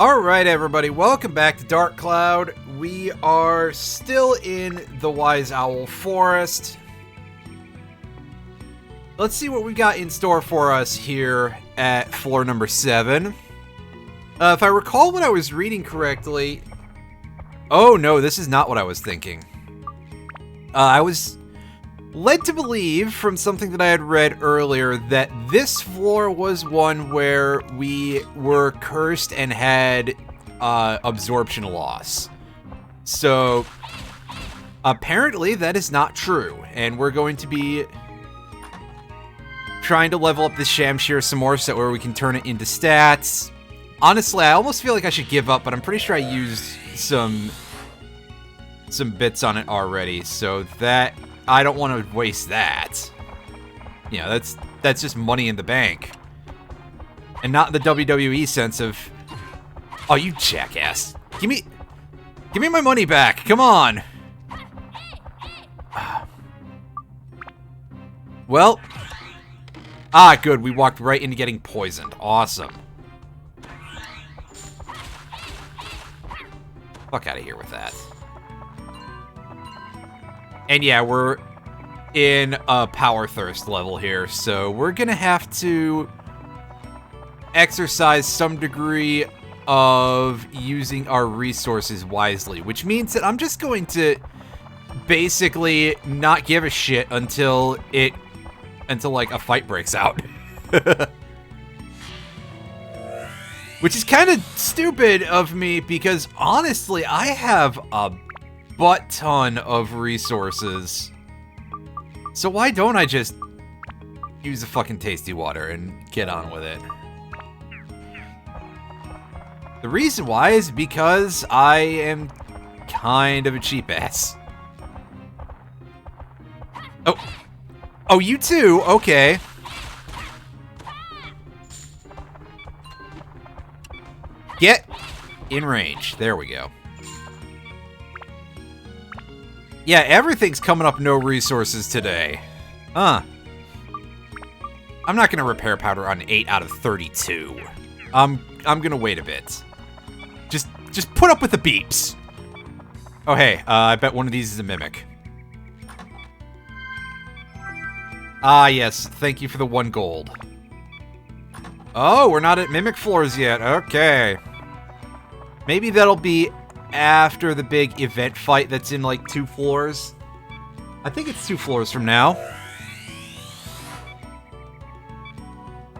Alright everybody, welcome back to Dark Cloud. We are still in the Wise Owl Forest. Let's see what we got in store for us here at floor number 7. If I recall what I was reading correctly... Oh no, this is not what I was thinking. I was led to believe from something that I had read earlier that this floor was one where we were cursed and had absorption loss. So apparently that is not true, and we're going to be trying to level up this Shamshir some more so where we can turn it into stats. Honestly, I almost feel like I should give up, but I'm pretty sure I used some bits on it already, so that I don't want to waste that. You know, that's just money in the bank. And not the WWE sense of, oh, you jackass. Give me my money back. Come on. Well, good. We walked right into getting poisoned. Awesome. Fuck out of here with that. And yeah, we're in a power thirst level here, so we're gonna have to exercise some degree of using our resources wisely, which means that I'm just going to basically not give a shit until like a fight breaks out. Which is kind of stupid of me because honestly, I have a butt ton of resources. So why don't I just use the fucking tasty water and get on with it? The reason why is because I am kind of a cheap ass. Oh, you too? Okay. Get in range. There we go. Yeah, everything's coming up no resources today. Huh. I'm not gonna repair powder on 8 out of 32. I'm gonna wait a bit. Just put up with the beeps. Oh hey, I bet one of these is a mimic. Ah yes, thank you for the 1 gold. Oh, we're not at mimic floors yet. Okay. Maybe that'll be after the big event fight that's in like 2 floors. I think it's 2 floors from now.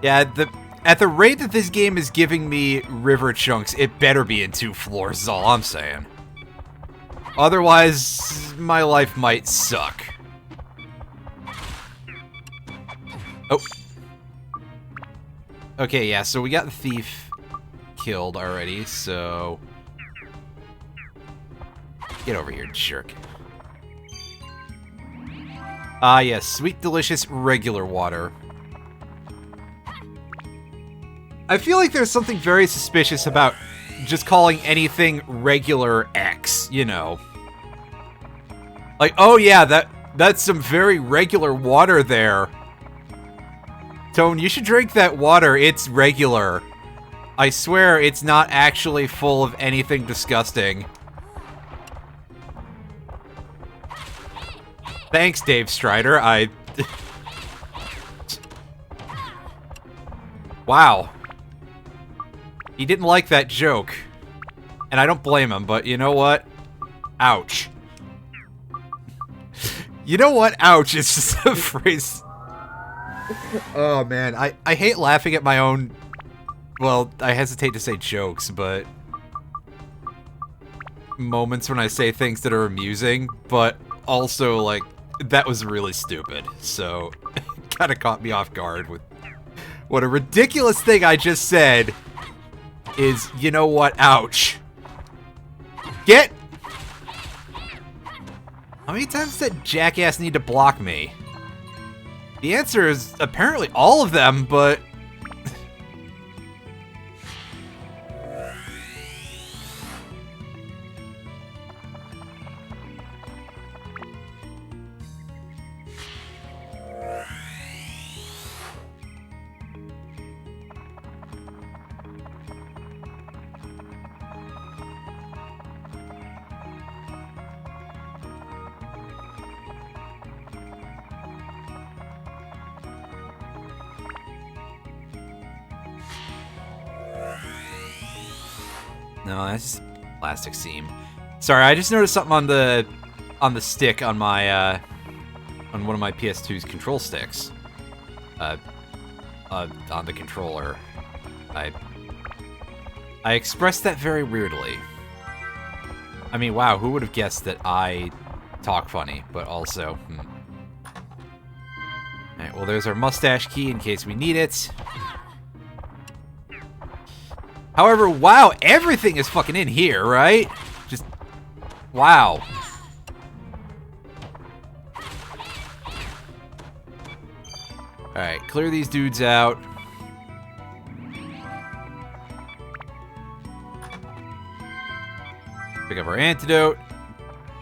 Yeah, at the rate that this game is giving me river chunks, it better be in 2 floors is all I'm saying. Otherwise, my life might suck. Oh. Okay, yeah, so we got the thief killed already, so... Get over here, jerk. Ah, yes, sweet, delicious, regular water. I feel like there's something very suspicious about just calling anything regular X, you know. Like, oh yeah, that's some very regular water there. Tone, you should drink that water, it's regular. I swear it's not actually full of anything disgusting. Thanks, Dave Strider. Wow. He didn't like that joke. And I don't blame him, but you know what? Ouch. You know what? Ouch is just a phrase. Oh, man. I hate laughing at my own... Well, I hesitate to say jokes, but... moments when I say things that are amusing, but also, like... That was really stupid, so it kind of caught me off guard with what a ridiculous thing I just said is, you know what, ouch. Get! How many times does that jackass need to block me? The answer is apparently all of them, but... No, that's just plastic seam. Sorry, I just noticed something on the stick on my on one of my PS2's control sticks. On the controller. I expressed that very weirdly. I mean, wow, who would have guessed that I talk funny, but also... Alright, well, there's our mustache key in case we need it. However, wow, everything is fucking in here, right? Just... wow. Alright, clear these dudes out. Pick up our antidote.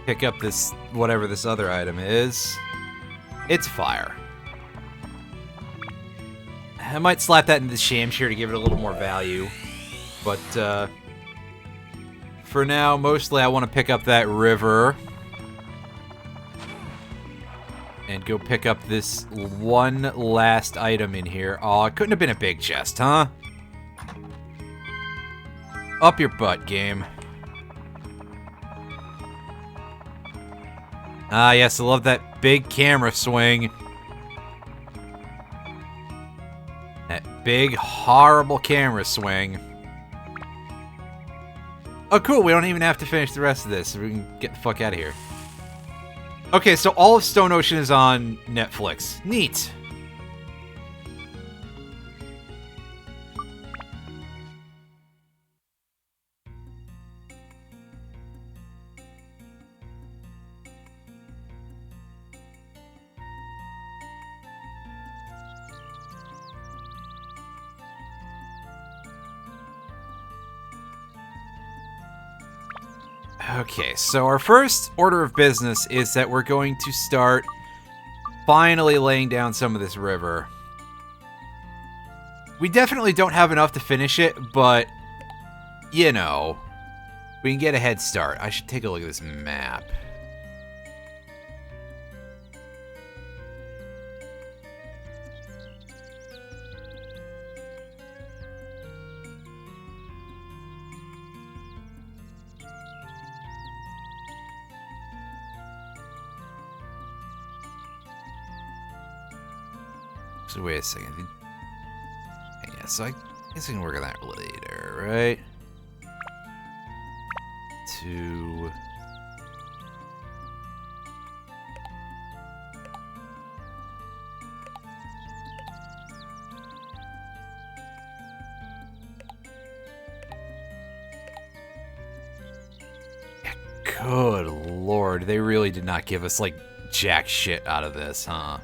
Pick up this, whatever this other item is. It's fire. I might slap that into the Shamshir to give it a little more value. But, for now, mostly I want to pick up that river. And go pick up this one last item in here. Oh, it couldn't have been a big chest, huh? Up your butt, game. Ah, yes, I love that big camera swing. That big, horrible camera swing. Oh, cool, we don't even have to finish the rest of this. We can get the fuck out of here. Okay, so all of Stone Ocean is on Netflix. Neat. Okay, so our first order of business is that we're going to start finally laying down some of this river. We definitely don't have enough to finish it, but, you know, we can get a head start. I should take a look at this map. So wait a second. Yeah, so I guess we can work on that later, right? Yeah, good lord, they really did not give us, like, jack shit out of this, huh?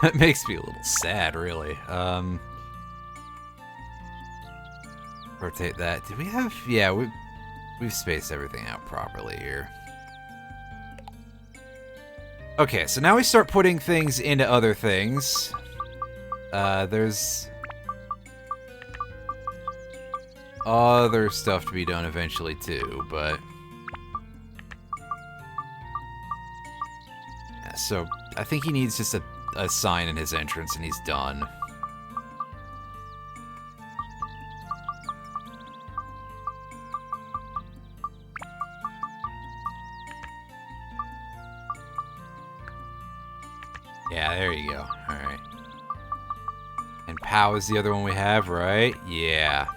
That makes me a little sad, really. Rotate that. Did we have... yeah, we've spaced everything out properly here. Okay, so now we start putting things into other things. There's... other stuff to be done eventually, too, but... yeah, so, I think he needs just a sign in his entrance and he's done. Yeah, there you go. Alright. And Pow is the other one we have, right? Yeah.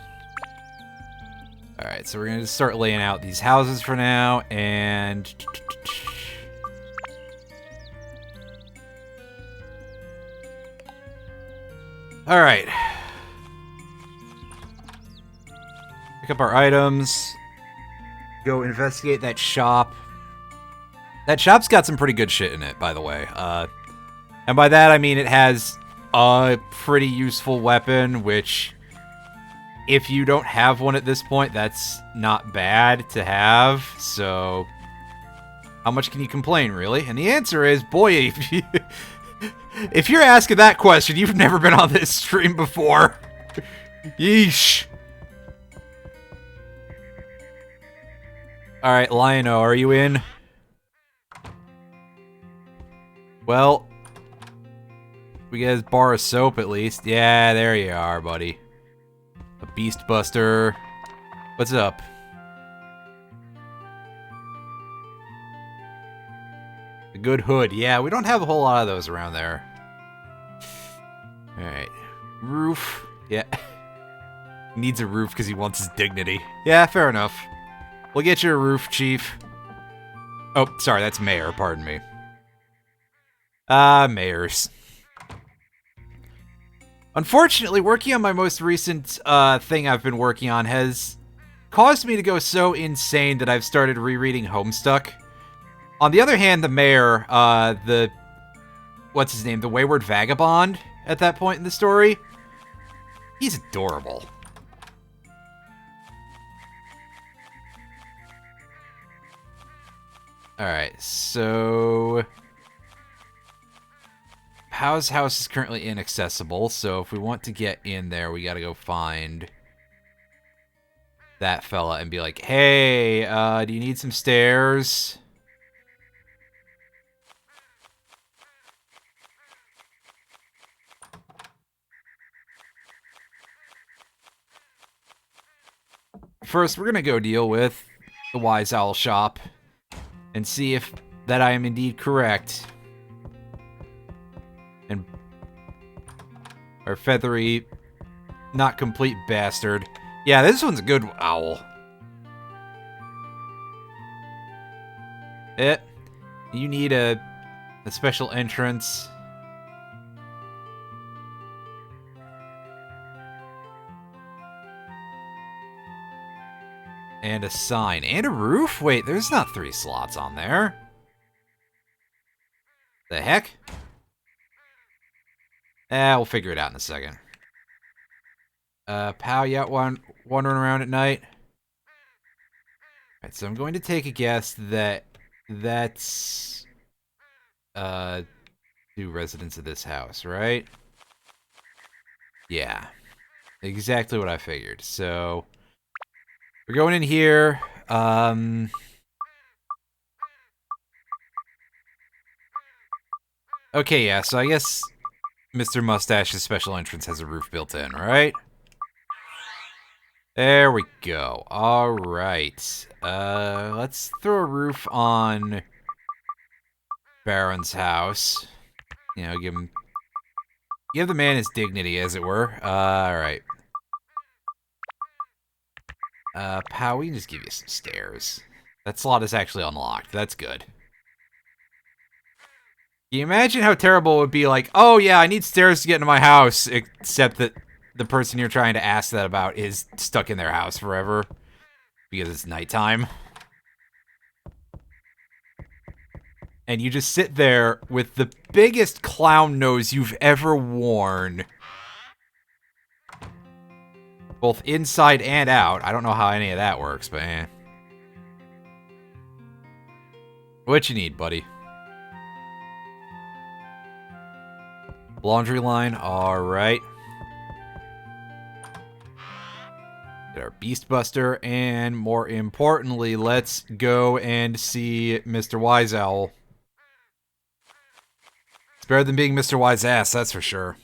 Alright, so we're gonna just start laying out these houses for now, and... alright. Pick up our items. Go investigate that shop. That shop's got some pretty good shit in it, by the way. And by that I mean it has a pretty useful weapon, which, if you don't have one at this point, that's not bad to have. So, how much can you complain, really? And the answer is, boy, if you're asking that question, you've never been on this stream before. Yeesh. Alright, Lion-O, are you in? Well, we get his bar of soap at least. Yeah, there you are, buddy. A beast buster. What's up? A good hood. Yeah, we don't have a whole lot of those around there. Alright. Roof. Yeah. He needs a roof because he wants his dignity. Yeah, fair enough. We'll get you a roof, Chief. Oh, sorry, that's Mayor, pardon me. Mayors. Unfortunately, working on my most recent thing I've been working on has caused me to go so insane that I've started rereading Homestuck. On the other hand, the mayor, what's his name? The Wayward Vagabond at that point in the story, he's adorable. Alright, so Pow's house is currently inaccessible, so if we want to get in there, we gotta go find that fella and be like, hey, do you need some stairs? First, we're gonna go deal with the Wise Owl shop and see if that I am indeed correct. And our feathery, not complete bastard. Yeah, this one's a good owl. You need a special entrance. And a sign. And a roof? Wait, there's not 3 slots on there. The heck? We'll figure it out in a second. Pow, you out wandering around at night? Alright, so I'm going to take a guess that that's 2 residents of this house, right? Yeah. Exactly what I figured. So we're going in here. Okay, yeah, so I guess Mr. Mustache's special entrance has a roof built in, right? There we go. Alright. Let's throw a roof on Baron's house. You know, give the man his dignity, as it were. Alright. Pow, we can just give you some stairs. That slot is actually unlocked. That's good. Can you imagine how terrible it would be like, oh yeah, I need stairs to get into my house, except that the person you're trying to ask that about is stuck in their house forever because it's nighttime. And you just sit there with the biggest clown nose you've ever worn. Both inside and out. I don't know how any of that works, but eh. What you need, buddy? Laundry line, alright. Get our Beast Buster, and more importantly, let's go and see Mr. Wise Owl. It's better than being Mr. Wise Ass, that's for sure.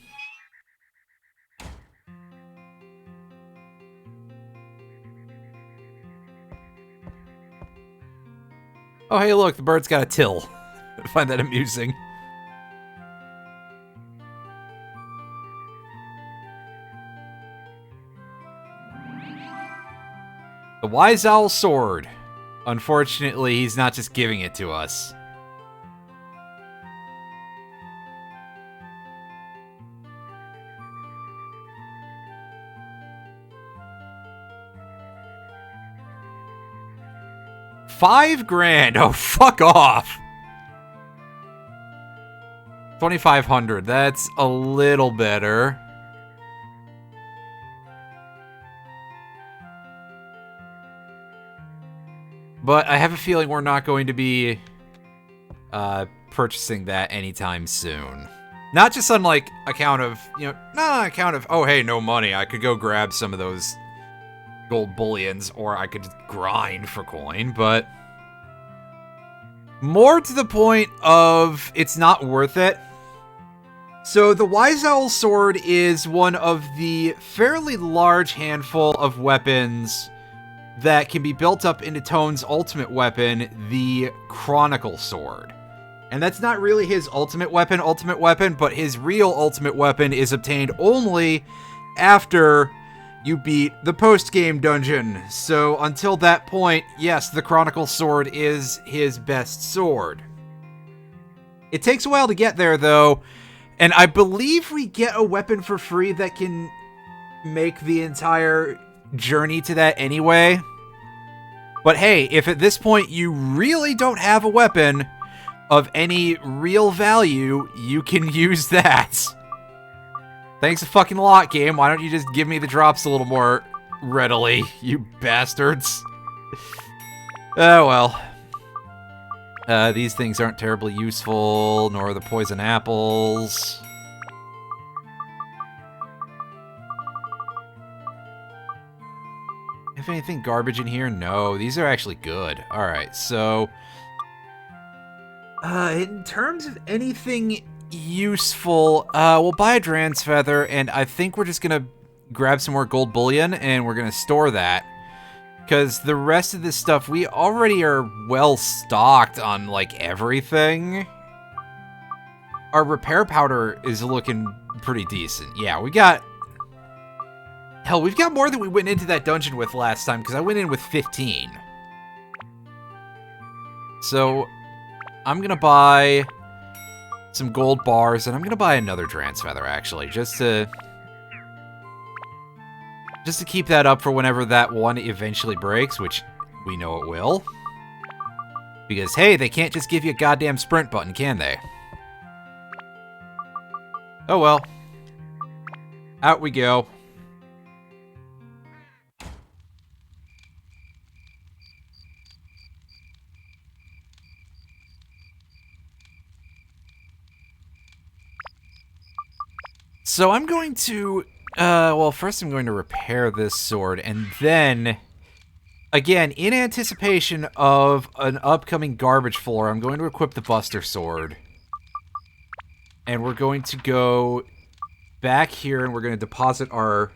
Oh, hey, look, the bird's got a till. I find that amusing. The Wise Owl Sword. Unfortunately, he's not just giving it to us. $5,000. Oh, fuck off. 2,500. That's a little better. But I have a feeling we're not going to be purchasing that anytime soon. Not just on, like, account of, not on account of, oh, hey, no money, I could go grab some of those gold bullions, or I could just grind for coin, but more to the point of it's not worth it. So the Wise Owl Sword is one of the fairly large handful of weapons that can be built up into Tone's ultimate weapon, the Chronicle Sword. And that's not really his ultimate weapon, but his real ultimate weapon is obtained only after you beat the post-game dungeon. So until that point, yes, the Chronicle Sword is his best sword. It takes a while to get there, though, and I believe we get a weapon for free that can make the entire journey to that anyway. But hey, if at this point you really don't have a weapon of any real value, you can use that. Thanks a fucking lot, game. Why don't you just give me the drops a little more readily, you bastards? Oh well. These things aren't terribly useful, nor are the poison apples. Have anything garbage in here? No, these are actually good. Alright, so in terms of anything useful, we'll buy a Dran's Feather, and I think we're just gonna grab some more gold bullion, and we're gonna store that. Because the rest of this stuff, we already are well stocked on, like, everything. Our repair powder is looking pretty decent. Yeah, we got... Hell, we've got more than we went into that dungeon with last time, because I went in with 15. So, I'm gonna buy some gold bars, and I'm gonna buy another Dran's Feather, actually, just to keep that up for whenever that one eventually breaks, which we know it will. Because, hey, they can't just give you a goddamn sprint button, can they? Oh well. Out we go. So I'm going to, well, first I'm going to repair this sword, and then, again, in anticipation of an upcoming garbage floor, I'm going to equip the Buster Sword. And we're going to go back here, and we're going to deposit our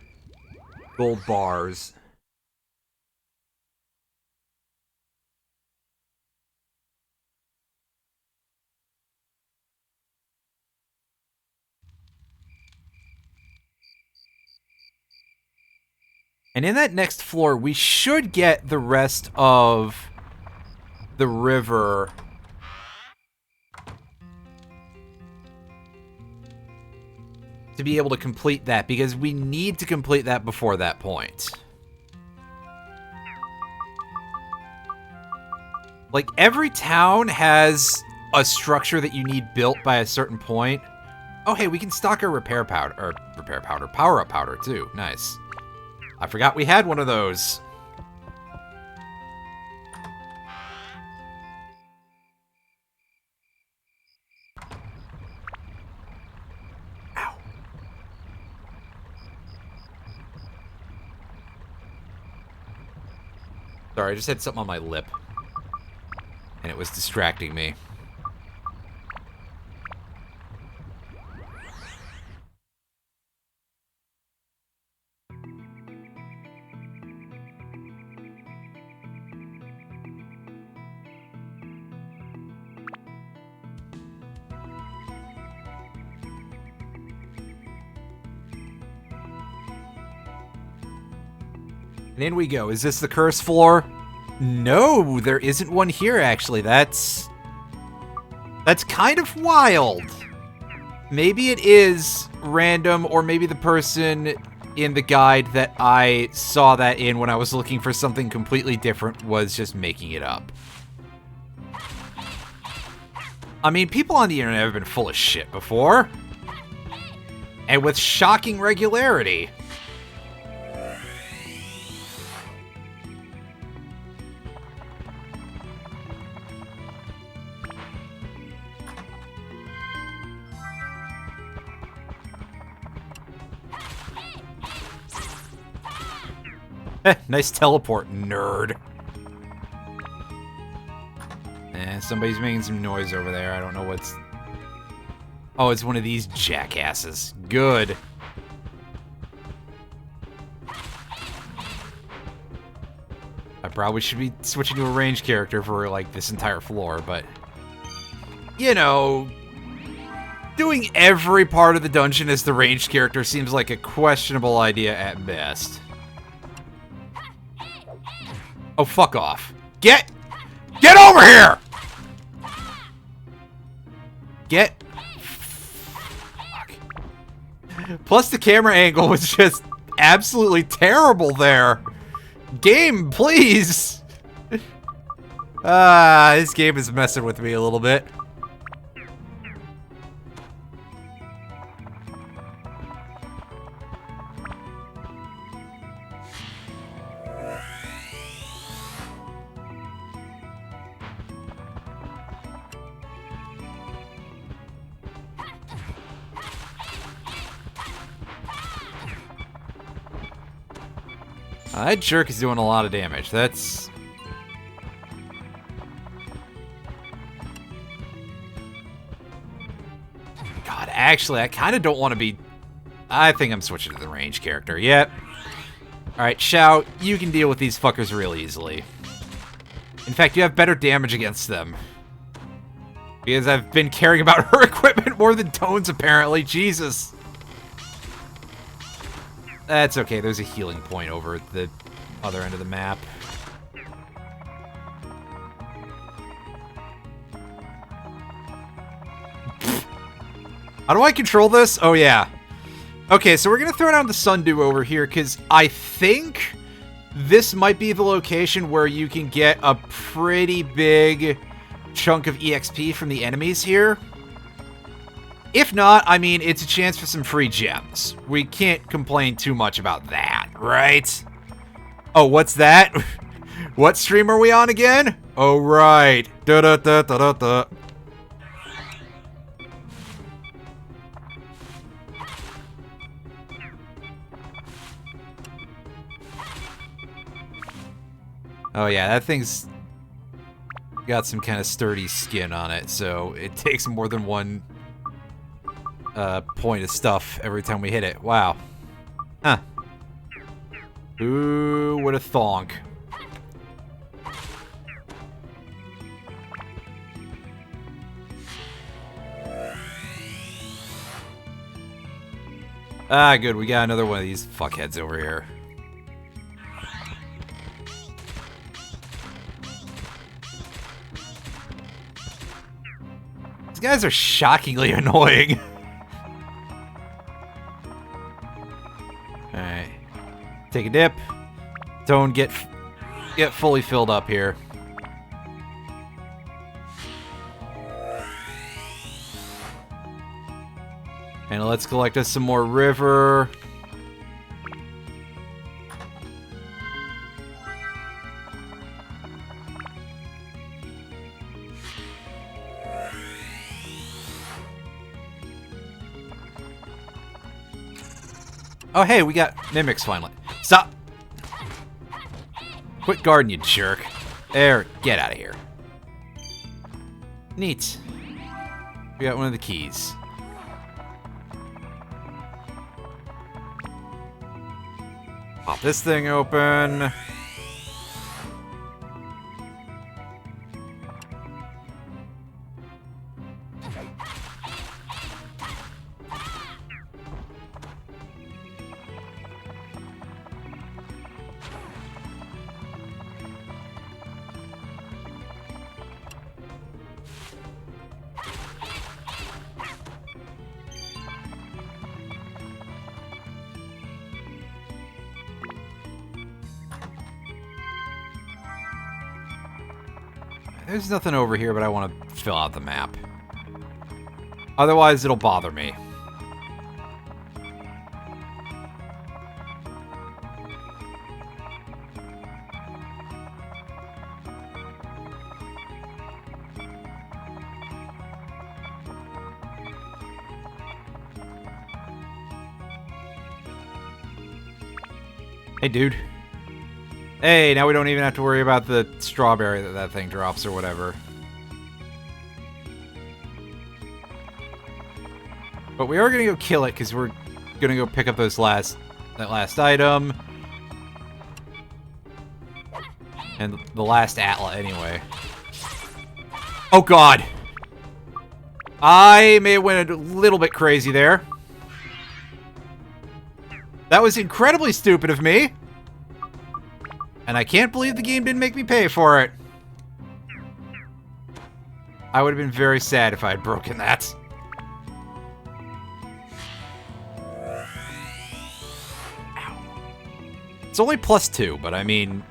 gold bars. And in that next floor, we should get the rest of the river to be able to complete that, because we need to complete that before that point. Like, every town has a structure that you need built by a certain point. Oh, hey, we can stock our power-up powder, too. Nice. I forgot we had one of those. Ow. Sorry, I just had something on my lip. And it was distracting me. And in we go. Is this the curse floor? No, there isn't one here, actually. That's kind of wild. Maybe it is random, or maybe the person in the guide that I saw that in when I was looking for something completely different was just making it up. I mean, people on the internet have been full of shit before. And with shocking regularity. Nice teleport, nerd. Somebody's making some noise over there. I don't know what's... Oh, it's one of these jackasses. Good. I probably should be switching to a ranged character for, like, this entire floor, but... You know... Doing every part of the dungeon as the ranged character seems like a questionable idea at best. Oh, fuck off. Get over here! Fuck. Plus the camera angle was just absolutely terrible there. Game, please! This game is messing with me a little bit. That jerk is doing a lot of damage. That's... God, actually, I kind of don't want to be... I think I'm switching to the range character. Yep. Alright, Xiao, you can deal with these fuckers real easily. In fact, you have better damage against them. Because I've been caring about her equipment more than Tone's, apparently. Jesus. That's okay, there's a healing point over at the other end of the map. How do I control this? Oh, yeah. Okay, so we're gonna throw down the Sundew over here, because I think this might be the location where you can get a pretty big chunk of EXP from the enemies here. If not, I mean, it's a chance for some free gems. We can't complain too much about that, right? Oh, what's that? What stream are we on again? Oh, right. Da-da-da-da-da-da. Oh, yeah, that thing's got some kind of sturdy skin on it, so it takes more than one... point of stuff every time we hit it. Wow. Huh. Ooh, what a thonk. Ah, good. We got another one of these fuckheads over here. These guys are shockingly annoying. Alright. Take a dip. Don't get fully filled up here. And let's collect us some more river. Oh, hey, we got mimics finally. Stop! Quit guarding, you jerk. There, get out of here. Neat. We got one of the keys. Pop this thing open. There's nothing over here, but I want to fill out the map. Otherwise, it'll bother me. Hey, dude. Hey, now we don't even have to worry about the strawberry that thing drops or whatever. But we are gonna go kill it because we're gonna go pick up that last item. And the last atlas anyway. Oh god! I may have went a little bit crazy there. That was incredibly stupid of me. And I can't believe the game didn't make me pay for it. I would have been very sad if I had broken that. It's only +2, but I mean,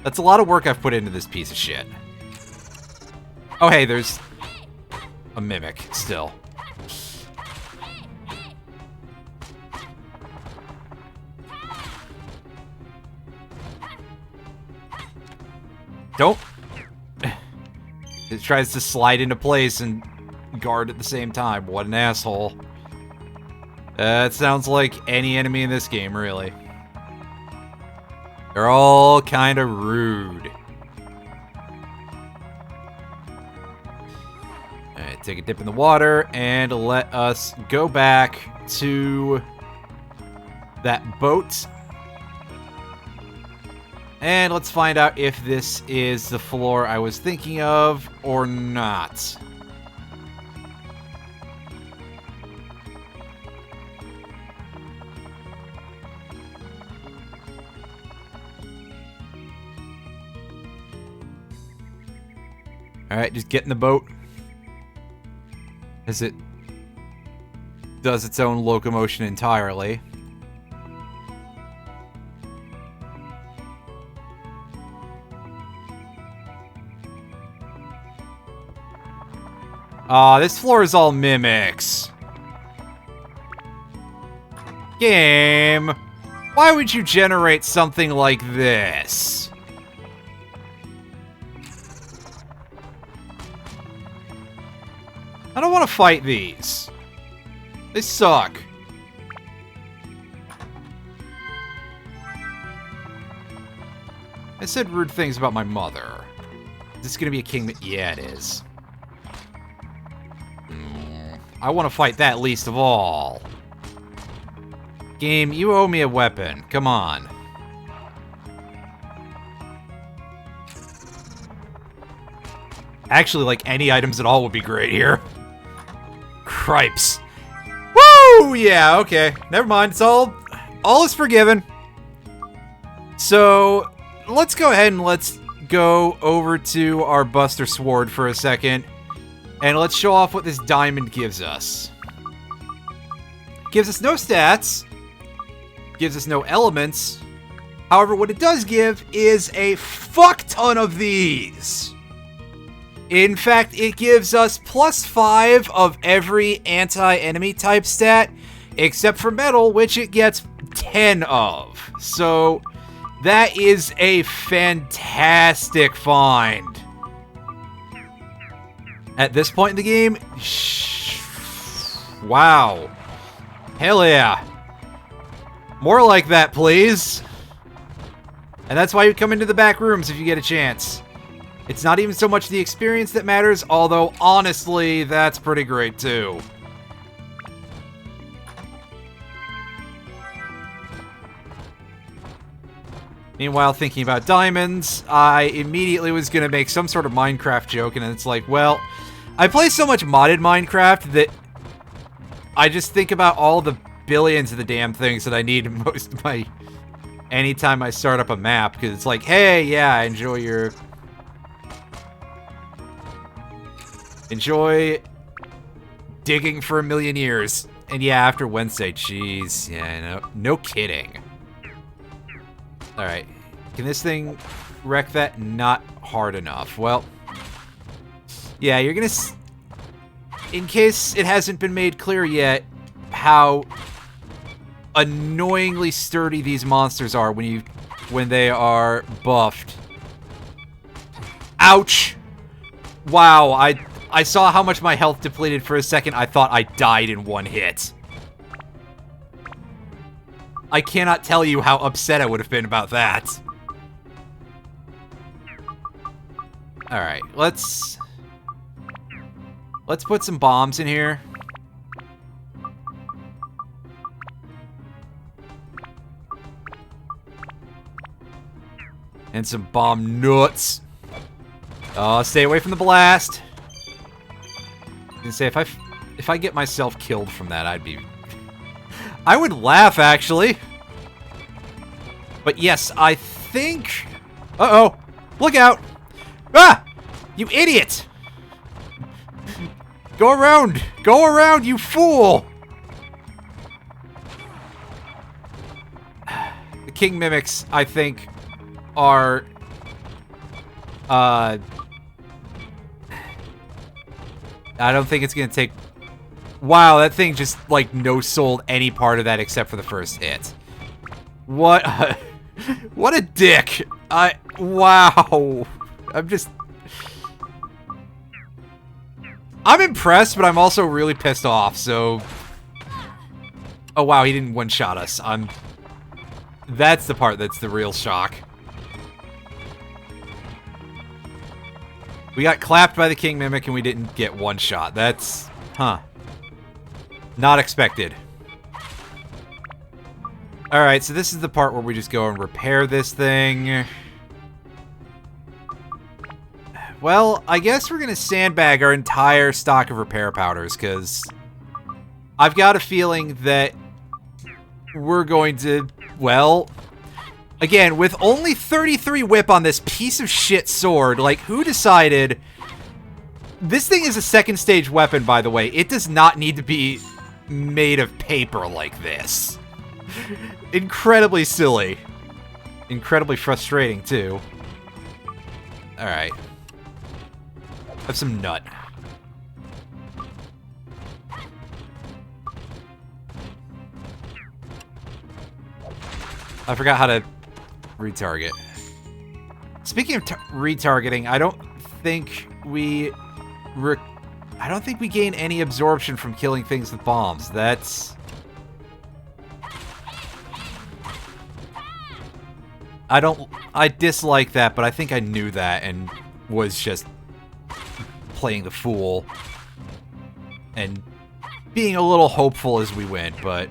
that's a lot of work I've put into this piece of shit. Oh hey, there's a mimic still. Don't. It tries to slide into place and guard at the same time. What an asshole. That sounds like any enemy in this game, really. They're all kind of rude. Alright, take a dip in the water and let us go back to that boat. And let's find out if this is the floor I was thinking of or not. Alright, just get in the boat. As it does its own locomotion entirely. This floor is all mimics. Game, why would you generate something like this? I don't want to fight these. They suck. I said rude things about my mother. Is this gonna be a king that... Yeah, it is. I want to fight that least of all. Game, you owe me a weapon. Come on. Actually, like, any items at all would be great here. Cripes. Woo! Yeah, okay. Never mind. It's all is forgiven. So, let's go ahead and let's go over to our Buster Sword for a second. And let's show off what this diamond gives us. Gives us no stats. Gives us no elements. However, what it does give is a fuck ton of these. In fact, it gives us +5 of every anti-enemy type stat, except for metal, which it gets 10 of. So, that is a fantastic find. At this point in the game, wow. Hell yeah. More like that, please. And that's why you come into the back rooms if you get a chance. It's not even so much the experience that matters, although, honestly, that's pretty great, too. Meanwhile, thinking about diamonds, I immediately was going to make some sort of Minecraft joke, and it's like, well, I play so much modded Minecraft that I just think about all the billions of the damn things that I need most of my... anytime I start up a map, because it's like, hey, yeah, enjoy digging for 1,000,000 years. And yeah, after Wednesday, jeez, yeah, no kidding. Alright, can this thing wreck that? Not hard enough. Well, yeah, you're gonna... in case it hasn't been made clear yet, how annoyingly sturdy these monsters are when they are buffed. Ouch! Wow, I saw how much my health depleted for a second. I thought I died in one hit. I cannot tell you how upset I would have been about that. Alright, let's put some bombs in here. And some bomb nuts. Oh, stay away from the blast. I can say if I get myself killed from that, I would laugh, actually. But yes, I think... Uh-oh. Look out. Ah! You idiot! Go around! Go around, you fool! The king mimics, I think, are... I don't think it's gonna take... Wow, that thing just, like, no-sold any part of that except for the first hit. What a... What a dick! Wow! I'm impressed, but I'm also really pissed off, so... Oh wow, he didn't one-shot us. That's the part that's the real shock. We got clapped by the King Mimic and we didn't get one shot. That's... Huh. Not expected. Alright, so this is the part where we just go and repair this thing. Well, I guess we're gonna sandbag our entire stock of repair powders, because I've got a feeling that we're going to, well... Again, with only 33 whip on this piece of shit sword, like, who decided... This thing is a second stage weapon, by the way. It does not need to be made of paper like this. Incredibly silly. Incredibly frustrating, too. Alright. Have some nut. I forgot how to retarget. Speaking of retargeting, I don't think we gain any absorption from killing things with bombs. That's... I dislike that, but I think I knew that and was just playing the fool and being a little hopeful as we went, but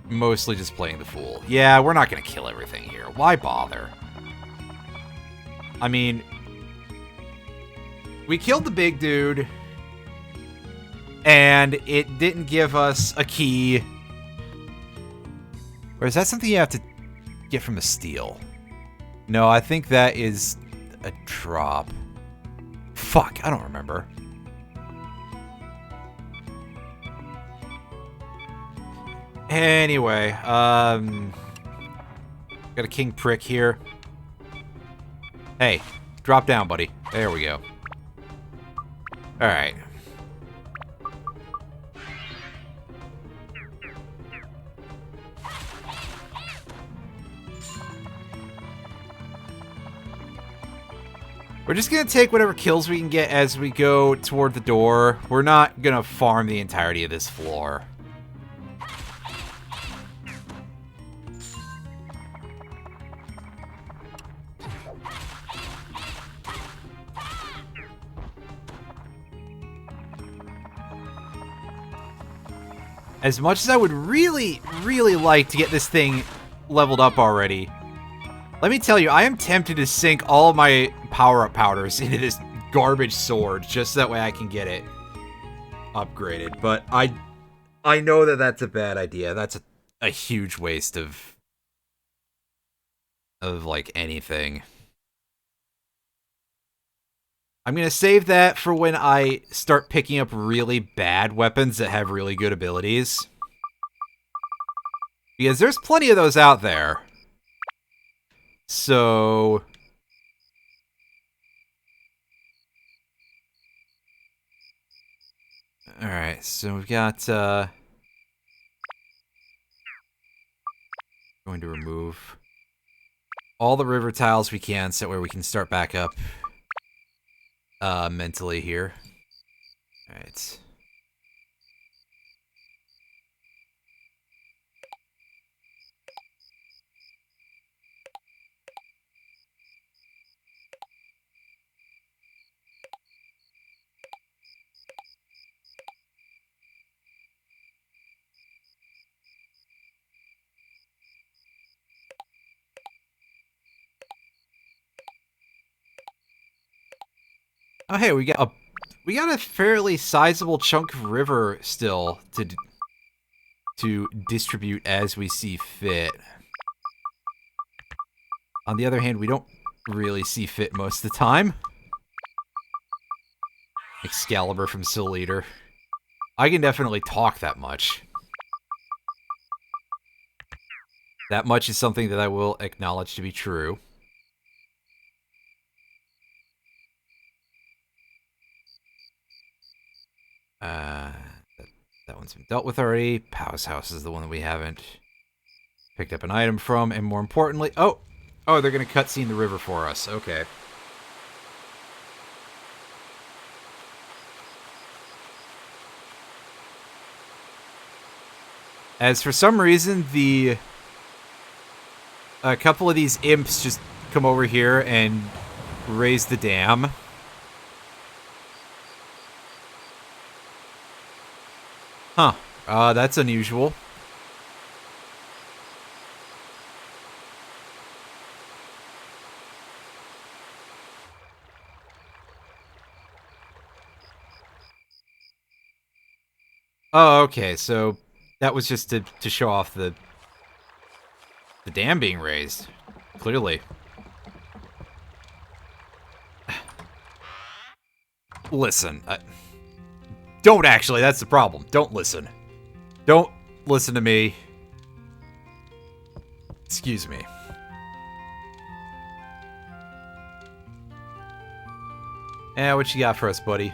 mostly just playing the fool. Yeah, we're not gonna kill everything here. Why bother? I mean, we killed the big dude, and it didn't give us a key. Or is that something you have to get from the steel? No, I think that is a drop. Fuck, I don't remember. Anyway, got a king prick here. Hey, drop down, buddy. There we go. Alright. We're just gonna take whatever kills we can get as we go toward the door. We're not gonna farm the entirety of this floor. As much as I would really, really like to get this thing leveled up already, let me tell you, I am tempted to sink all of my power-up powders into this garbage sword, just so that way I can get it upgraded. But I know that that's a bad idea. That's a huge waste of like anything. I'm gonna save that for when I start picking up really bad weapons that have really good abilities. Because there's plenty of those out there. So... Alright, so we've got, going to remove all the river tiles we can, so where we can start back up, mentally here. Alright. Oh, hey, we got a fairly sizable chunk of river still to distribute as we see fit. On the other hand, we don't really see fit most of the time. Excalibur from Soul Eater. I can definitely talk that much. That much is something that I will acknowledge to be true. That one's been dealt with already. Pow's House is the one that we haven't picked up an item from, and more importantly, oh, they're gonna cutscene the river for us. Okay. As for some reason, a couple of these imps just come over here and raise the dam. Huh. That's unusual. Oh, okay, so that was just to show off the dam being raised. Clearly. Listen. Don't actually, that's the problem. Don't listen. Don't listen to me. Excuse me. What you got for us, buddy?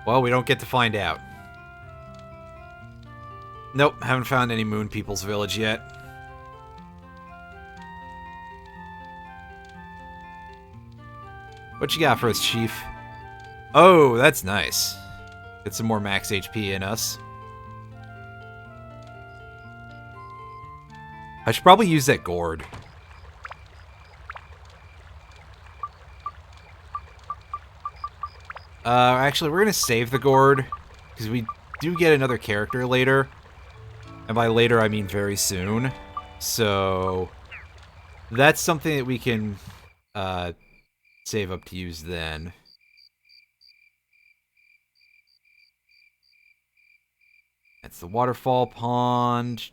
Well, we don't get to find out. Nope, haven't found any Moon People's village yet. What you got for us, Chief? Oh, that's nice. Get some more max HP in us. I should probably use that gourd. Actually, we're gonna save the gourd, because we do get another character later. And by later, I mean very soon. So, that's something that we can, save up to use then. That's the waterfall pond.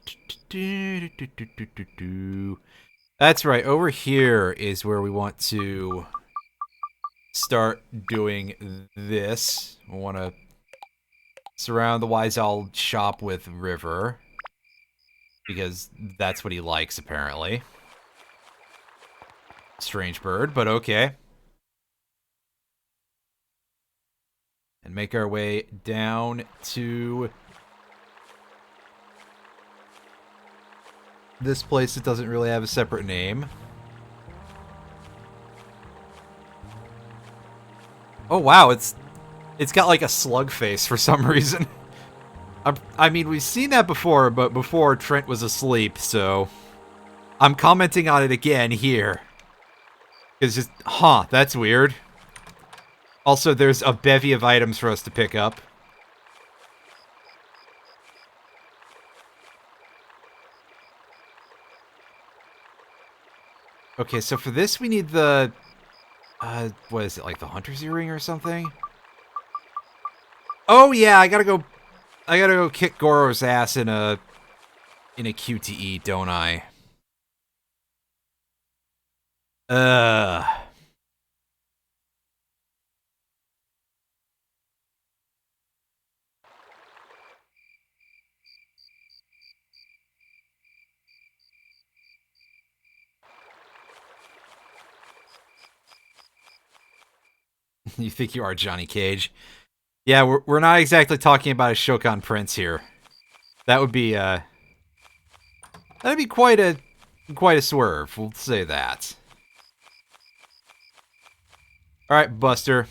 That's right, over here is where we want to start doing this. We want to surround the Wise Owl shop with river, because that's what he likes, apparently. Strange bird, but okay. And make our way down to this place that doesn't really have a separate name. Oh wow, it's got like a slug face for some reason. I mean, we've seen that before, but before Trent was asleep, so I'm commenting on it again here. It's just, that's weird. Also, there's a bevy of items for us to pick up. Okay, so for this we need the... what is it, like the Hunter's Earring or something? Oh yeah, I gotta go kick Goro's ass in a QTE, don't I? You think you are Johnny Cage? Yeah, we're not exactly talking about a Shokan Prince here. That would be that'd be quite a swerve. We'll say that. All right, Buster.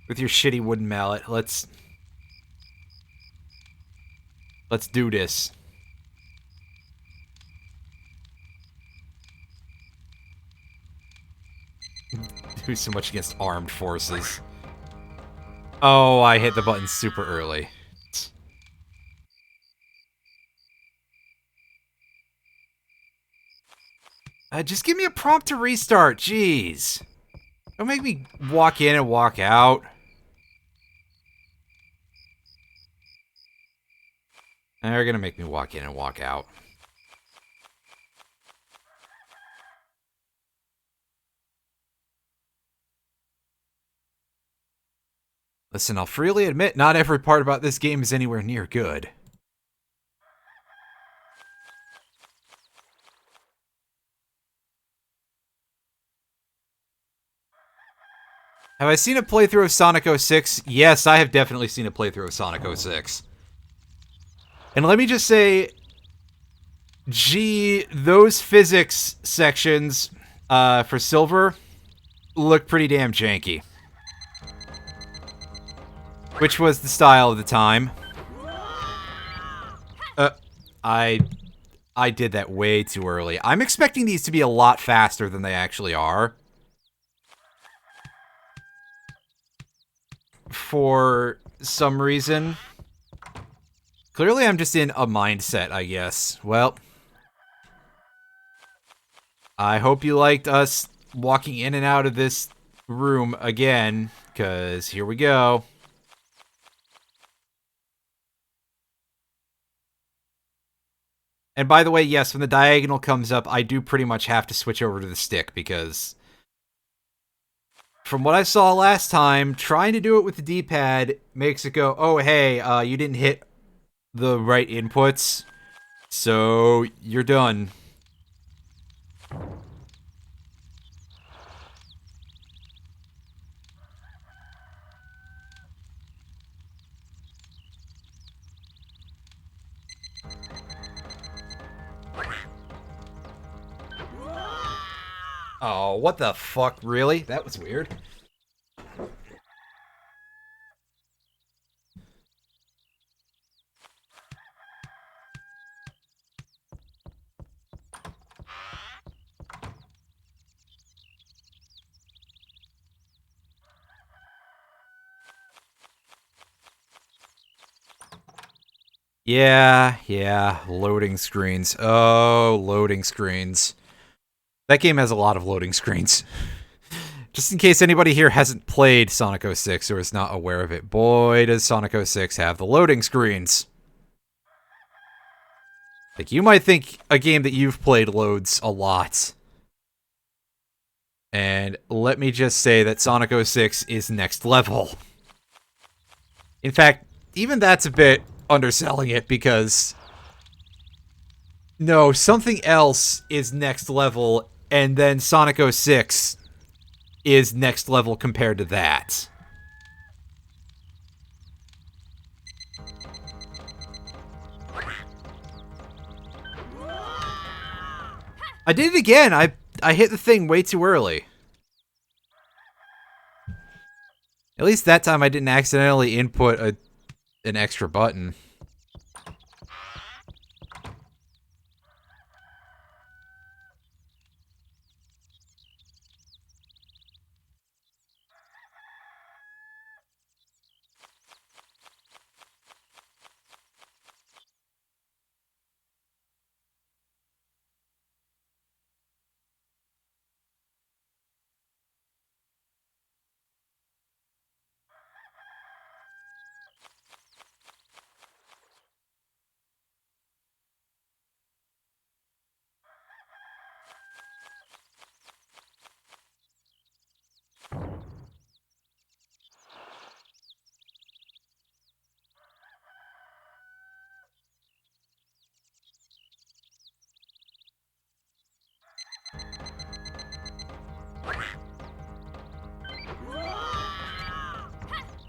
With your shitty wooden mallet, let's do this. Do so much against armed forces. Oh, I hit the button super early. Just give me a prompt to restart, jeez. Don't make me walk in and walk out. They're gonna make me walk in and walk out. Listen, I'll freely admit not every part about this game is anywhere near good. Have I seen a playthrough of Sonic 06? Yes, I have definitely seen a playthrough of Sonic 06. And let me just say, gee, those physics sections for Silver look pretty damn janky. Which was the style of the time. I did that way too early. I'm expecting these to be a lot faster than they actually are. For some reason. Clearly I'm just in a mindset, I guess. Well, I hope you liked us walking in and out of this room again, because here we go. And by the way, yes, when the diagonal comes up, I do pretty much have to switch over to the stick, because from what I saw last time, trying to do it with the D-pad makes it go, oh, hey, you didn't hit the right inputs, so you're done. Oh, what the fuck? Really? That was weird. Yeah, loading screens. Oh, loading screens. That game has a lot of loading screens. Just in case anybody here hasn't played Sonic 06 or is not aware of it, boy, does Sonic 06 have the loading screens. Like, you might think a game that you've played loads a lot. And let me just say that Sonic 06 is next level. In fact, even that's a bit underselling it, because no, something else is next level, and then Sonic 06 is next level compared to that. I did it again. I hit the thing way too early. At least that time I didn't accidentally input an extra button.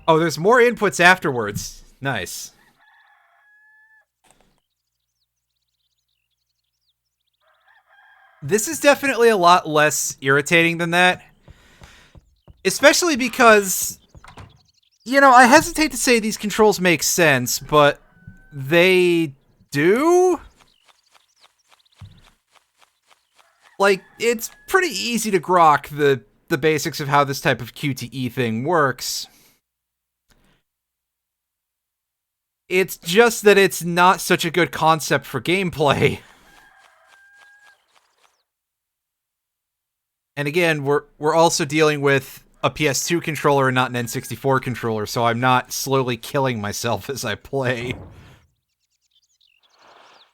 Oh, there's more inputs afterwards. Nice. This is definitely a lot less irritating than that. Especially because, you know, I hesitate to say these controls make sense, but they do? Like, it's pretty easy to grok the basics of how this type of QTE thing works. It's just that it's not such a good concept for gameplay. And again, we're also dealing with a PS2 controller and not an N64 controller, so I'm not slowly killing myself as I play.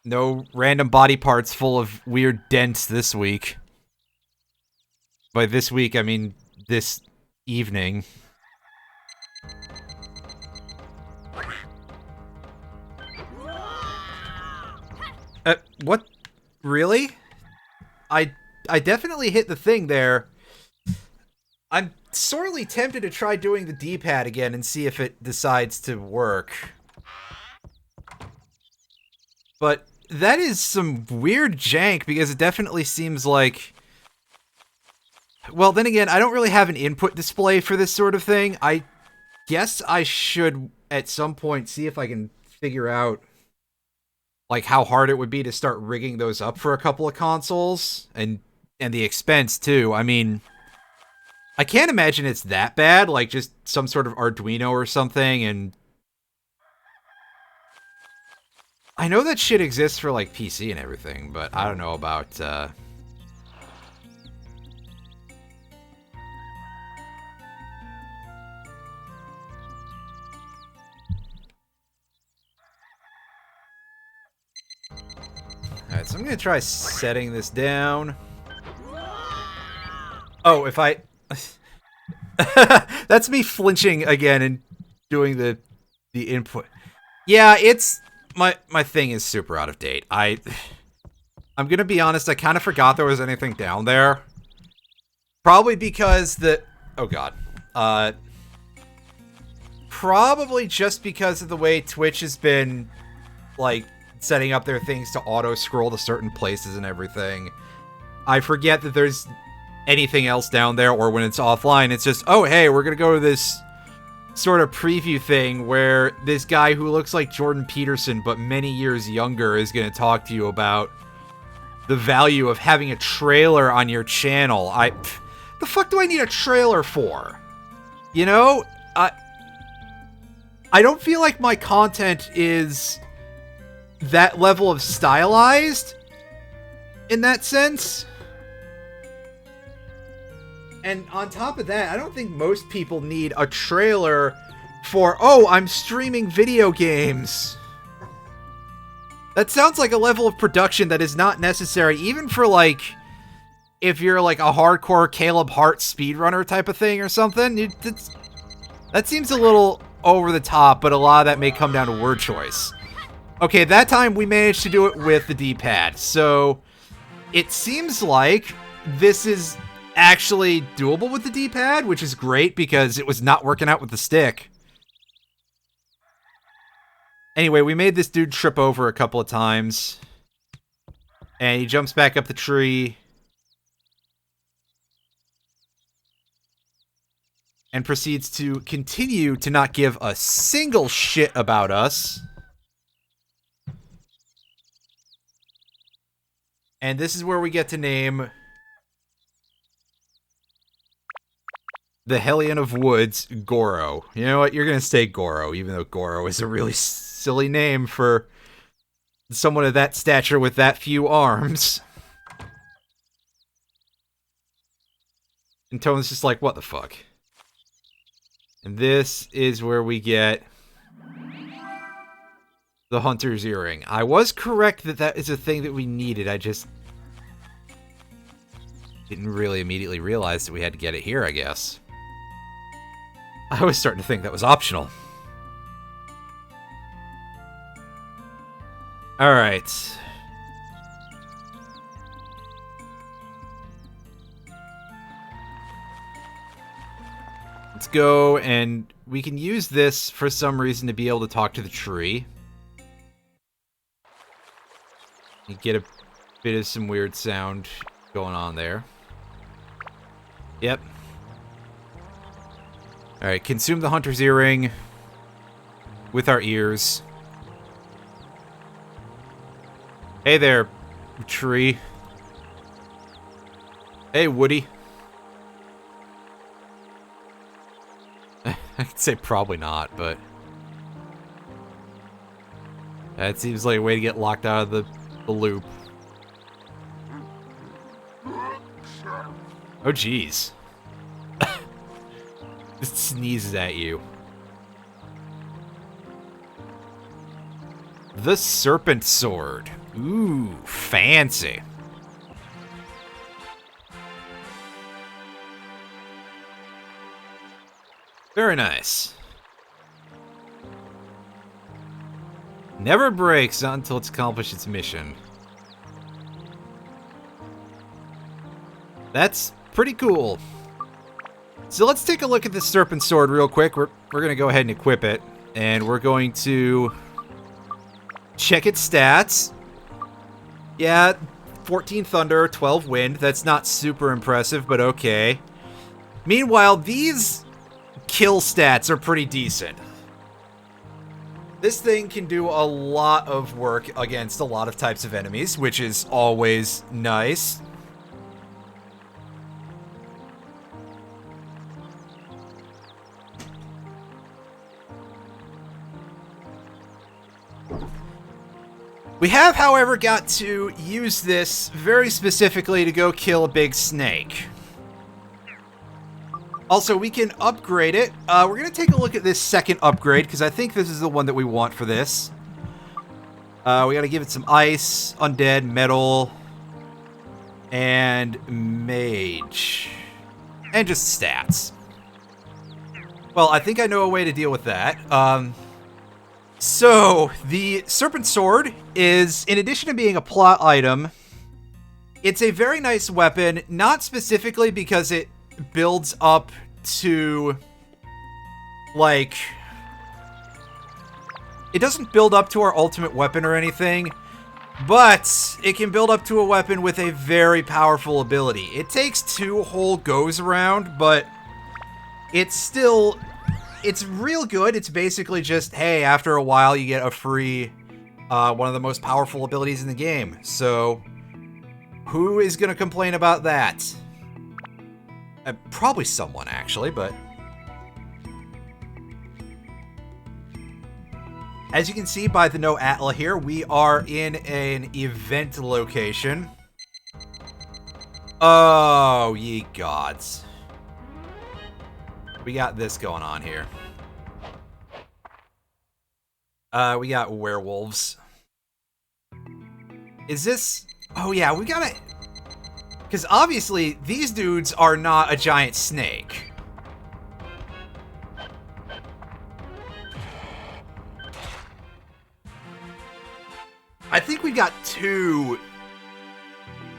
No random body parts full of weird dents this week. By this week, I mean this evening. What? Really? I definitely hit the thing there. I'm sorely tempted to try doing the D-pad again and see if it decides to work. But that is some weird jank, because it definitely seems like... Well, then again, I don't really have an input display for this sort of thing. I guess I should, at some point, see if I can figure out, like, how hard it would be to start rigging those up for a couple of consoles. And the expense, too. I mean, I can't imagine it's that bad, like, just some sort of Arduino or something, and... I know that shit exists for, like, PC and everything, but I don't know about, Alright, so I'm gonna try setting this down. Oh, if I... That's me flinching again and doing the input. Yeah, it's... My thing is super out of date. I'm gonna be honest, I kind of forgot there was anything down there. Probably because the... Oh god. Probably just because of the way Twitch has been, like, setting up their things to auto-scroll to certain places and everything. I forget that there's anything else down there, or when it's offline, it's just, oh, hey, we're gonna go to this sort of preview thing where this guy who looks like Jordan Peterson but many years younger is gonna talk to you about the value of having a trailer on your channel. The fuck do I need a trailer for? You know? I don't feel like my content is that level of stylized in that sense. And on top of that, I don't think most people need a trailer for, oh, I'm streaming video games. That sounds like a level of production that is not necessary, even for, like, if you're, like, a hardcore Caleb Hart speedrunner type of thing or something. That seems a little over the top, but a lot of that may come down to word choice. Okay, that time we managed to do it with the D-pad, so it seems like this is actually doable with the D-pad, which is great because it was not working out with the stick. Anyway, we made this dude trip over a couple of times, and he jumps back up the tree and proceeds to continue to not give a single shit about us. And this is where we get to name the Hellion of Woods Goro. You know what? You're going to stay Goro, even though Goro is a really silly name for someone of that stature with that few arms. And Tone's just like, what the fuck? And this is where we get the Hunter's Earring. I was correct that that is a thing that we needed. I just didn't really immediately realize that we had to get it here, I guess. I was starting to think that was optional. Alright. Let's go, and we can use this for some reason to be able to talk to the tree. You get a bit of some weird sound going on there. Yep. Alright, consume the Hunter's Earring with our ears. Hey there, tree. Hey, Woody. I could say probably not, but that seems like a way to get locked out of the loop. Oh, jeez. It sneezes at you. The Serpent Sword. Ooh, fancy. Very nice. Never breaks until it's accomplished its mission. That's pretty cool. So let's take a look at this Serpent Sword real quick. We're going to go ahead and equip it. And we're going to check its stats. Yeah, 14 Thunder, 12 Wind. That's not super impressive, but okay. Meanwhile, these kill stats are pretty decent. This thing can do a lot of work against a lot of types of enemies, which is always nice. We have, however, got to use this very specifically to go kill a big snake. Also, we can upgrade it. We're going to take a look at this second upgrade, because I think this is the one that we want for this. We got to give it some ice, undead, metal, and mage. And just stats. Well, I think I know a way to deal with that. So, the Serpent Sword is, in addition to being a plot item, it's a very nice weapon, not specifically because it builds up to, like, it doesn't build up to our ultimate weapon or anything, but it can build up to a weapon with a very powerful ability. It takes 2 whole goes around, but it's still... it's real good. It's basically just, hey, after a while you get a free, one of the most powerful abilities in the game. So, who is going to complain about that? Probably someone, actually, but... as you can see by the no Atla here, we are in an event location. Oh, ye gods. We got this going on here. We got werewolves. Is this... oh yeah, we gotta... because obviously, these dudes are not a giant snake. I think we got 2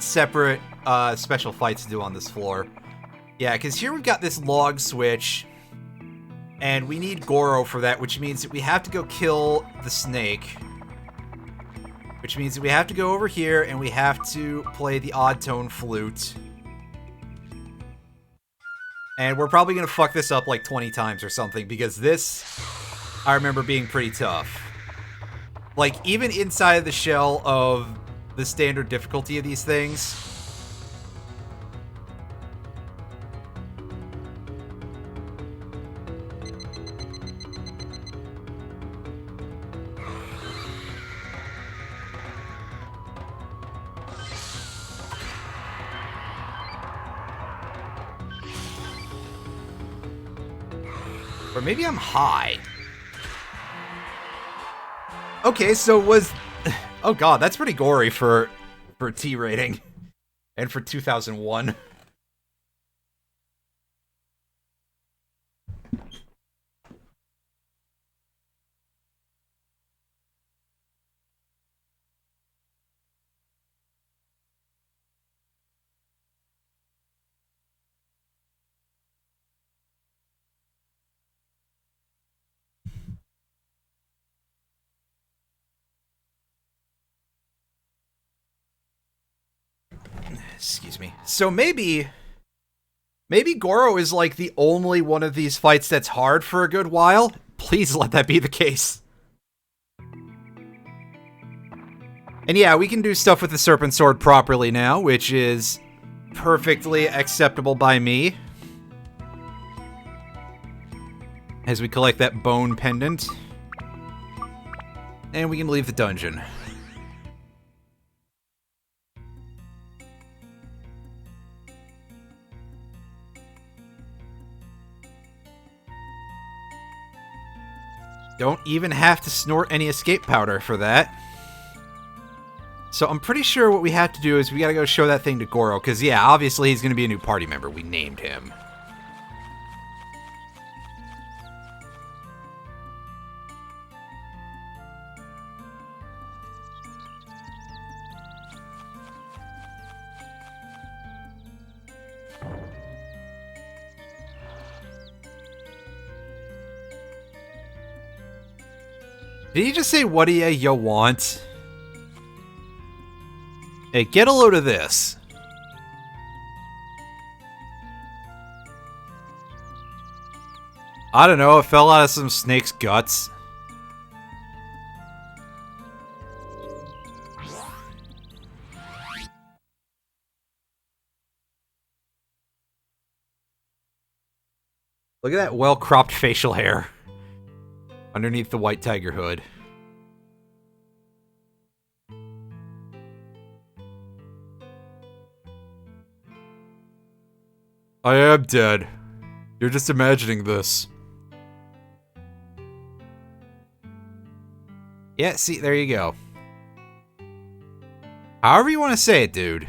separate special fights to do on this floor. Yeah, because here we've got this log switch, and we need Goro for that, which means that we have to go kill the snake. Which means that we have to go over here, and we have to play the odd tone flute. And we're probably going to fuck this up like 20 times or something, because this, I remember being pretty tough. Like, even inside of the shell of the standard difficulty of these things... or maybe I'm high. Okay, so was... oh god, that's pretty gory for T rating. And for 2001. Excuse me. So maybe Goro is like the only one of these fights that's hard for a good while. Please let that be the case. And yeah, we can do stuff with the Serpent Sword properly now, which is perfectly acceptable by me. As we collect that bone pendant. And we can leave the dungeon. Don't even have to snort any escape powder for that. So I'm pretty sure what we have to do is we gotta go show that thing to Goro, because yeah, obviously he's gonna be a new party member. We named him. Did he just say, what do you want? Hey, get a load of this. I don't know, it fell out of some snake's guts. Look at that well-cropped facial hair underneath the white tiger hood. I am dead. You're just imagining this. Yeah, see, there you go. However you want to say it, dude.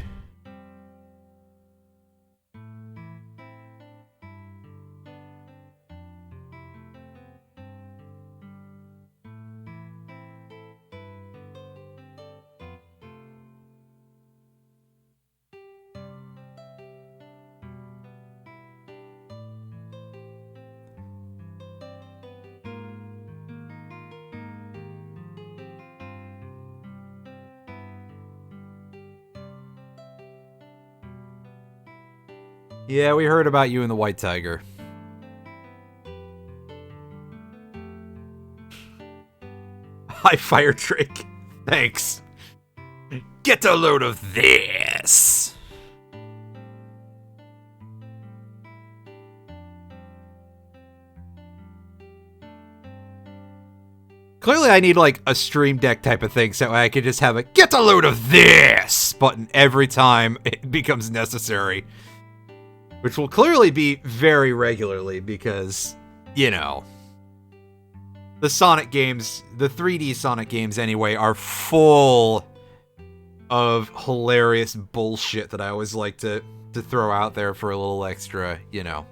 Yeah, we heard about you and the white tiger. High fire trick. Thanks. Get a load of this. Clearly I need like a Stream Deck type of thing so I could just have a get a load of this button every time it becomes necessary. Which will clearly be very regularly because, you know, the Sonic games, the 3D Sonic games anyway, are full of hilarious bullshit that I always like to throw out there for a little extra, you know.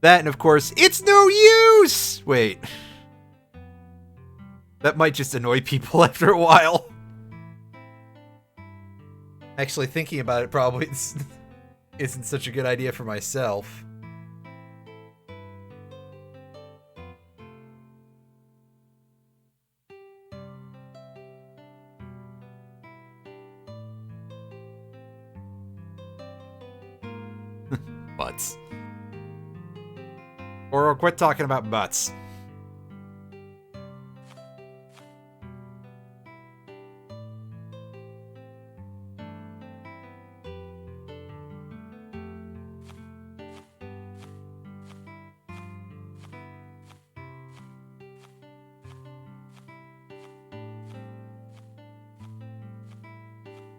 That and of course, it's no use! Wait. That might just annoy people after a while. Actually, thinking about it probably isn't such a good idea for myself. Butts. Or quit talking about butts.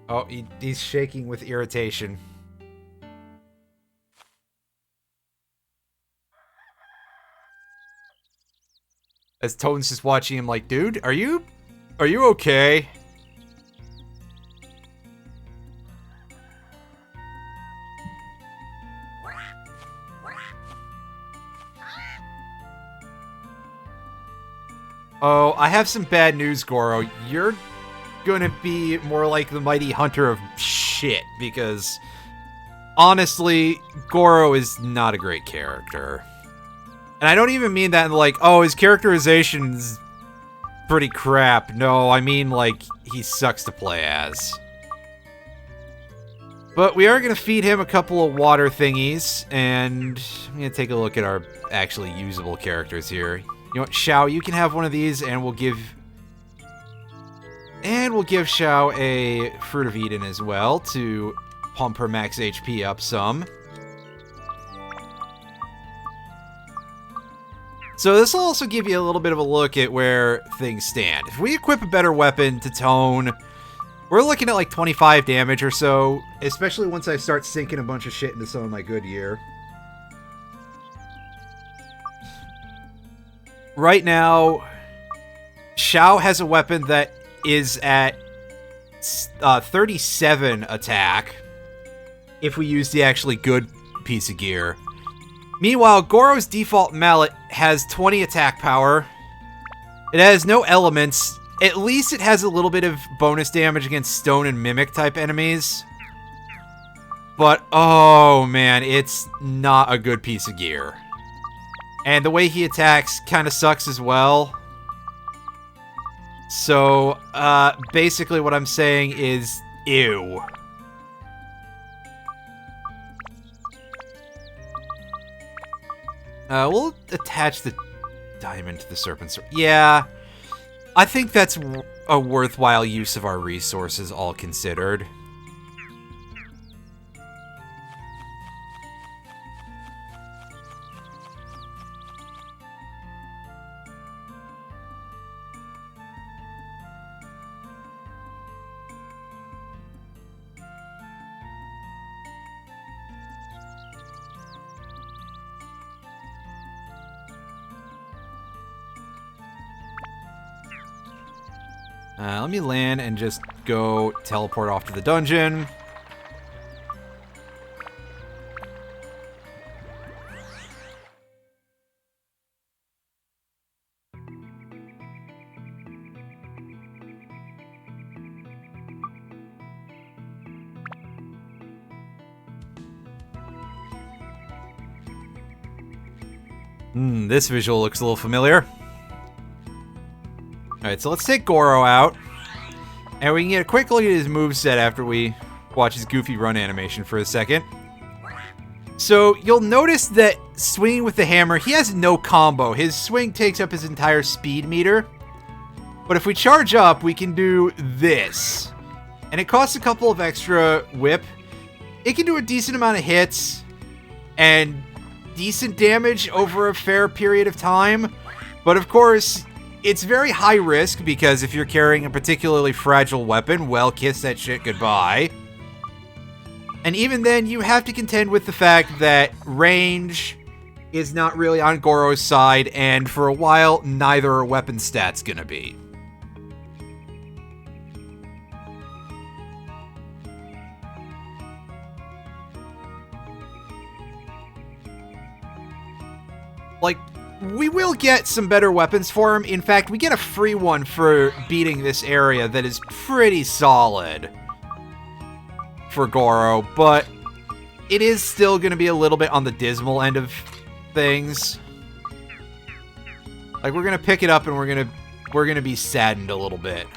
Oh, he's shaking with irritation. As Tone's just watching him like, dude, are you okay? Oh, I have some bad news, Goro. You're gonna be more like the mighty hunter of shit, because honestly, Goro is not a great character. And I don't even mean that in like, oh, his characterization's pretty crap. No, I mean like, he sucks to play as. But we are gonna feed him a couple of water thingies, and I'm gonna take a look at our actually usable characters here. You know what, Xiao, you can have one of these, and we'll give Xiao a Fruit of Eden as well to pump her max HP up some. So this will also give you a little bit of a look at where things stand. If we equip a better weapon to Tone, We're looking at like 25 damage or so, especially once I start sinking a bunch of shit into some of my good gear. Right now, Xiao has a weapon that is at 37 attack if we use the actually good piece of gear. Meanwhile, Goro's default mallet has 20 attack power. It has no elements. At least it has a little bit of bonus damage against stone and mimic type enemies. But, oh man, it's not a good piece of gear. And the way he attacks kind of sucks as well. So, basically what I'm saying is, ew. We'll attach the diamond to the serpent sword. Yeah, I think that's a worthwhile use of our resources, all considered. Let me land and just go teleport off to the dungeon. This visual looks a little familiar. Alright, so let's take Goro out. And we can get a quick look at his moveset after we watch his goofy run animation for a second. So, you'll notice that swinging with the hammer, he has no combo. His swing takes up his entire speed meter. But if we charge up, we can do this. And it costs a couple of extra whip. It can do a decent amount of hits and decent damage over a fair period of time. But of course, it's very high risk because if you're carrying a particularly fragile weapon, well, kiss that shit goodbye. And even then, you have to contend with the fact that range is not really on Goro's side, and for a while, neither are weapon stats gonna be. Like, we will get some better weapons for him. In fact, we get a free one for beating this area that is pretty solid for Goro, but it is still going to be a little bit on the dismal end of things. Like, we're going to pick it up and we're going to be saddened a little bit.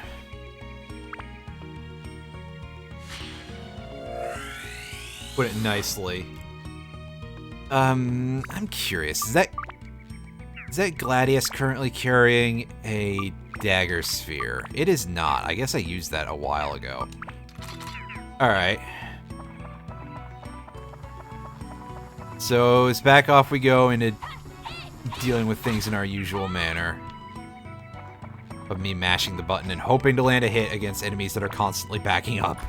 Put it nicely. I'm curious. Is that Gladius currently carrying a dagger sphere? It is not. I guess I used that a while ago. Alright. So, it's back off we go into dealing with things in our usual manner. Of me mashing the button and hoping to land a hit against enemies that are constantly backing up.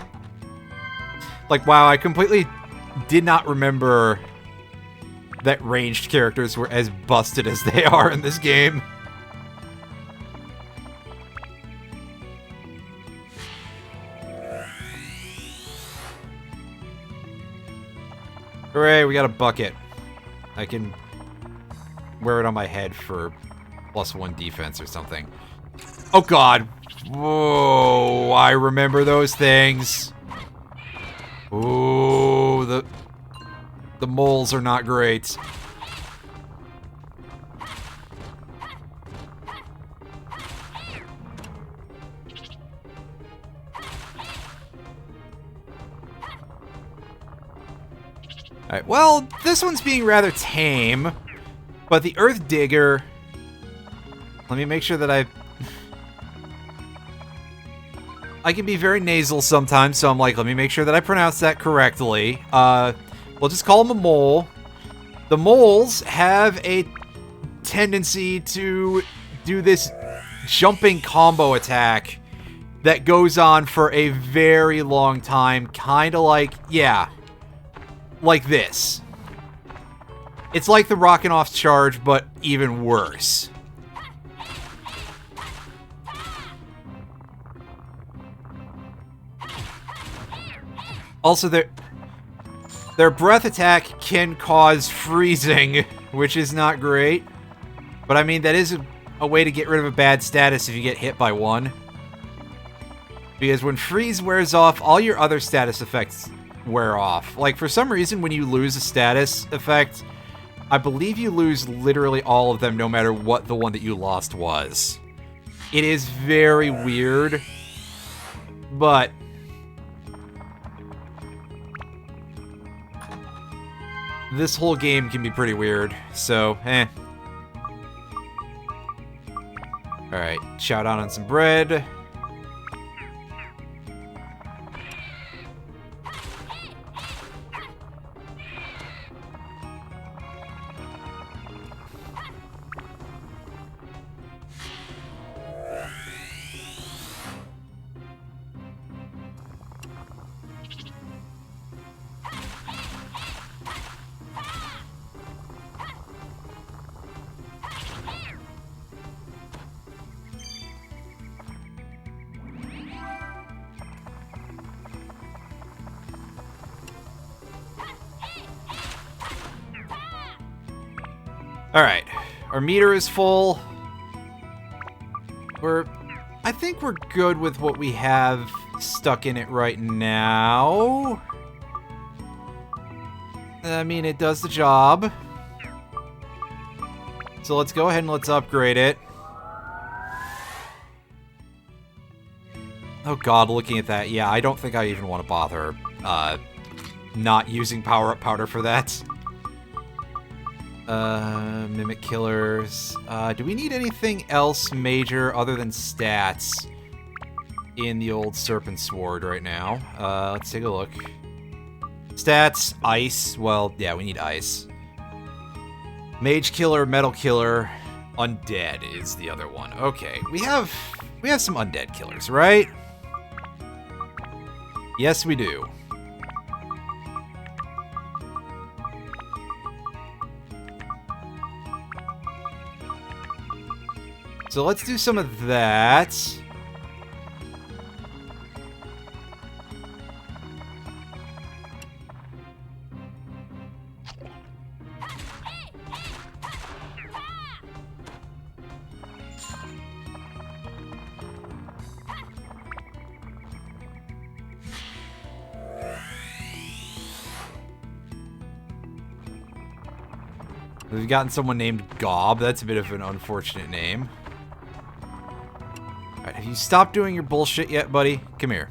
Like, wow, I completely did not remember that ranged characters were as busted as they are in this game. Hooray, we got a bucket. I can wear it on my head for +1 defense or something. Oh god! Whoa, I remember those things. Ooh, the moles are not great. Alright, well, this one's being rather tame, but the Earth Digger... Let me make sure that I can be very nasal sometimes, so I'm like, let me make sure that I pronounce that correctly. We'll just call him a mole. The moles have a tendency to do this jumping combo attack that goes on for a very long time, kind of like, yeah, like this. It's like the rockin' off charge, but even worse. Also, their breath attack can cause freezing, which is not great. But I mean, that is a way to get rid of a bad status if you get hit by one. Because when freeze wears off, all your other status effects wear off. Like, for some reason, when you lose a status effect, I believe you lose literally all of them, no matter what the one that you lost was. It is very weird, but this whole game can be pretty weird, so, Alright, shout out on some bread. Alright, our meter is full. I think we're good with what we have stuck in it right now. I mean, it does the job. So let's go ahead and let's upgrade it. Oh god, looking at that, yeah, I don't think I even want to bother not using power-up powder for that. Mimic killers. Do we need anything else major other than stats in the old Serpent Sword right now? Let's take a look. Stats, ice. Well, yeah, we need ice. Mage killer, metal killer, undead is the other one. Okay, we have some undead killers, right? Yes, we do. So let's do some of that. We've gotten someone named Gob. That's a bit of an unfortunate name. Alright, have you stopped doing your bullshit yet, buddy? Come here.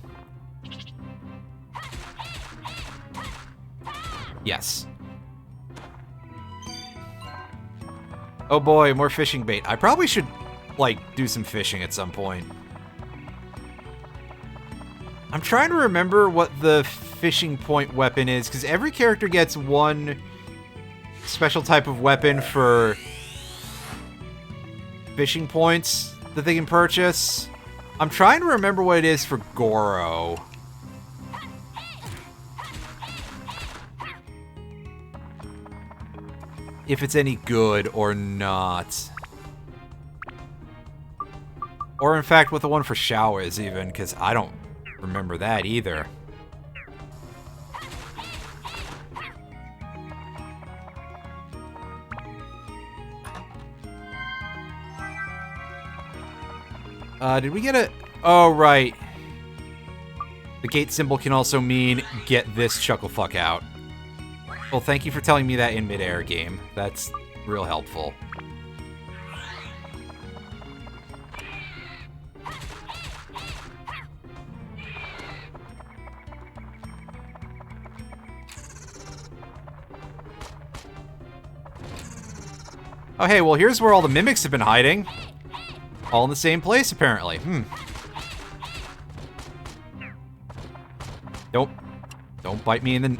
Yes. Oh boy, more fishing bait. I probably should, like, do some fishing at some point. I'm trying to remember what the fishing point weapon is, because every character gets one special type of weapon for fishing points that they can purchase. I'm trying to remember what it is for Goro. If it's any good or not. Or in fact what the one for Shao is even, because I don't remember that either. Did we get a... Oh, right. The gate symbol can also mean, get this chuckle fuck out. Well, thank you for telling me that in midair, game. That's real helpful. Oh, hey, well, here's where all the mimics have been hiding. All in the same place, apparently. Don't bite me in the...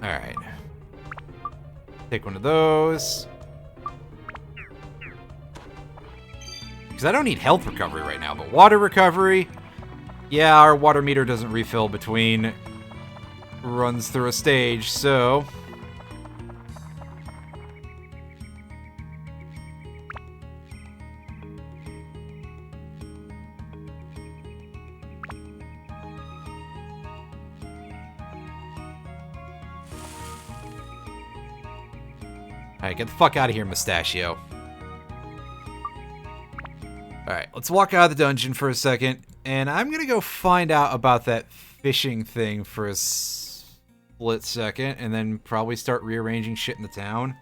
Alright. Take one of those. Because I don't need health recovery right now, but water recovery... Yeah, our water meter doesn't refill between runs through a stage, so... Alright, get the fuck out of here, Mustachio. Alright, let's walk out of the dungeon for a second, and I'm gonna go find out about that fishing thing for a split second, and then probably start rearranging shit in the town.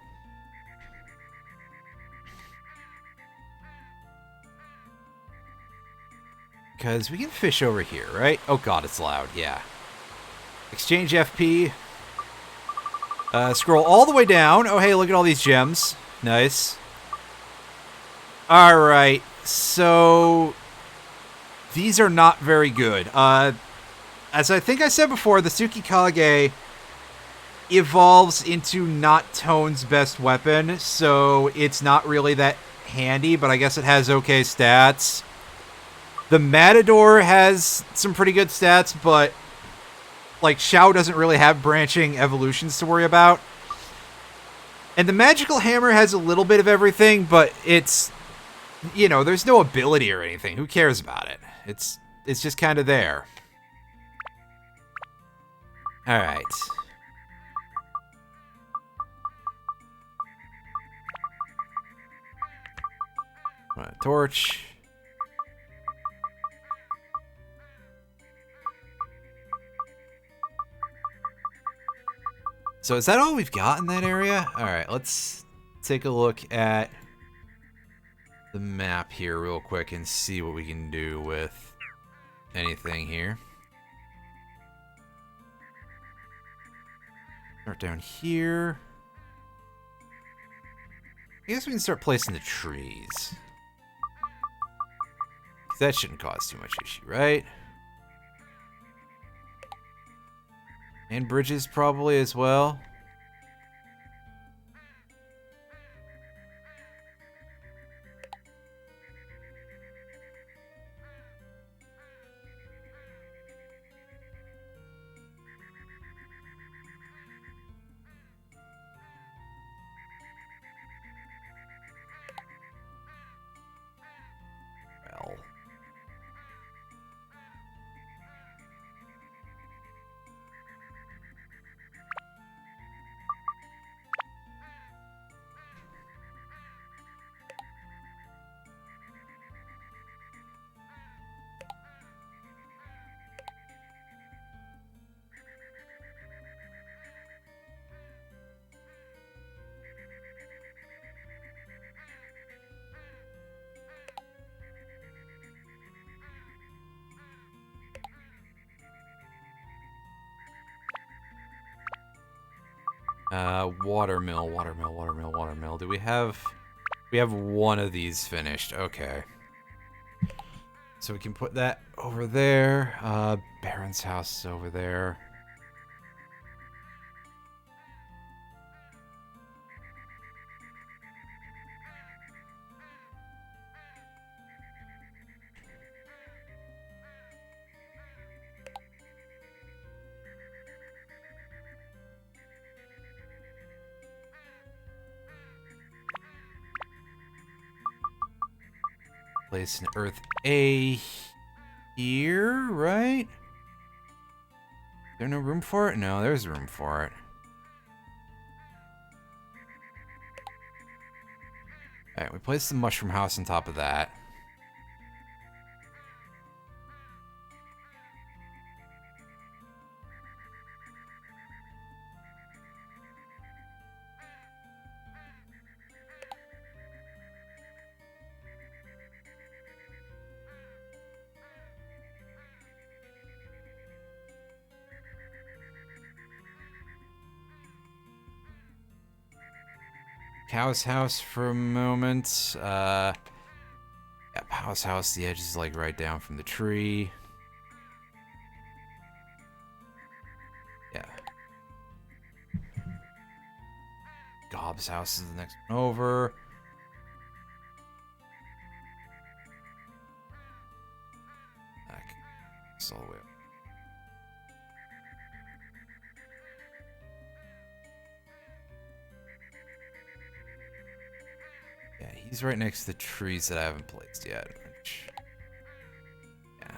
Because we can fish over here, right? Oh god, it's loud, yeah. Exchange FP. Scroll all the way down. Oh, hey, look at all these gems. Nice. Alright, so... These are not very good. As I think I said before, the Tsukikage evolves into not Tone's best weapon, so it's not really that handy, but I guess it has okay stats. The Matador has some pretty good stats, but... Like, Xiao doesn't really have branching evolutions to worry about. And the Magical Hammer has a little bit of everything, but it's... You know, there's no ability or anything. Who cares about it? It's just kind of there. Alright. Torch. So is that all we've got in that area? Alright, let's take a look at the map here real quick and see what we can do with anything here. Start down here. I guess we can start placing the trees. 'Cause that shouldn't cause too much issue, right? And bridges probably as well. Well. Watermill. Do we have... We have one of these finished. Okay. So we can put that over there. Baron's house is over there. Place an Earth A here, right? Is there no room for it? No, there's room for it. Alright, we place the mushroom house on top of that. Cow's house for a moment. Yeah, Pow's house, the edge is like right down from the tree. Yeah. This house is the next one over. Back. It's all the way up. Yeah, he's right next to the trees that I haven't placed yet. Which, yeah.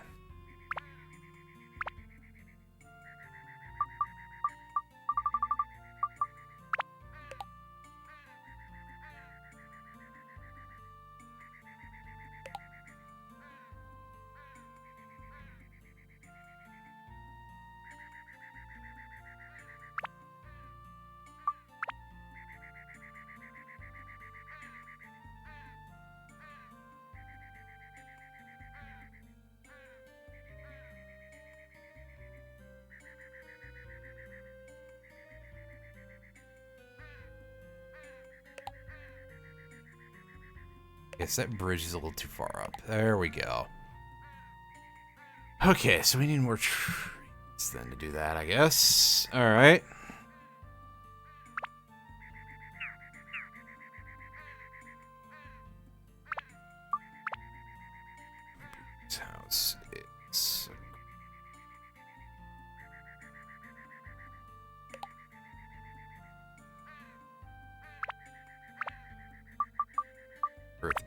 Guess that bridge is a little too far up. There we go. Okay, so we need more trees then to do that, I guess. All right. This house is... Earth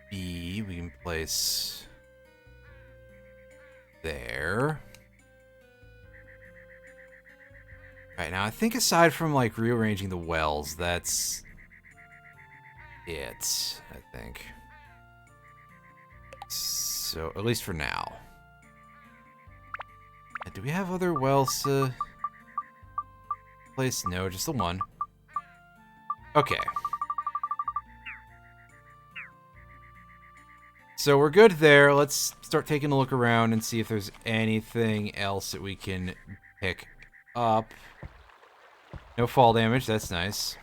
B, we can place there. Alright, now I think aside from like rearranging the wells, that's it, I think. So, at least for now. Do we have other wells to place? No, just the one. Okay. So we're good there. Let's start taking a look around and see if there's anything else that we can pick up. No fall damage, that's nice.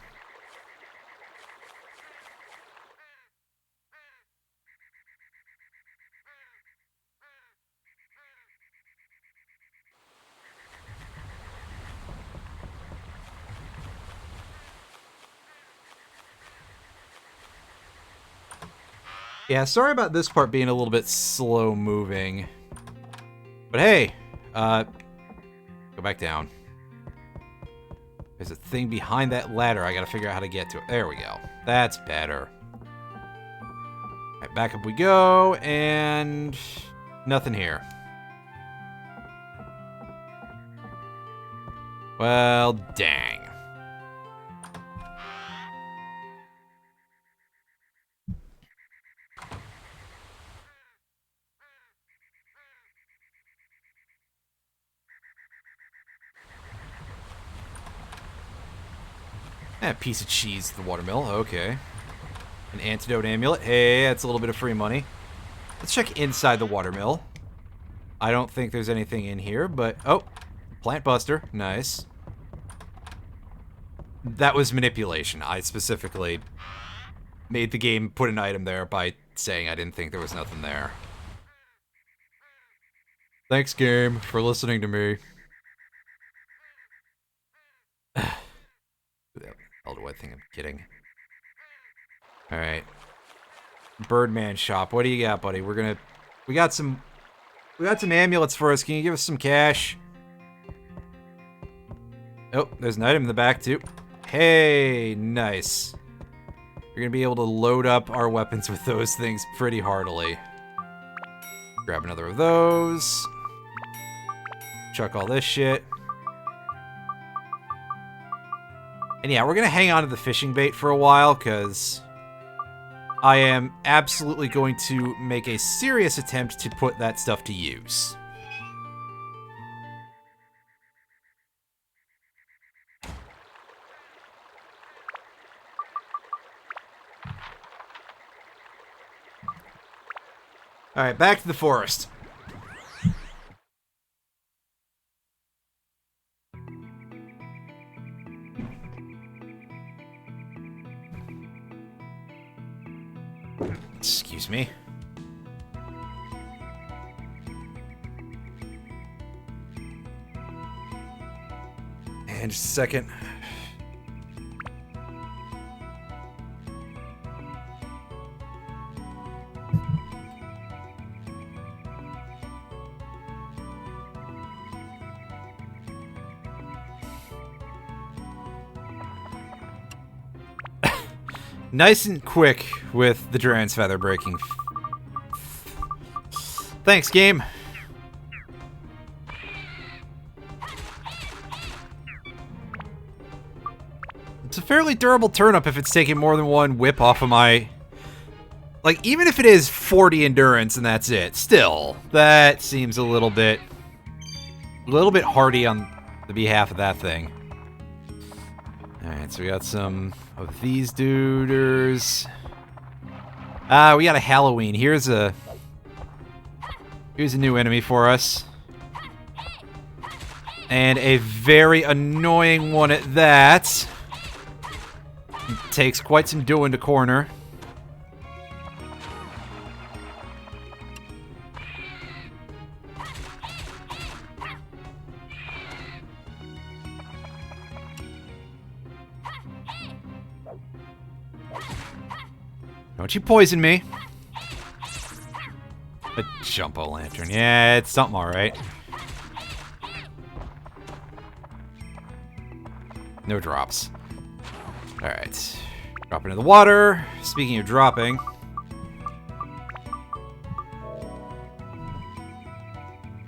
Yeah, sorry about this part being a little bit slow moving. But hey, go back down. There's a thing behind that ladder. I gotta figure out how to get to it. There we go. That's better. Alright, back up we go, and nothing here. Well, dang. A piece of cheese at the watermill. Okay. An antidote amulet. Hey, that's a little bit of free money. Let's check inside the watermill. I don't think there's anything in here, but... Oh, plant buster. Nice. That was manipulation. I specifically made the game put an item there by saying I didn't think there was nothing there. Thanks, game, for listening to me. Who the hell do I think I'm kidding? Alright. Birdman shop. What do you got, buddy? We got some amulets for us. Can you give us some cash? Oh, there's an item in the back, too. Hey, nice. You're gonna be able to load up our weapons with those things pretty heartily. Grab another of those. Chuck all this shit. And yeah, we're gonna hang on to the fishing bait for a while, because I am absolutely going to make a serious attempt to put that stuff to use. Alright, back to the forest. Excuse me. And just a second. Nice and quick with the Duran's Feather breaking. Thanks, game. It's a fairly durable turnip if it's taking more than one whip off of my... Like, even if it is 40 endurance and that's it, still, that seems a little bit hardy on the behalf of that thing. Alright, so we got some of these duders. We got a Halloween. Here's a new enemy for us. And a very annoying one at that. Takes quite some doing to corner. Don't you poison me. A jumbo lantern. Yeah, it's something alright. No drops. Alright. Drop into the water. Speaking of dropping.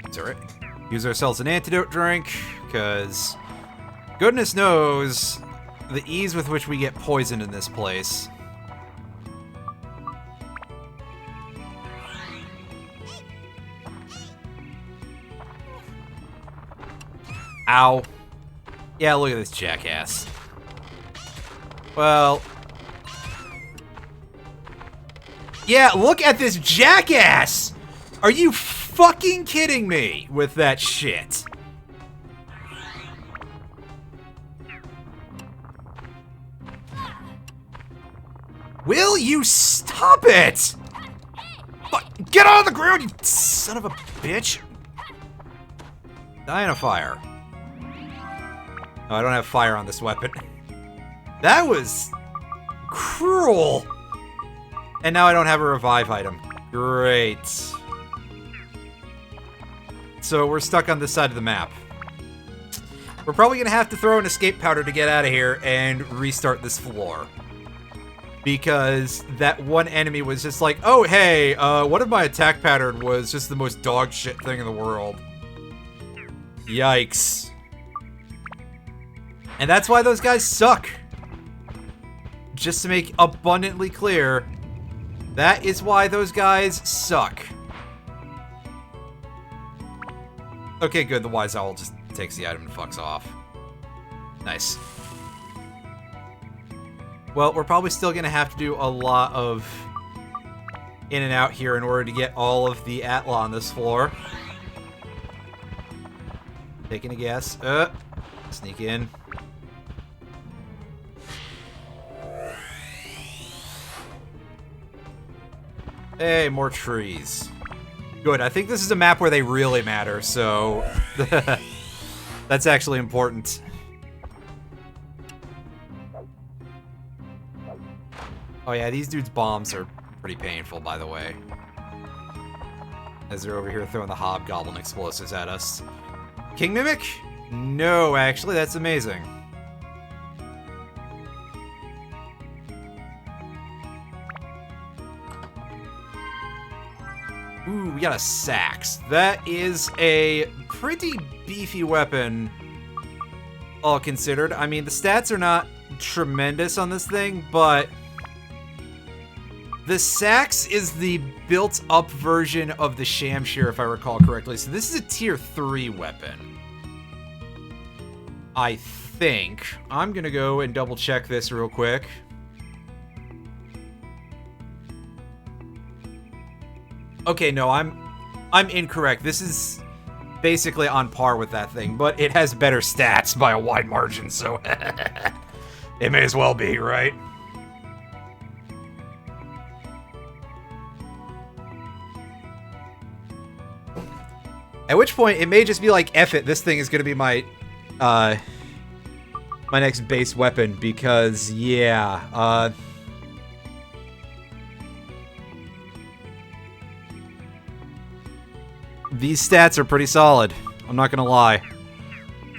It's alright. Use ourselves an antidote drink, because goodness knows the ease with which we get poisoned in this place. Ow. Yeah, look at this jackass. Well... Yeah, look at this jackass! Are you fucking kidding me with that shit? Will you stop it? Get out of the ground, you son of a bitch! Die in a fire. Oh, I don't have fire on this weapon. That was cruel. And now I don't have a revive item. Great. So we're stuck on this side of the map. We're probably going to have to throw an escape powder to get out of here and restart this floor. Because that one enemy was just like, oh, hey, what if my attack pattern was just the most dog shit thing in the world? Yikes. And that's why those guys suck. Just to make abundantly clear, that is why those guys suck. Okay, good. The Wise Owl just takes the item and fucks off. Nice. Well, we're probably still going to have to do a lot of in and out here in order to get all of the Atla on this floor. Taking a guess. Sneak in. Hey, more trees. Good, I think this is a map where they really matter, so... That's actually important. Oh yeah, these dudes' bombs are pretty painful, by the way. As they're over here throwing the hobgoblin explosives at us. King Mimic? No, actually, that's amazing. Ooh, we got a Sax. That is a pretty beefy weapon, all considered. I mean, the stats are not tremendous on this thing, but the Sax is the built-up version of the Shamshir, if I recall correctly. So this is a tier 3 weapon. I think. I'm gonna go and double-check this real quick. Okay, no, I'm incorrect. This is basically on par with that thing, but it has better stats by a wide margin, so it may as well be, right? At which point, it may just be like, F it, this thing is gonna be my next base weapon, because, yeah, these stats are pretty solid. I'm not gonna lie.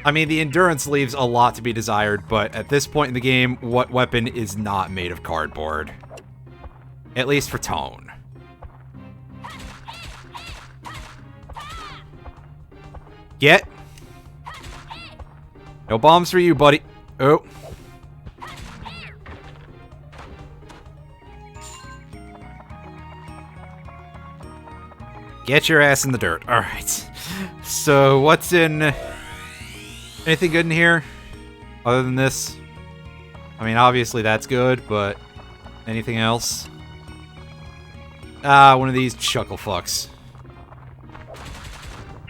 I mean, the endurance leaves a lot to be desired, but at this point in the game, what weapon is not made of cardboard? At least for tone. Get. No bombs for you, buddy. Oh. Get your ass in the dirt. Alright. So, what's in... Anything good in here? Other than this? I mean, obviously that's good, but... Anything else? Ah, one of these chuckle fucks.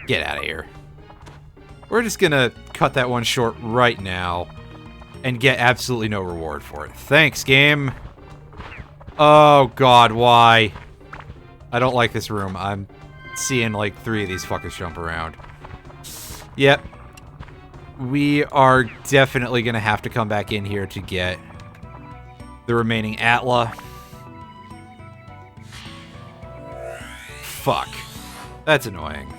Get out of here. We're just gonna cut that one short right now. And get absolutely no reward for it. Thanks, game. Oh, God, why? I don't like this room. I'm seeing, like, 3 of these fuckers jump around. Yep. We are definitely gonna have to come back in here to get the remaining Atla. Fuck. That's annoying.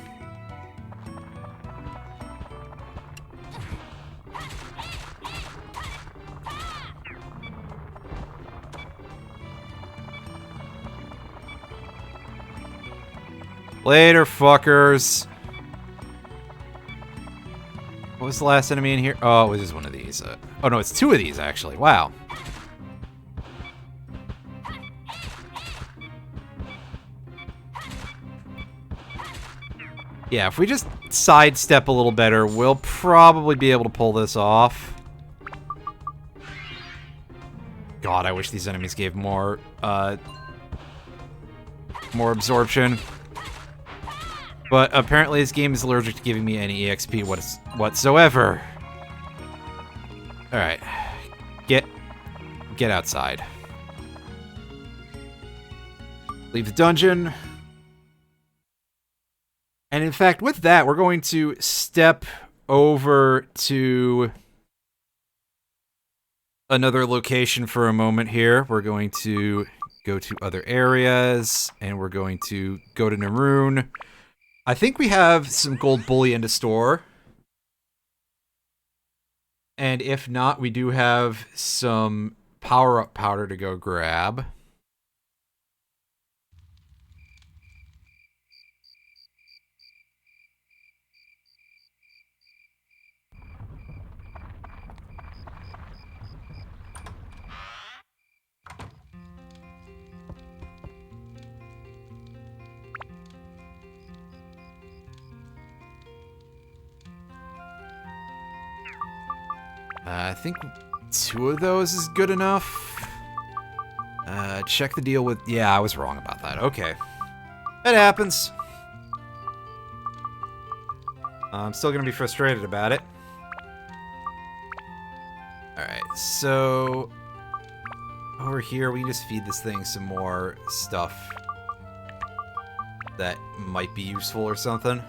Later, fuckers. What was the last enemy in here? Oh, it was just one of these. Oh, no, it's 2 of these, actually. Wow. Yeah, if we just sidestep a little better, we'll probably be able to pull this off. God, I wish these enemies gave more absorption. But apparently this game is allergic to giving me any EXP whatsoever. Alright. Get outside. Leave the dungeon. And in fact, with that, we're going to step over to another location for a moment here. We're going to go to other areas, and we're going to go to Naroon. I think we have some gold bullion to store. And if not, we do have some power-up powder to go grab. I think 2 of those is good enough. Check the deal with... Yeah, I was wrong about that. Okay. It happens. I'm still going to be frustrated about it. Alright, so... Over here, we can just feed this thing some more stuff that might be useful or something.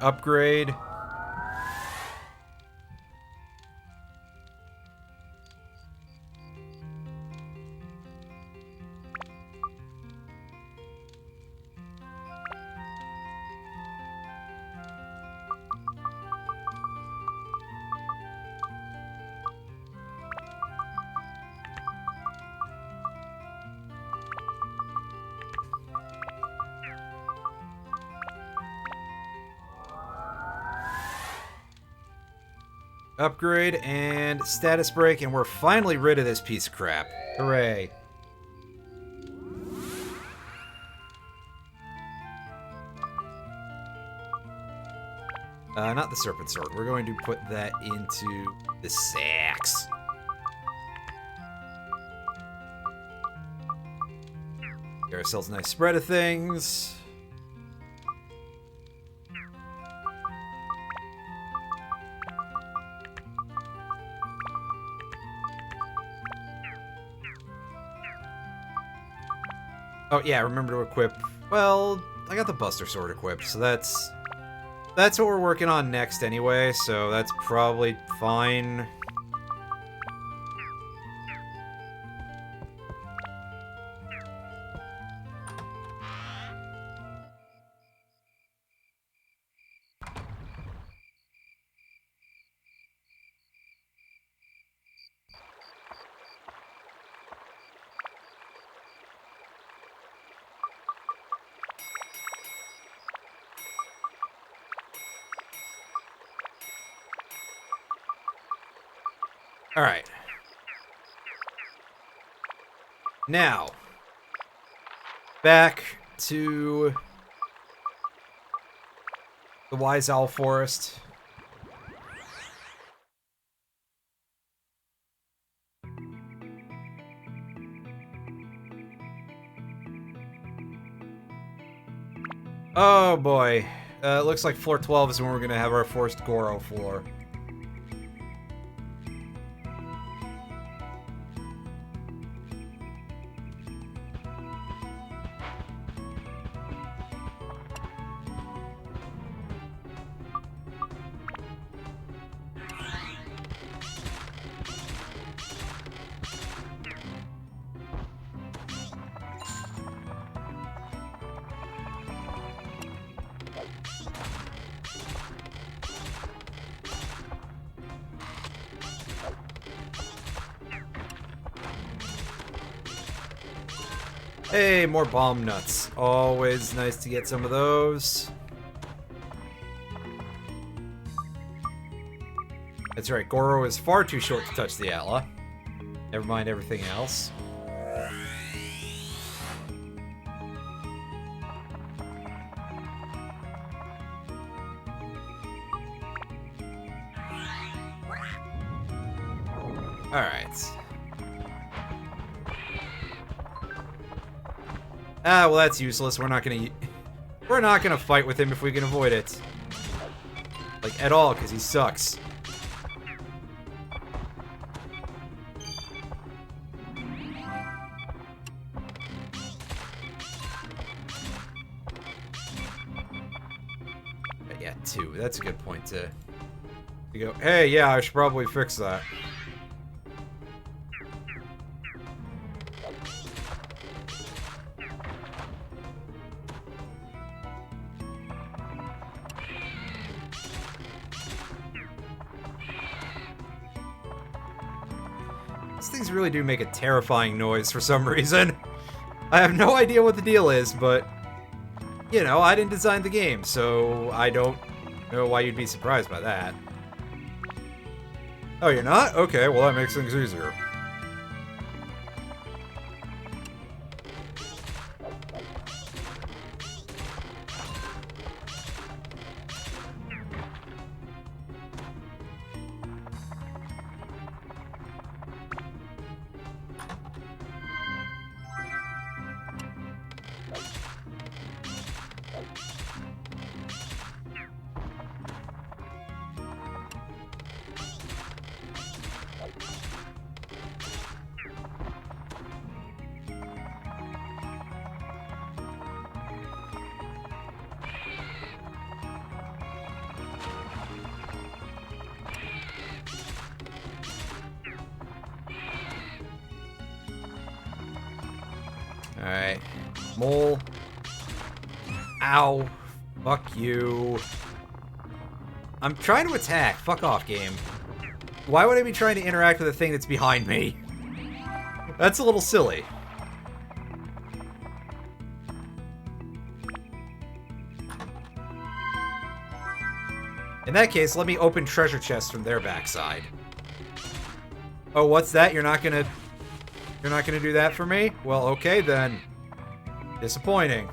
Upgrade. Upgrade and status break, and we're finally rid of this piece of crap. Hooray. Not the serpent sword. We're going to put that into the sacks. Get ourselves a nice spread of things. Oh yeah, remember to equip. Well, I got the Buster Sword equipped, so that's what we're working on next anyway, so that's probably fine. Alright. Now, back to the Wise Owl Forest. Oh boy. It looks like floor 12 is when we're going to have our first Goro floor. Hey, more bomb nuts. Always nice to get some of those. That's right, Goro is far too short to touch the Atla. Never mind everything else. Alright. Ah, well that's useless. We're not gonna fight with him if we can avoid it. Like, at all, because he sucks. But yeah, 2. That's a good point to go, hey, yeah, I should probably fix that. These things really do make a terrifying noise for some reason. I have no idea what the deal is, but, you know, I didn't design the game, so I don't know why you'd be surprised by that. Oh, you're not? Okay, well that makes things easier. Alright. Mole. Ow. Fuck you. I'm trying to attack. Fuck off, game. Why would I be trying to interact with a thing that's behind me? That's a little silly. In that case, let me open treasure chests from their backside. Oh, what's that? You're not gonna do that for me? Well, okay then. Disappointing.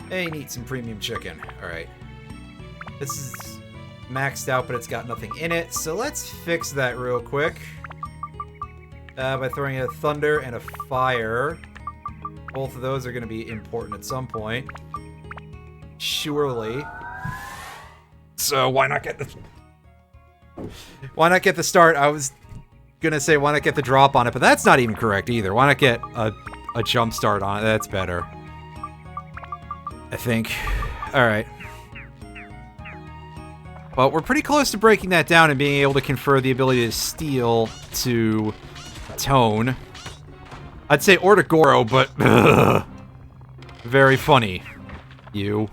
Hey, need some premium chicken. Alright. This is maxed out, but it's got nothing in it, so let's fix that real quick. By throwing a thunder and a fire. Both of those are going to be important at some point. Surely. So why not get the... Why not get the start? I was going to say why not get the drop on it, but that's not even correct either. Why not get a jump start on it? That's better. I think. Alright. Well, we're pretty close to breaking that down and being able to confer the ability to steal to Tone. I'd say or to Goro, but very funny. You.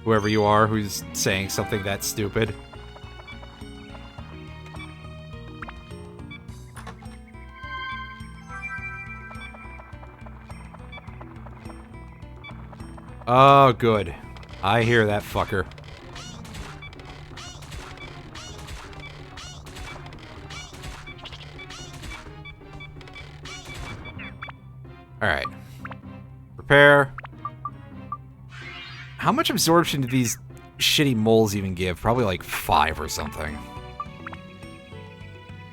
Whoever you are who's saying something that stupid. Oh, good. I hear that fucker. Alright. Repair. How much absorption do these shitty moles even give? Probably like 5 or something.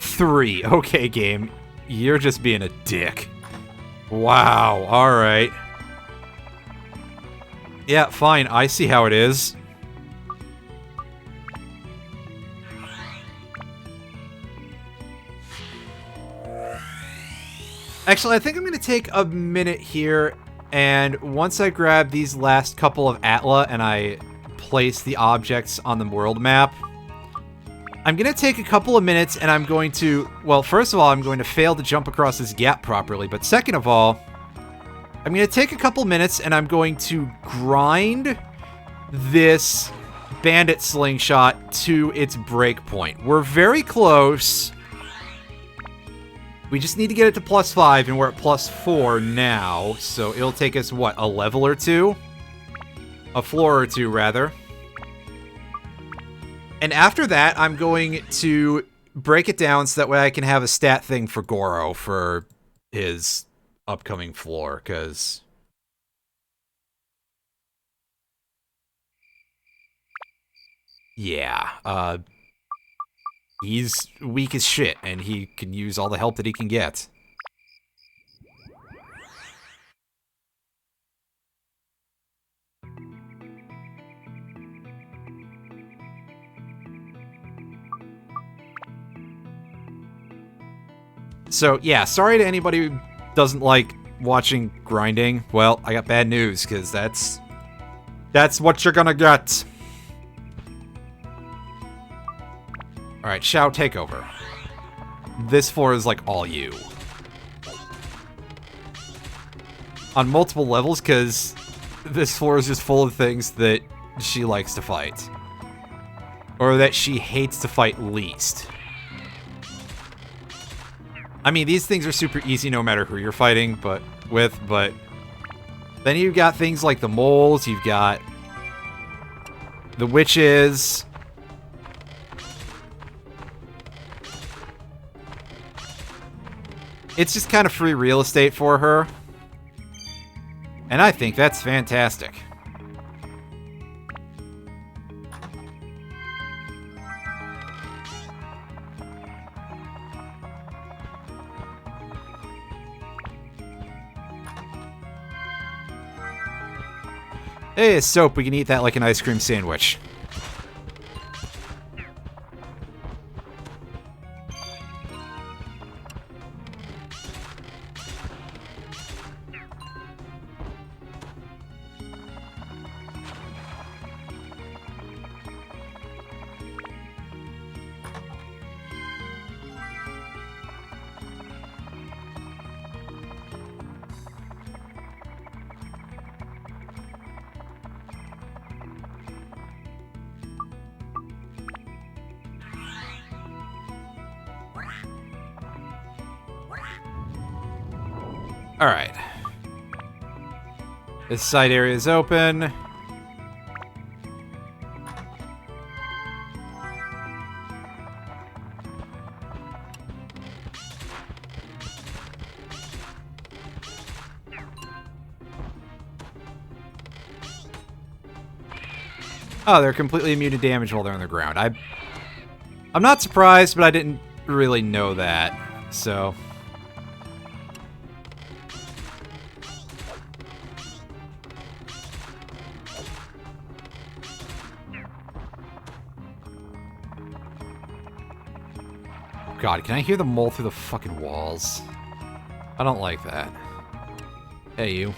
3. Okay, game. You're just being a dick. Wow. Alright. Yeah, fine. I see how it is. Actually, I think I'm going to take a minute here, and once I grab these last couple of Atla and I place the objects on the world map, I'm going to take a couple of minutes and I'm going to... Well, first of all, I'm going to fail to jump across this gap properly, but second of all, I'm going to take a couple minutes and I'm going to grind this bandit slingshot to its break point. We're very close. We just need to get it to +5, and we're at +4 now, so it'll take us, what, a level or two? A floor or two, rather. And after that, I'm going to break it down so that way I can have a stat thing for Goro for his upcoming floor, because... yeah, he's weak as shit, and he can use all the help that he can get. So, yeah, sorry to anybody who doesn't like watching grinding. Well, I got bad news, because that's what you're gonna get. Alright, Shao, take over. This floor is, like, all you. On multiple levels, because this floor is just full of things that she likes to fight. Or that she hates to fight least. I mean, these things are super easy no matter who you're fighting, but then you've got things like the moles, you've got the witches. It's just kind of free real estate for her. And I think that's fantastic. Hey, it's soap. We can eat that like an ice cream sandwich. Alright. This side area is open. Oh, they're completely immune to damage while they're on the ground. I'm not surprised, but I didn't really know that, so... God, can I hear the mole through the fucking walls? I don't like that. Hey, you.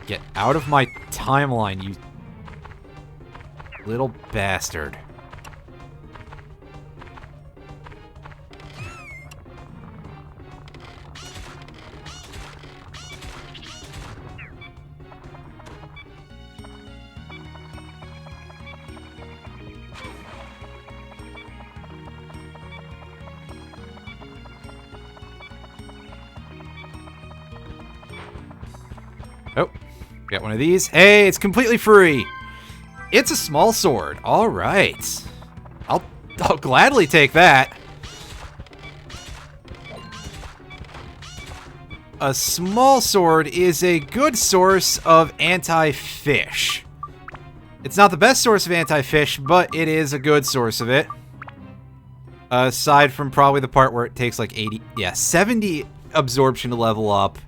Get out of my timeline, you little bastard. Oh, Got one of these. Hey, it's completely free. It's a small sword. All right. I'll gladly take that. A small sword is a good source of anti-fish. It's not the best source of anti-fish, but it is a good source of it. Aside from probably the part where it takes like 70 absorption to level up.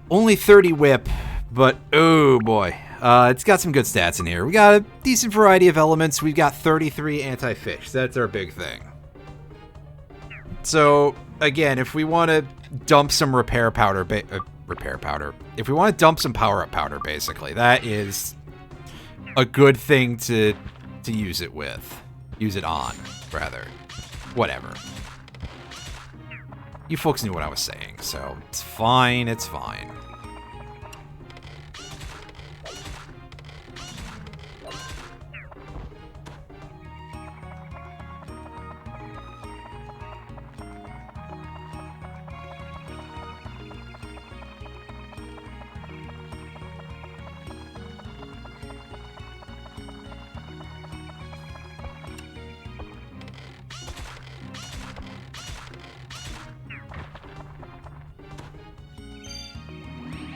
Only 30 whip, but oh boy. It's got some good stats in here. We got a decent variety of elements. We've got 33 anti-fish. That's our big thing. So, again, if we want to dump some repair powder, if we want to dump some power-up powder, basically, that is a good thing to use it with. Use it on, rather. Whatever. You folks knew what I was saying, so it's fine, it's fine.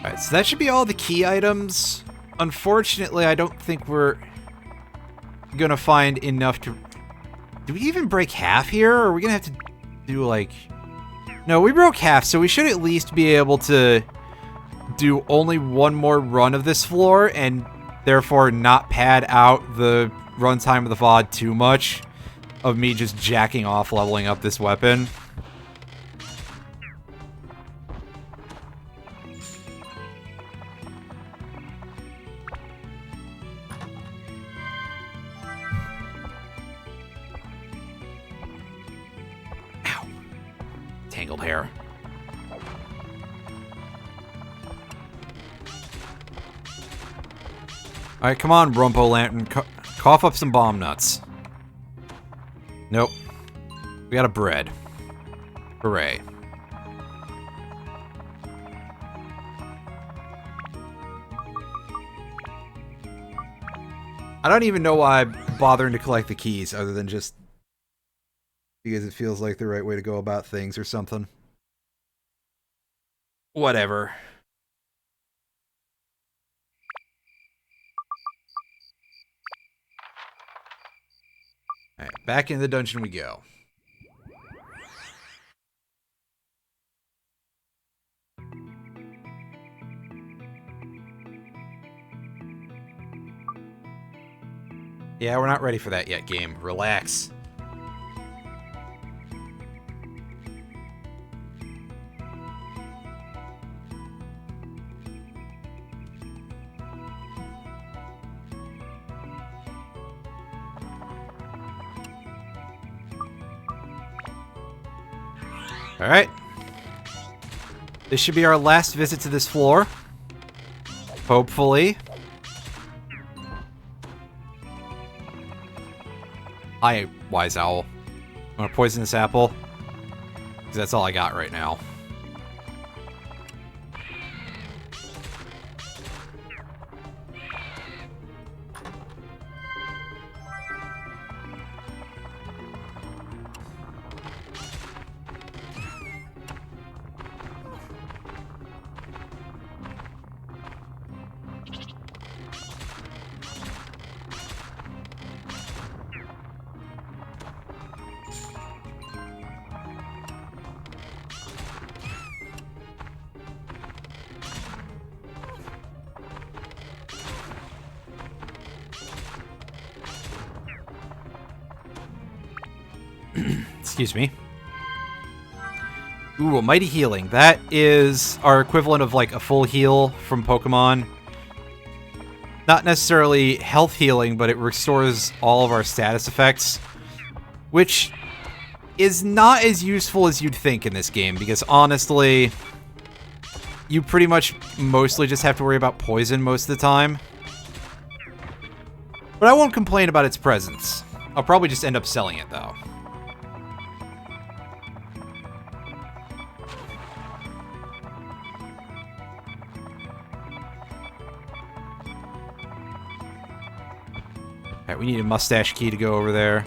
Alright, so that should be all the key items. Unfortunately, I don't think we're gonna find enough to... Do we even break half here? Or are we gonna have to do, like... No, we broke half, so we should at least be able to do only one more run of this floor, and therefore not pad out the runtime of the VOD too much of me just jacking off leveling up this weapon. Tangled hair. Alright, come on, Rumpo Lantern. Cough up some bomb nuts. Nope. We got a bread. Hooray. I don't even know why I'm bothering to collect the keys, other than just because it feels like the right way to go about things or something. Whatever. Alright, back in the dungeon we go. Yeah, we're not ready for that yet, game. Relax. Alright. This should be our last visit to this floor. Hopefully. Hi, Wise Owl. I'm gonna poison this apple. Because that's all I got right now. Excuse me. Ooh, a Mighty Healing. That is our equivalent of like a full heal from Pokemon. Not necessarily health healing, but it restores all of our status effects. Which is not as useful as you'd think in this game, because honestly, you pretty much mostly just have to worry about poison most of the time. But I won't complain about its presence. I'll probably just end up selling it, though. Alright, we need a mustache key to go over there.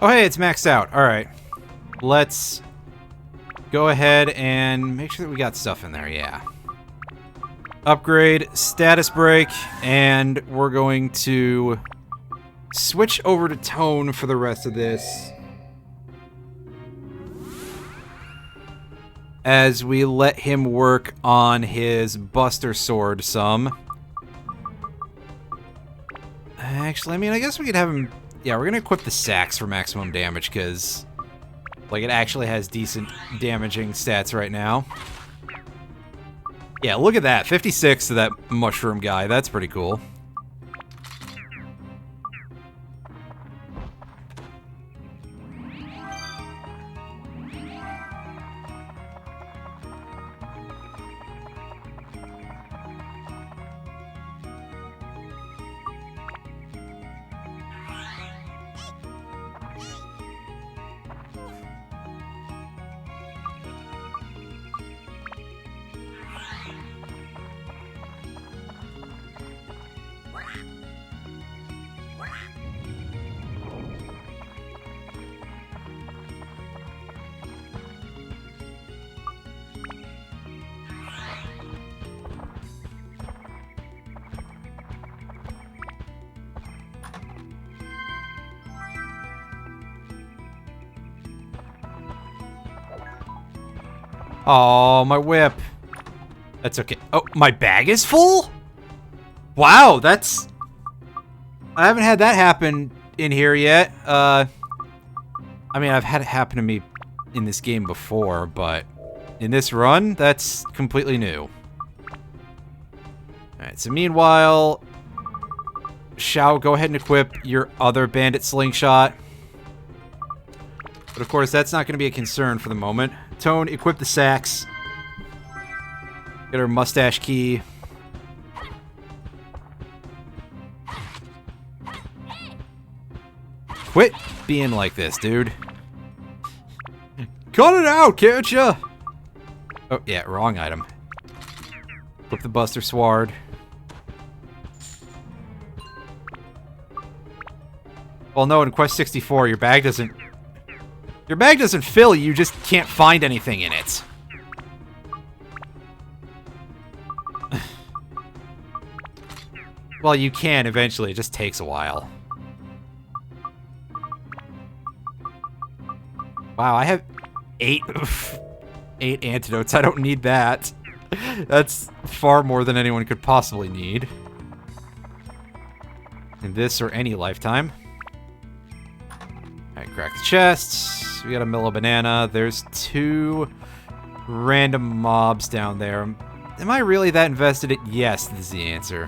Oh, hey, it's maxed out. Alright. Let's go ahead and make sure that we got stuff in there, yeah. Upgrade, status break, and we're going to switch over to tone for the rest of this. As we let him work on his Buster Sword some. Actually, I mean, I guess we could have him... Yeah, we're gonna equip the Sax for maximum damage, because... like, it actually has decent damaging stats right now. Yeah, look at that. 56 to that mushroom guy. That's pretty cool. Oh, my whip. That's okay. Oh, my bag is full? Wow, that's... I haven't had that happen in here yet. I mean, I've had it happen to me in this game before, but in this run, that's completely new. Alright, so meanwhile... Shao, go ahead and equip your other bandit slingshot. But of course, that's not going to be a concern for the moment. Tone, equip the sax. Get our mustache key. Quit being like this, dude. Cut it out, can't ya? Oh, yeah, wrong item. Equip the Buster Sword. Well, no, in Quest 64, your bag doesn't... Your bag doesn't fill, you just can't find anything in it. Well, you can eventually, it just takes a while. Wow, I have 8 antidotes. I don't need that. That's far more than anyone could possibly need. In this or any lifetime. Alright, crack the chest. We got a Milla Banana. There's 2 random mobs down there. Am I really that invested? Yes, is the answer.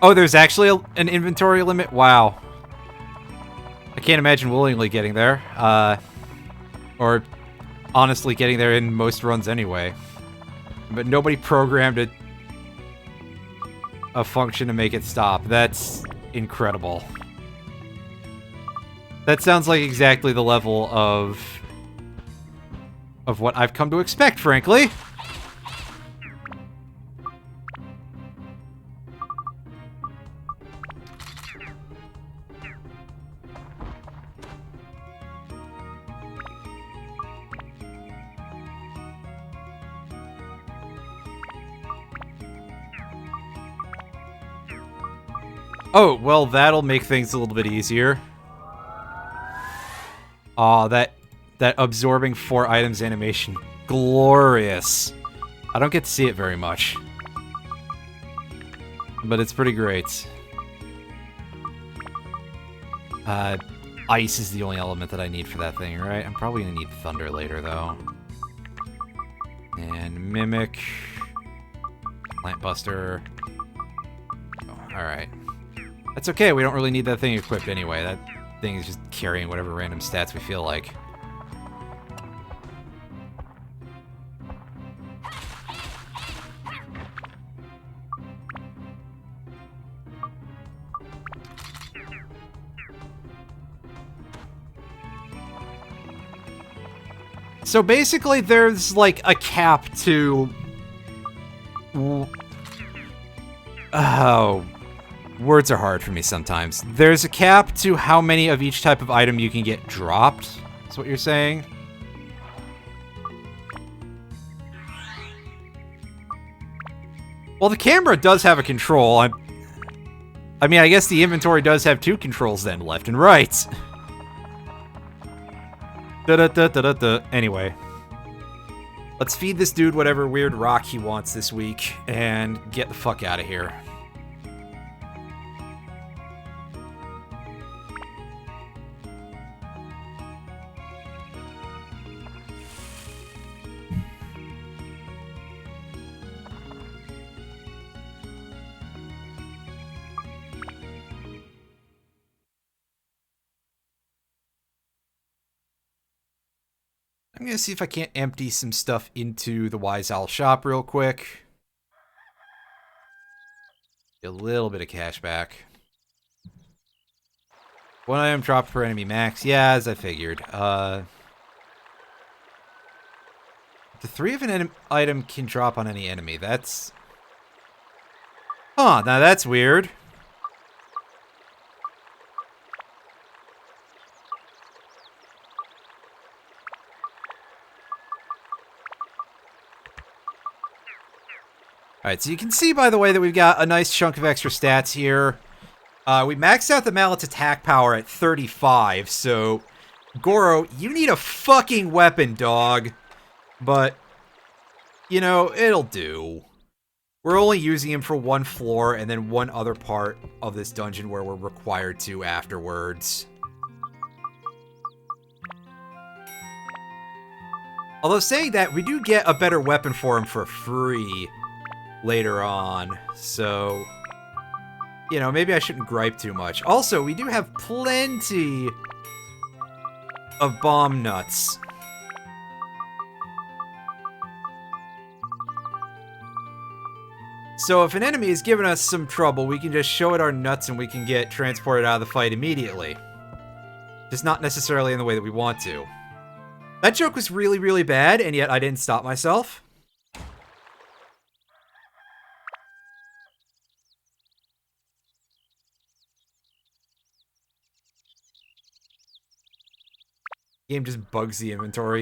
Oh, there's actually an inventory limit? Wow. I can't imagine willingly getting there. Or honestly getting there in most runs anyway. But nobody programmed a function to make it stop. That's incredible. That sounds like exactly the level of what I've come to expect, frankly. Oh, well, that'll make things a little bit easier. Aw, that absorbing 4 items animation. Glorious. I don't get to see it very much. But it's pretty great. Ice is the only element that I need for that thing, right? I'm probably gonna need thunder later, though. And mimic. Plant buster. Oh, alright. That's okay, we don't really need that thing equipped anyway. That thing is just carrying whatever random stats we feel like. So basically, there's like a cap to... Oh, words are hard for me sometimes. There's a cap to how many of each type of item you can get dropped. That's what you're saying? Well, the camera does have a control. I mean, I guess the inventory does have 2 controls then, left and right. Anyway. Let's feed this dude whatever weird rock he wants this week, and get the fuck out of here. I'm gonna see if I can't empty some stuff into the Wise Owl shop real quick. Get a little bit of cash back. 1 item dropped per enemy max. Yeah, as I figured. The 3 of an item can drop on any enemy. That's... Huh, now that's weird. Alright, so you can see, by the way, that we've got a nice chunk of extra stats here. We maxed out the mallet's attack power at 35, so... Goro, you need a fucking weapon, dog. But, you know, it'll do. We're only using him for 1 floor, and then 1 other part of this dungeon where we're required to afterwards. Although saying that, we do get a better weapon for him for free later on, so, you know, maybe I shouldn't gripe too much. Also, we do have plenty of bomb nuts. So if an enemy is giving us some trouble, we can just show it our nuts and we can get transported out of the fight immediately. Just not necessarily in the way that we want to. That joke was really, really bad, and yet I didn't stop myself. Game just bugs the inventory.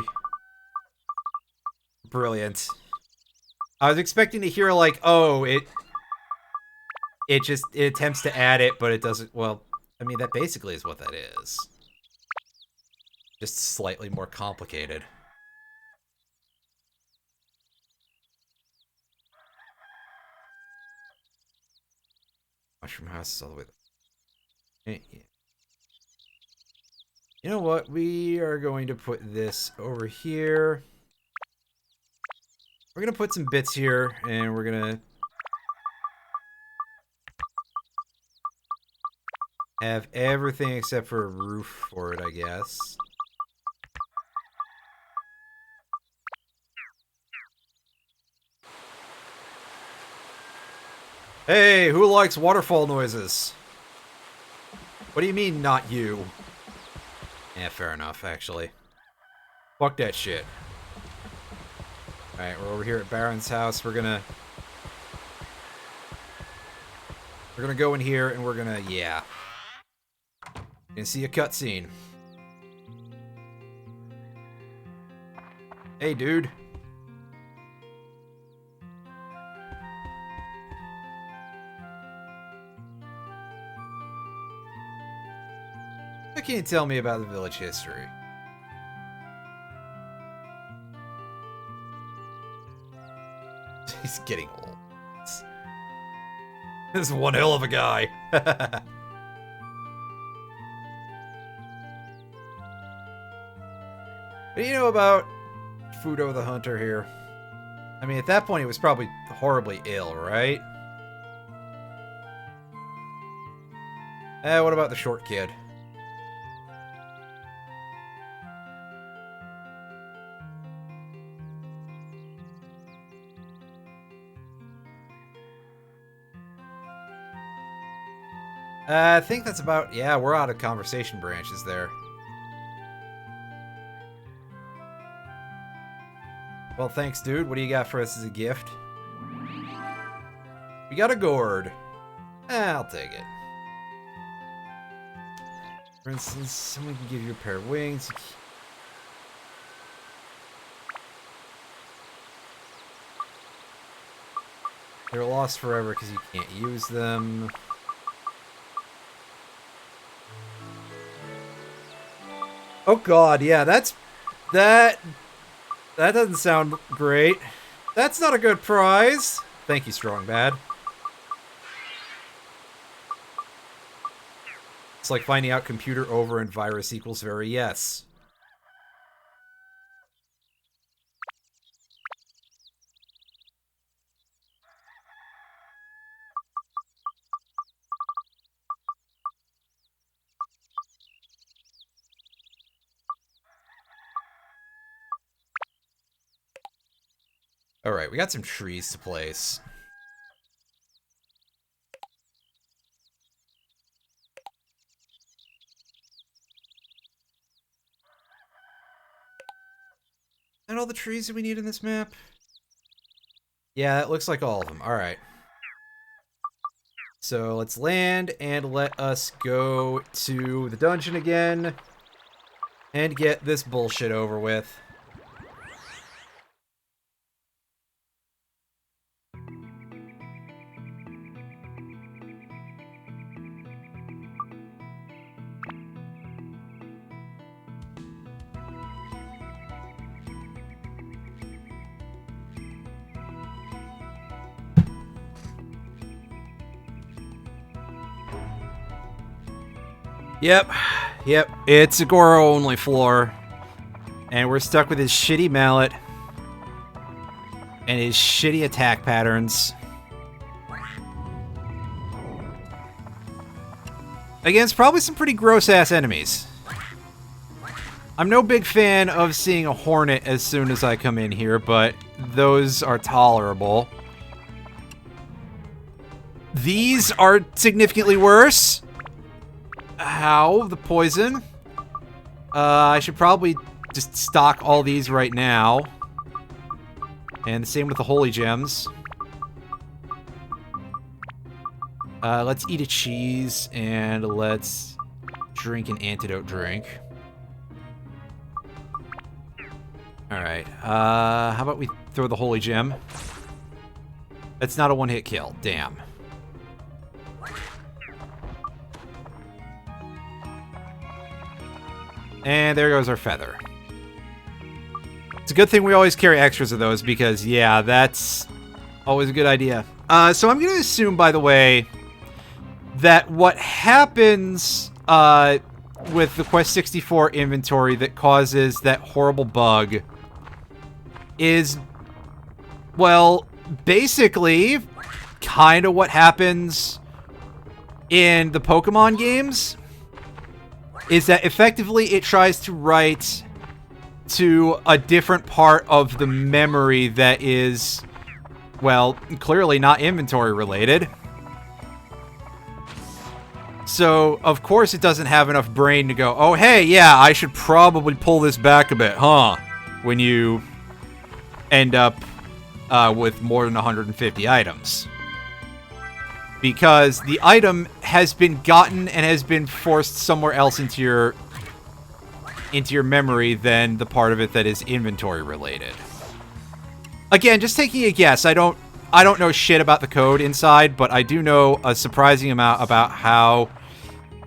Brilliant. I was expecting to hear like, oh, it attempts to add it, but it doesn't. Well, I mean, that basically is what that is. Just slightly more complicated. Mushroom house is all the way there. You know what? We are going to put this over here. We're going to put some bits here, and we're going to have everything except for a roof for it, I guess. Hey, who likes waterfall noises? What do you mean, not you? Yeah, fair enough, actually. Fuck that shit. Alright, we're over here at Baron's house. We're gonna go in here and we're gonna, yeah. You're gonna see a cutscene. Hey, dude. What can you tell me about the village history? He's getting old. This is one hell of a guy. What do you know about Fudo the Hunter here? I mean, at that point, he was probably horribly ill, right? What about the short kid? I think that's about... Yeah, we're out of conversation branches there. Well, thanks, dude. What do you got for us as a gift? We got a gourd. I'll take it. For instance, someone can give you a pair of wings. They're lost forever because you can't use them. Oh god, yeah, that doesn't sound great. That's not a good prize. Thank you, Strong Bad. It's like finding out computer over and virus equals very yes. Alright, we got some trees to place. And all the trees that we need in this map? Yeah, that looks like all of them. Alright. So let's land and let us go to the dungeon again. And get this bullshit over with. Yep, it's a Goro-only floor. And we're stuck with his shitty mallet. And his shitty attack patterns. Against probably some pretty gross-ass enemies. I'm no big fan of seeing a hornet as soon as I come in here, but those are tolerable. These are significantly worse. How? The poison? I should probably just stock all these right now. And the same with the holy gems. Let's eat a cheese, and let's drink an antidote drink. Alright, how about we throw the holy gem? That's not a one-hit kill, damn. And there goes our feather. It's a good thing we always carry extras of those because, yeah, that's always a good idea. So I'm going to assume, by the way, that what happens with the Quest 64 inventory that causes that horrible bug is, well, basically kind of what happens in the Pokemon games. Is that effectively it tries to write to a different part of the memory that is, well, clearly not inventory related. So, of course it doesn't have enough brain to go, oh, hey, yeah, I should probably pull this back a bit, huh? When you end up with more than 150 items. Because the item has been gotten and has been forced somewhere else into your memory than the part of it that is inventory related. Again, just taking a guess. I don't know shit about the code inside, but I do know a surprising amount about how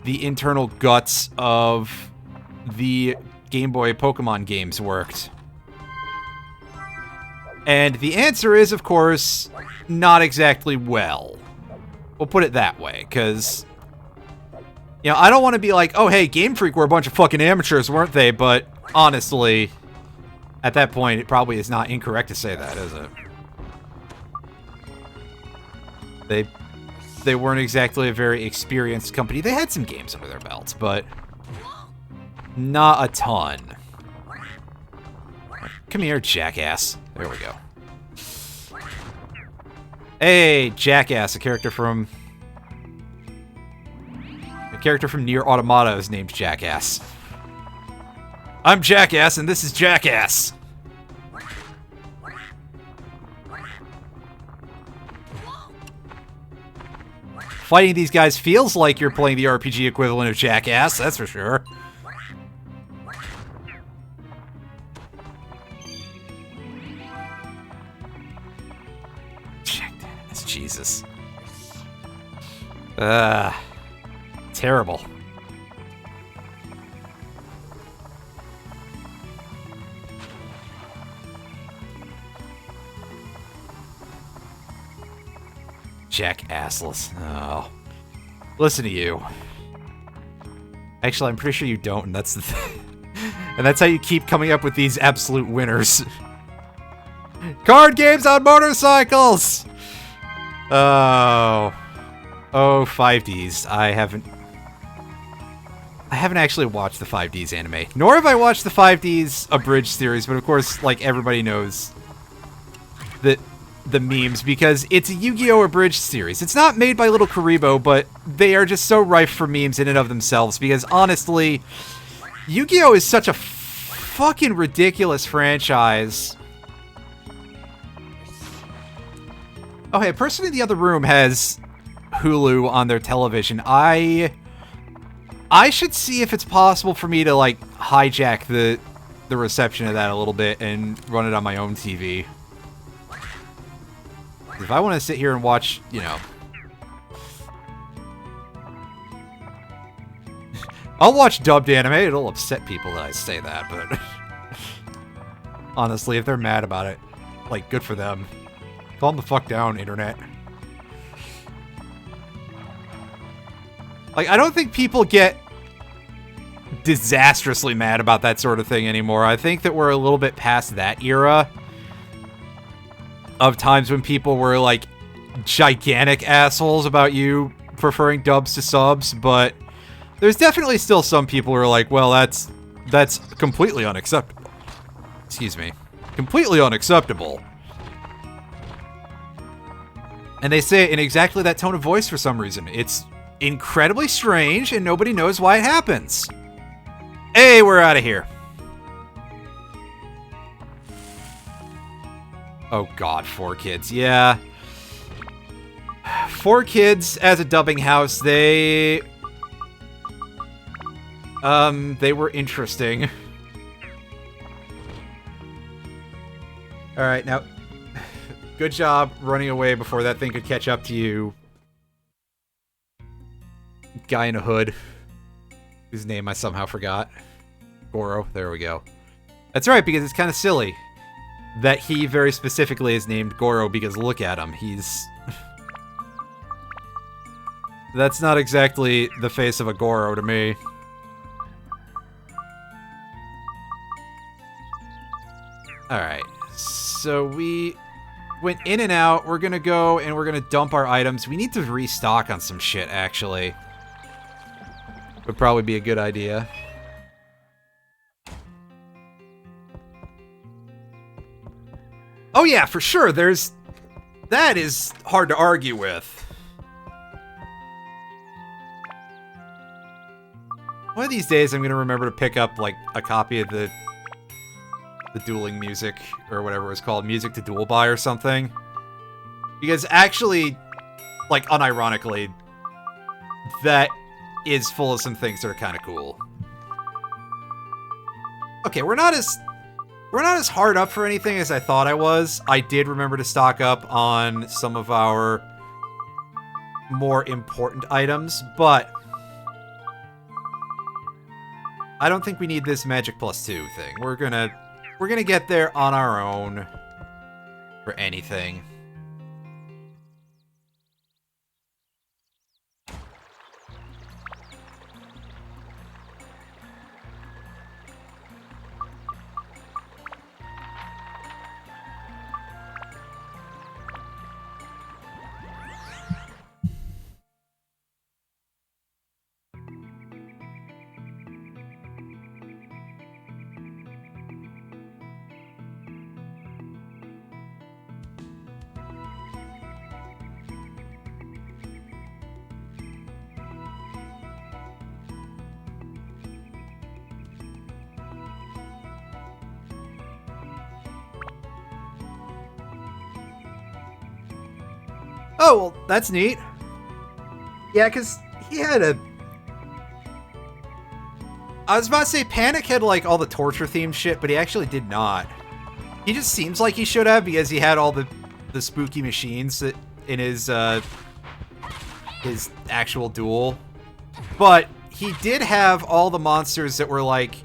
the internal guts of the Game Boy Pokemon games worked. And the answer is, of course, not exactly well. We'll put it that way, because, you know, I don't want to be like, oh, hey, Game Freak were a bunch of fucking amateurs, weren't they? But honestly, at that point, it probably is not incorrect to say that, is it? They weren't exactly a very experienced company. They had some games under their belts, but not a ton. Come here, jackass. There we go. Hey, Jackass, a character from Nier Automata is named Jackass. I'm Jackass, and this is Jackass. Fighting these guys feels like you're playing the RPG equivalent of Jackass, that's for sure. Jesus. Terrible. Jackassless. Oh. Listen to you. Actually, I'm pretty sure you don't, and that's the thing. And that's how you keep coming up with these absolute winners. Card games on motorcycles! Oh. Oh, 5Ds. I haven't actually watched the 5Ds anime. Nor have I watched the 5Ds abridged series, but of course, like, everybody knows the memes, because it's a Yu-Gi-Oh! Abridged series. It's not made by Little Karibo, but they are just so rife for memes in and of themselves, because honestly, Yu-Gi-Oh! Is such a fucking ridiculous franchise. Oh, hey, a person in the other room has Hulu on their television. I should see if it's possible for me to, like, hijack the reception of that a little bit and run it on my own TV. If I want to sit here and watch, you know... I'll watch dubbed anime. It'll upset people that I say that, but... honestly, if they're mad about it, like, good for them. Calm the fuck down, internet. Like, I don't think people get disastrously mad about that sort of thing anymore. I think that we're a little bit past that era of times when people were, like, gigantic assholes about you preferring dubs to subs, but there's definitely still some people who are like, well, that's completely unacceptable. Excuse me. Completely unacceptable. And they say it in exactly that tone of voice for some reason. It's incredibly strange, and nobody knows why it happens. Hey, we're out of here. Oh god, 4Kids. Yeah. 4Kids as a dubbing house, they were interesting. Alright, now... good job running away before that thing could catch up to you. Guy in a hood. Whose name I somehow forgot. Goro. There we go. That's right, because it's kind of silly that he very specifically is named Goro, because look at him. He's... that's not exactly the face of a Goro to me. Alright. So we went in and out. We're gonna go and we're gonna dump our items. We need to restock on some shit, actually. Would probably be a good idea. Oh yeah, for sure, that is hard to argue with. One of these days I'm gonna remember to pick up, like, a copy of the dueling music, or whatever it was called, Music to Duel By or something. Because actually, like, unironically, that is full of some things that are kind of cool. Okay, we're not as hard up for anything as I thought I was. I did remember to stock up on some of our more important items, but I don't think we need this magic +2 thing. We're gonna get there on our own for anything. Oh, well, that's neat. Yeah, because he had a... I was about to say Panic had, like, all the torture-themed shit, but he actually did not. He just seems like he should have, because he had all the spooky machines that in his actual duel. But he did have all the monsters that were, like,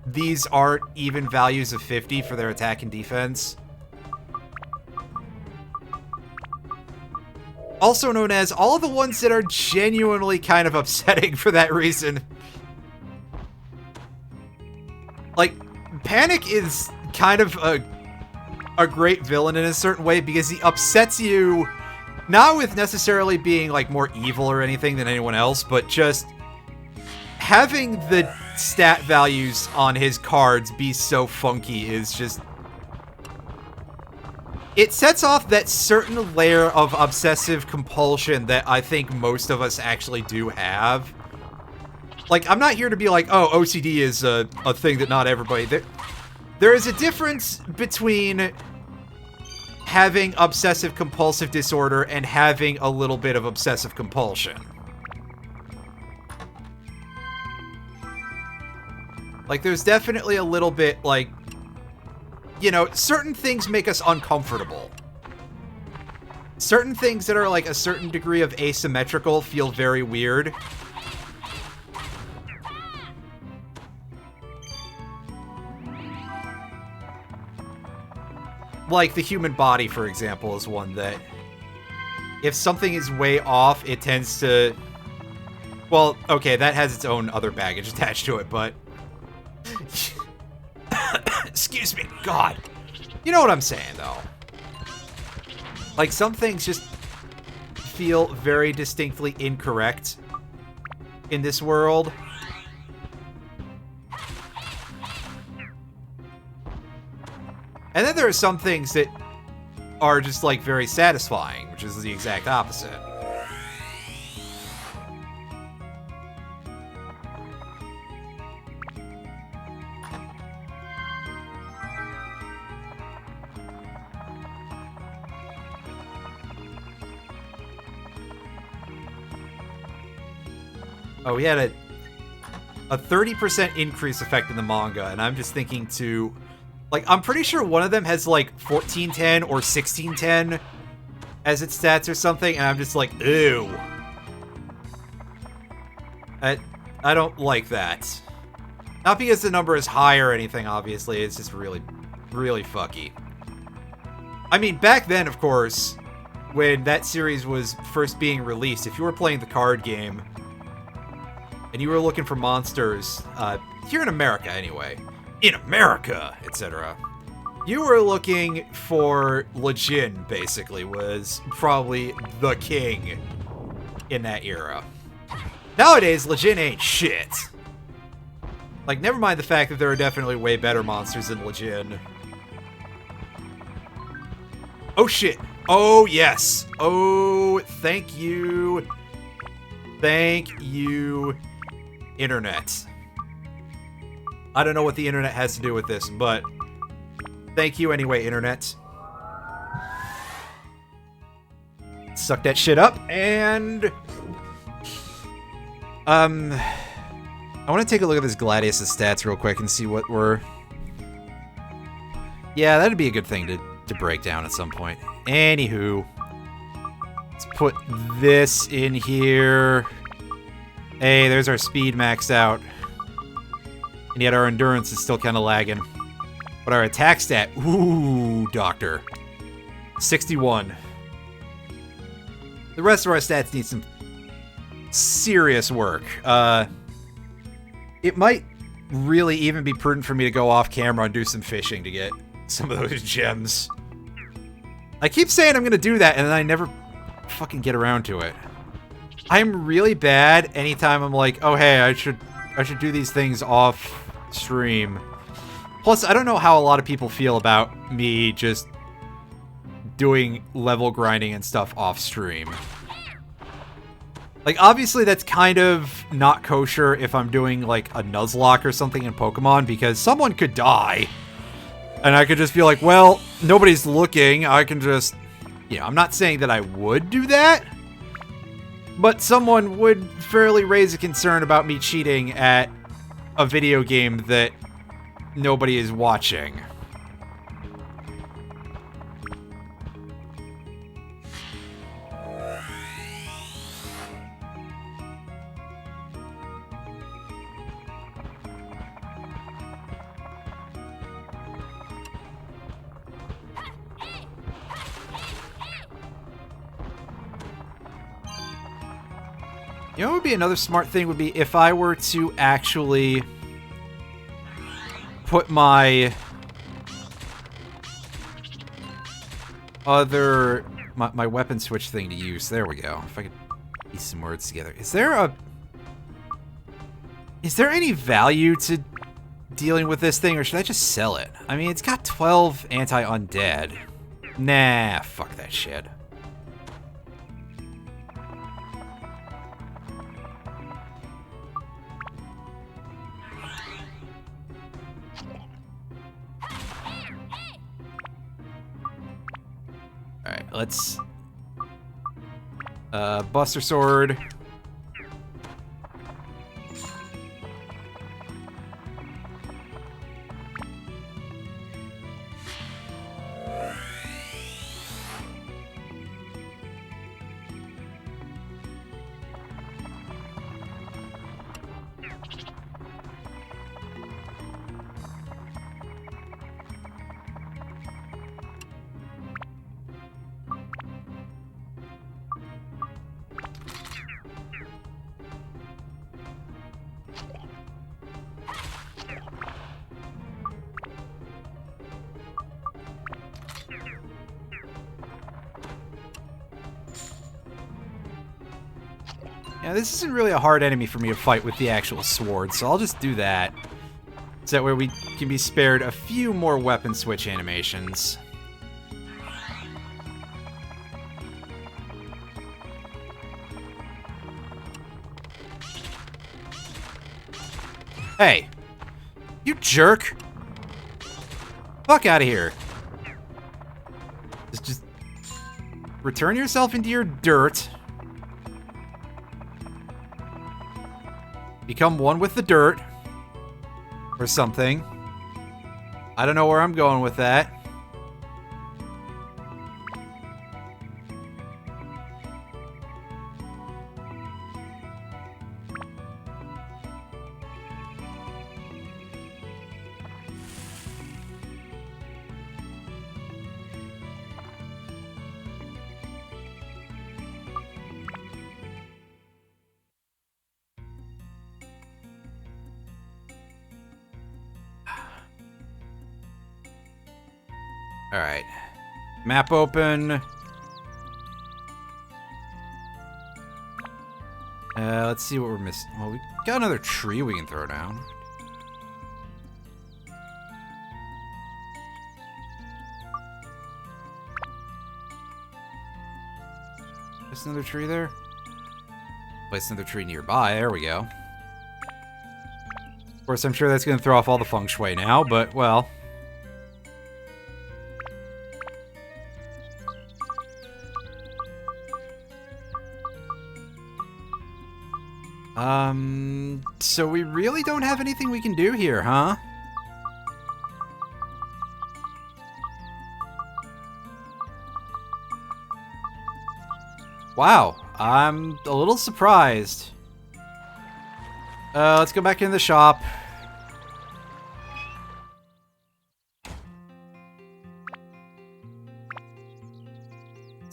these aren't even values of 50 for their attack and defense. Also known as all of the ones that are genuinely kind of upsetting for that reason. Like, Panic is kind of a great villain in a certain way because he upsets you, not with necessarily being, like, more evil or anything than anyone else, but just having the stat values on his cards be so funky is just... It sets off that certain layer of obsessive compulsion that I think most of us actually do have. Like, I'm not here to be like, oh, OCD is a thing that not everybody... There is a difference between having obsessive compulsive disorder and having a little bit of obsessive compulsion. Like, there's definitely a little bit, like... You know, certain things make us uncomfortable. Certain things that are like a certain degree of asymmetrical feel very weird. Like the human body, for example, is one that if something is way off, it tends to... Well, okay, that has its own other baggage attached to it, but... Excuse me, God. You know what I'm saying, though. Like, some things just feel very distinctly incorrect in this world. And then there are some things that are just, like, very satisfying, which is the exact opposite. Oh, he had a 30% increase effect in the manga, and I'm just thinking to... Like, I'm pretty sure one of them has, like, 1410 or 1610 as its stats or something, and I'm just like, ew. I don't like that. Not because the number is high or anything, obviously, it's just really, really fucky. I mean, back then, of course, when that series was first being released, if you were playing the card game, and you were looking for monsters, here in America anyway, in America, etc., you were looking for Lejin, basically, was probably the king in that era. Nowadays, Lejin ain't shit. Like, never mind the fact that there are definitely way better monsters than Lejin. Oh shit. Oh yes. Oh, thank you. Thank you, Internet. I don't know what the Internet has to do with this, but thank you anyway, Internet. Suck that shit up, and... I want to take a look at this Gladius' stats real quick and see what we're... Yeah, that'd be a good thing to break down at some point. Anywho, let's put this in here. Hey, there's our speed maxed out. And yet our endurance is still kind of lagging. But our attack stat, ooh, doctor. 61. The rest of our stats need some serious work. It might really even be prudent for me to go off camera and do some fishing to get some of those gems. I keep saying I'm gonna do that, and then I never fucking get around to it. I'm really bad anytime I'm like, oh hey, I should do these things off stream. Plus, I don't know how a lot of people feel about me just doing level grinding and stuff off stream. Like, obviously that's kind of not kosher if I'm doing, like, a Nuzlocke or something in Pokemon, because someone could die. And I could just be like, well, nobody's looking, I can just... You know, I'm not saying that I would do that, but someone would fairly raise a concern about me cheating at a video game that nobody is watching. You know what would be another smart thing would be if I were to actually put my my weapon switch thing to use. There we go. If I could piece some words together. Is there any value to dealing with this thing, or should I just sell it? I mean, it's got 12 anti-undead. Nah, fuck that shit. Alright, let's... Buster Sword. Yeah, this isn't really a hard enemy for me to fight with the actual sword, so I'll just do that. So that way we can be spared a few more weapon switch animations. Hey! You jerk! Fuck out of here! Just return yourself into your dirt. Become one with the dirt. Or something. I don't know where I'm going with that. Alright. Map open. Let's see what we're missing. Well, we got another tree we can throw down. Place another tree there. Place another tree nearby. There we go. Of course, I'm sure that's going to throw off all the feng shui now, but, well... So we really don't have anything we can do here, huh? Wow, I'm a little surprised. Let's go back into the shop.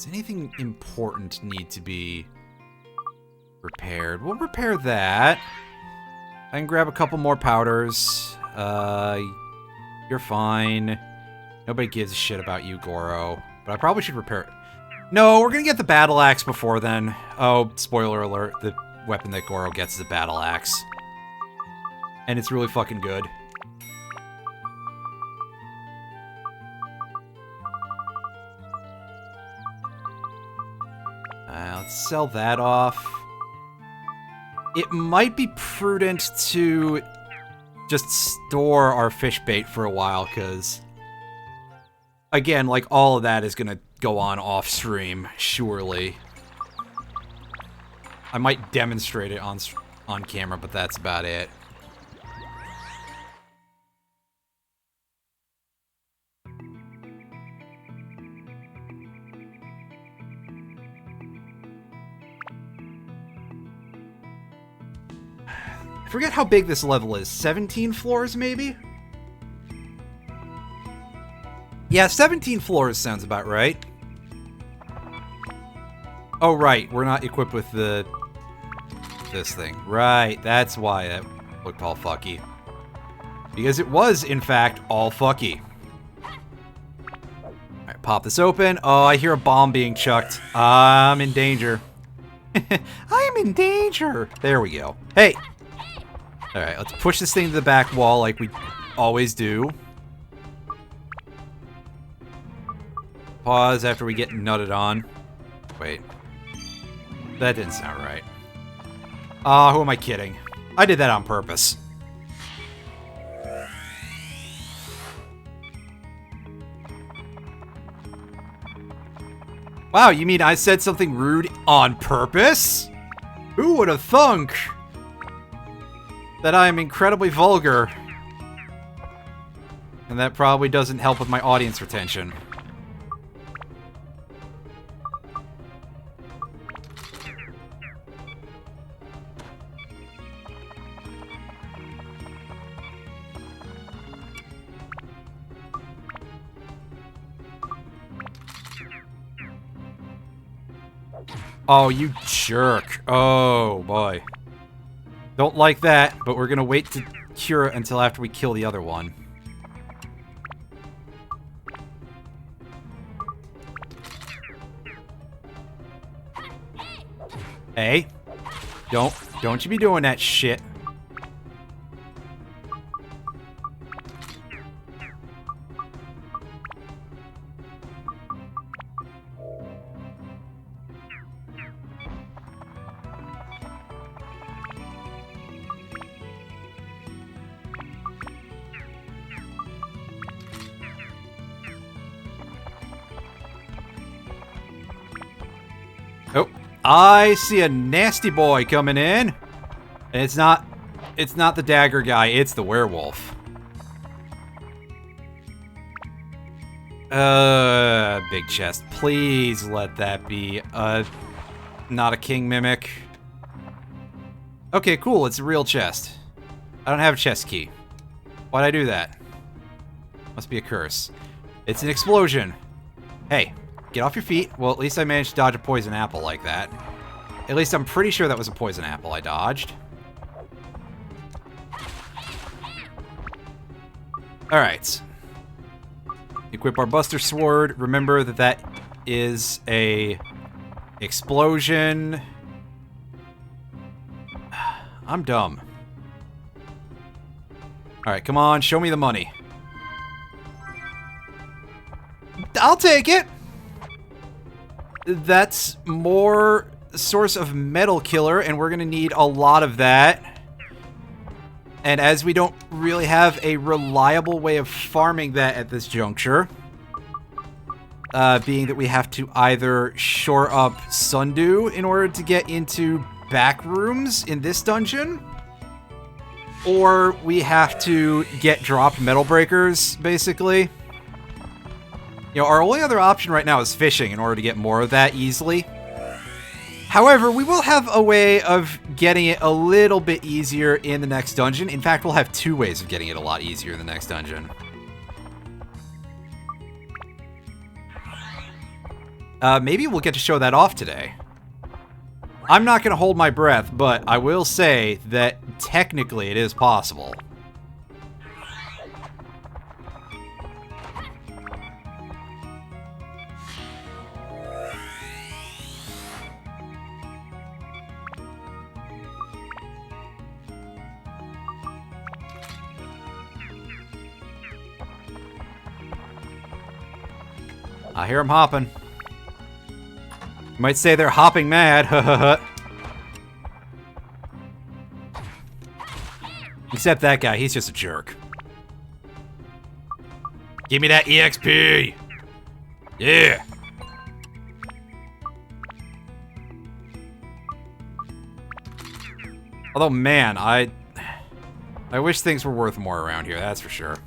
Does anything important need to be repaired? We'll repair that. I can grab a couple more powders. You're fine. Nobody gives a shit about you, Goro. But I probably should repair it. No, we're gonna get the battle axe before then. Oh, spoiler alert. The weapon that Goro gets is a battle axe. And it's really fucking good. Let's sell that off. It might be prudent to just store our fish bait for a while, because again, like, all of that is gonna go on off stream, surely. I might demonstrate it on camera, but that's about it. I forget how big this level is. 17 floors, maybe? Yeah, 17 floors sounds about right. Oh, right. We're not equipped with this thing. Right. That's why it looked all fucky. Because it was, in fact, all fucky. Alright, pop this open. Oh, I hear a bomb being chucked. I'm in danger. I'm in danger. There we go. Hey! Alright, let's push this thing to the back wall like we always do. Pause after we get nutted on. Wait. That didn't sound right. Ah, who am I kidding? I did that on purpose. Wow, you mean I said something rude on purpose? Who would have thunk that I am incredibly vulgar? And that probably doesn't help with my audience retention. Oh, you jerk. Oh, boy. Don't like that, but we're gonna wait to cure it until after we kill the other one. Hey. Don't you be doing that shit. Oh, I see a nasty boy coming in. And it's not the dagger guy, it's the werewolf. Big chest. Please let that be not a king mimic. Okay, cool, it's a real chest. I don't have a chest key. Why'd I do that? Must be a curse. It's an explosion. Hey, get off your feet. Well, at least I managed to dodge a poison apple like that. At least I'm pretty sure that was a poison apple I dodged. Alright. Equip our Buster Sword. Remember that that is a explosion. I'm dumb. Alright, come on, show me the money. I'll take it! That's more source of metal killer, and we're gonna need a lot of that. And as we don't really have a reliable way of farming that at this juncture, being that we have to either shore up Sundew in order to get into back rooms in this dungeon, or we have to get dropped metal breakers, basically. You know, our only other option right now is fishing in order to get more of that easily. However, we will have a way of getting it a little bit easier in the next dungeon. In fact, we'll have two ways of getting it a lot easier in the next dungeon. Maybe we'll get to show that off today. I'm not going to hold my breath, but I will say that technically it is possible. I hear them hopping. You might say they're hopping mad. Except that guy, he's just a jerk. Give me that EXP! Yeah! Although, man, I wish things were worth more around here, that's for sure.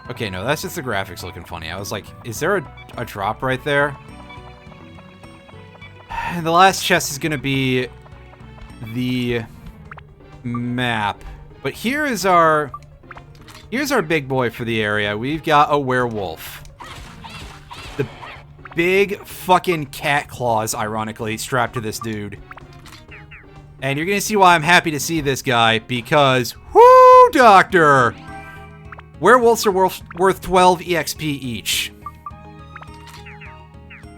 Okay, no, that's just the graphics looking funny. I was like, is there a drop right there? And the last chest is going to be the map. But here's our big boy for the area. We've got a werewolf. The big fucking cat claws, ironically, strapped to this dude. And you're going to see why I'm happy to see this guy, because, whoo, doctor! Werewolves are worth 12 EXP each.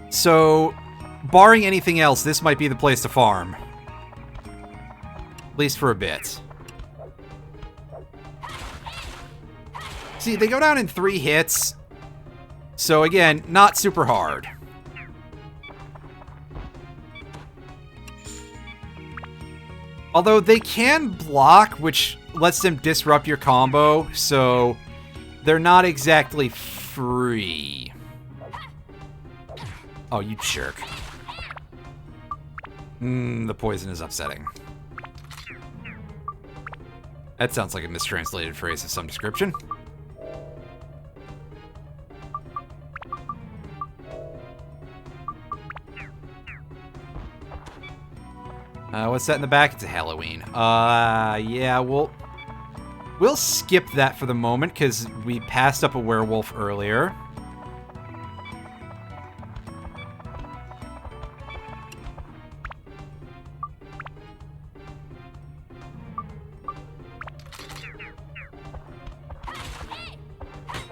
So, barring anything else, this might be the place to farm. At least for a bit. See, they go down in 3 hits. So again, not super hard. Although they can block, which lets them disrupt your combo, so they're not exactly free. Oh, you jerk. The poison is upsetting. That sounds like a mistranslated phrase of some description. What's that in the back? It's a Halloween. Yeah, we'll skip that for the moment, because we passed up a werewolf earlier.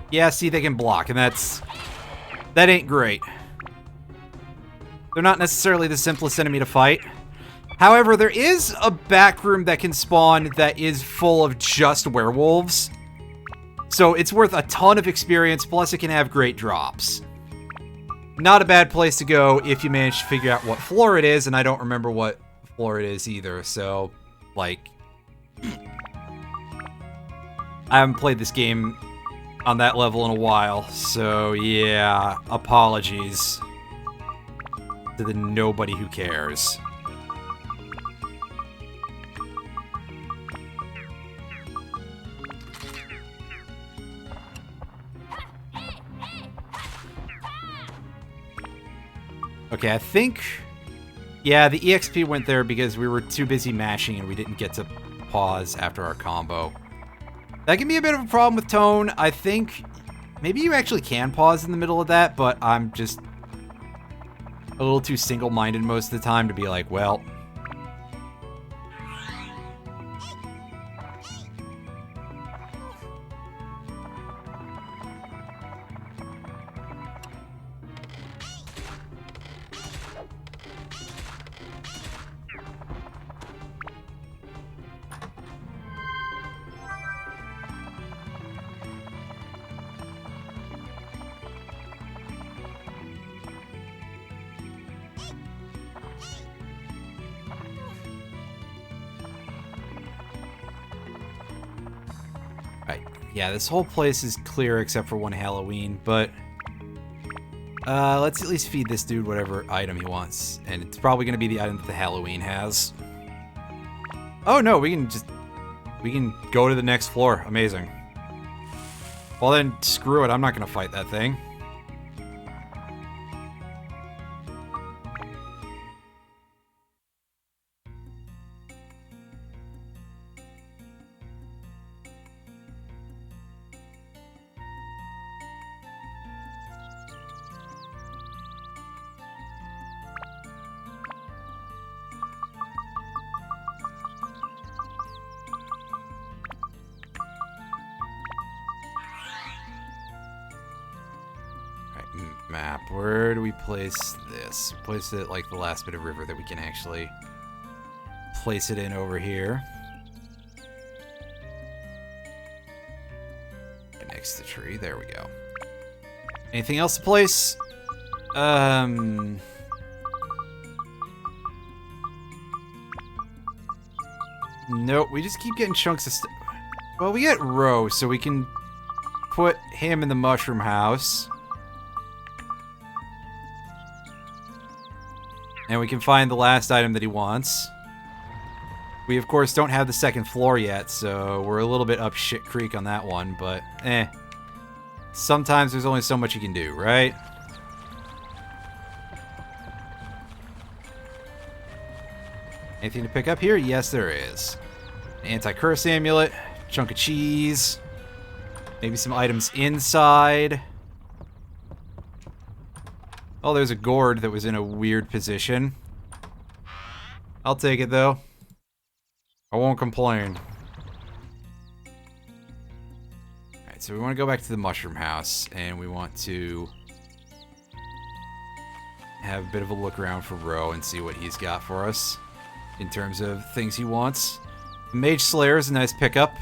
Yeah, see, they can block, and that ain't great. They're not necessarily the simplest enemy to fight. However, there is a back room that can spawn that is full of just werewolves. So it's worth a ton of experience, plus it can have great drops. Not a bad place to go if you manage to figure out what floor it is, and I don't remember what floor it is either, so, like... I haven't played this game on that level in a while, so yeah, apologies to the nobody who cares. Okay, I think... Yeah, the EXP went there because we were too busy mashing and we didn't get to pause after our combo. That can be a bit of a problem with tone. I think maybe you actually can pause in the middle of that, but I'm just a little too single-minded most of the time to be like, well... Yeah, this whole place is clear except for one Halloween, but let's at least feed this dude whatever item he wants, and it's probably going to be the item that the Halloween has. Oh no, we can go to the next floor. Amazing. Well then, screw it, I'm not going to fight that thing. Map. Where do we place this? Place it like the last bit of river that we can actually place it in over here. Next to the tree. There we go. Anything else to place? Nope, we just keep getting chunks of stuff. Well, we get Ro, so we can put him in the mushroom house. And we can find the last item that he wants. We, of course, don't have the second floor yet, so we're a little bit up shit creek on that one, but eh. Sometimes there's only so much you can do, right? Anything to pick up here? Yes, there is. An anti-curse amulet, chunk of cheese, maybe some items inside. Oh, there's a gourd that was in a weird position. I'll take it, though. I won't complain. Alright, so we want to go back to the mushroom house, and we want to have a bit of a look around for Ro and see what he's got for us in terms of things he wants. Mage Slayer is a nice pickup.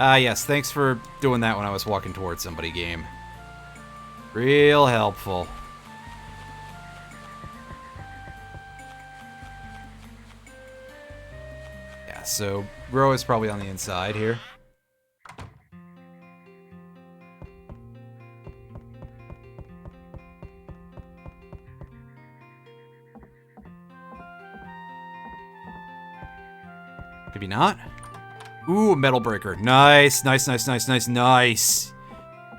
Ah, yes, thanks for doing that when I was walking towards somebody, game. Real helpful. Yeah, so Ro is probably on the inside here. Maybe not. Ooh, a metal breaker. Nice, nice, nice, nice, nice, nice.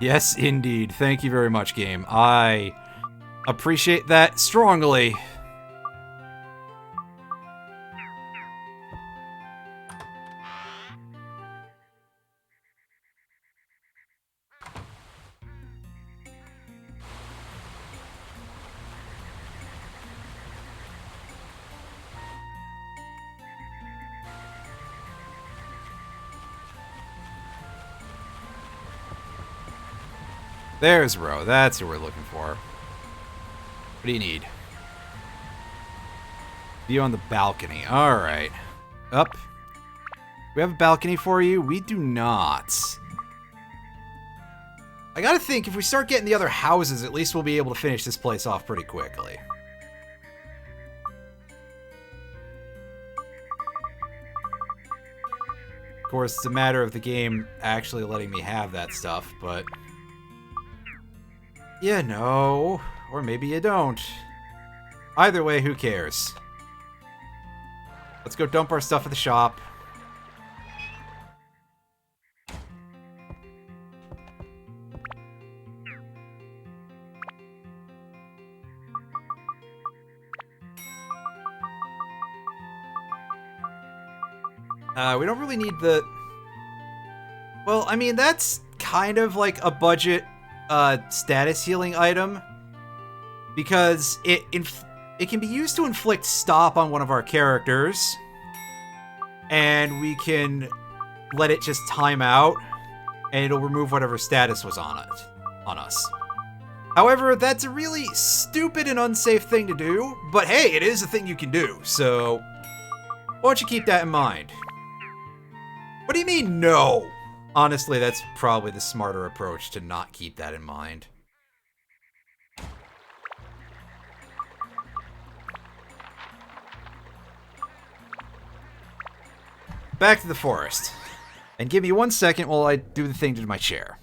Yes, indeed. Thank you very much, game. I appreciate that strongly. There's Ro. That's who we're looking for. What do you need? View on the balcony. Alright. Up. We have a balcony for you? We do not. I gotta think, if we start getting the other houses, at least we'll be able to finish this place off pretty quickly. Of course, it's a matter of the game actually letting me have that stuff, but... you know, or maybe you don't. Either way, who cares? Let's go dump our stuff at the shop. We don't really need the... well, I mean, that's kind of like a budget status healing item, because it can be used to inflict stop on one of our characters, and we can let it just time out, and it'll remove whatever status was on us. However, that's a really stupid and unsafe thing to do, but hey, it is a thing you can do, so why don't you keep that in mind? What do you mean, no? Honestly, that's probably the smarter approach, to not keep that in mind. Back to the forest. And give me 1 second while I do the thing to my chair.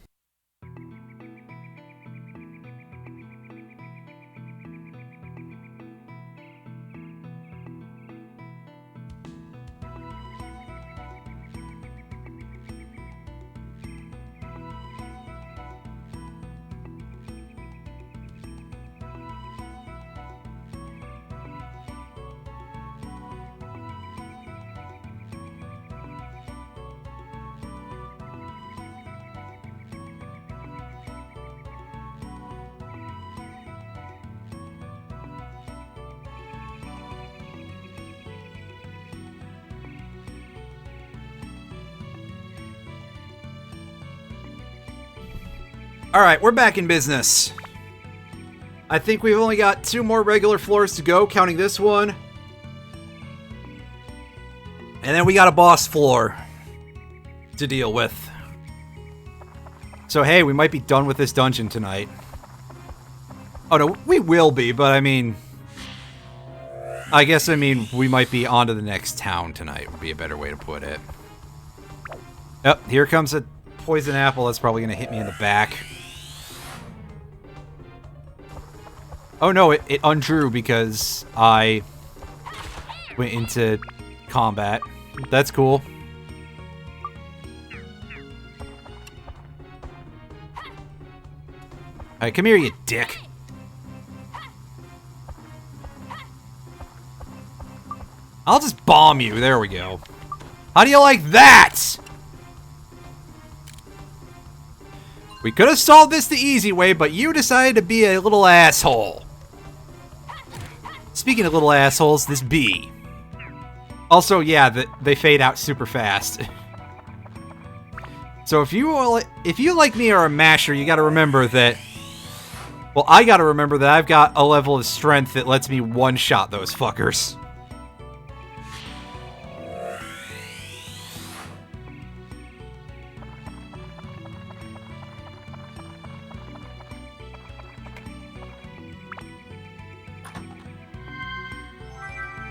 Alright, we're back in business. I think we've only got 2 more regular floors to go, counting this one. And then we got a boss floor to deal with. So hey, we might be done with this dungeon tonight. Oh no, we will be, but I mean... I guess, we might be on to the next town tonight, would be a better way to put it. Oh, here comes a poison apple that's probably going to hit me in the back. Oh no, it undrew because I went into combat. That's cool. Alright, come here, you dick. I'll just bomb you. There we go. How do you like that? We could have solved this the easy way, but you decided to be a little asshole. Speaking of little assholes, this bee. Also, yeah, they fade out super fast. So if you like me are a masher, you gotta remember that... Well, I gotta remember that I've got a level of strength that lets me one-shot those fuckers.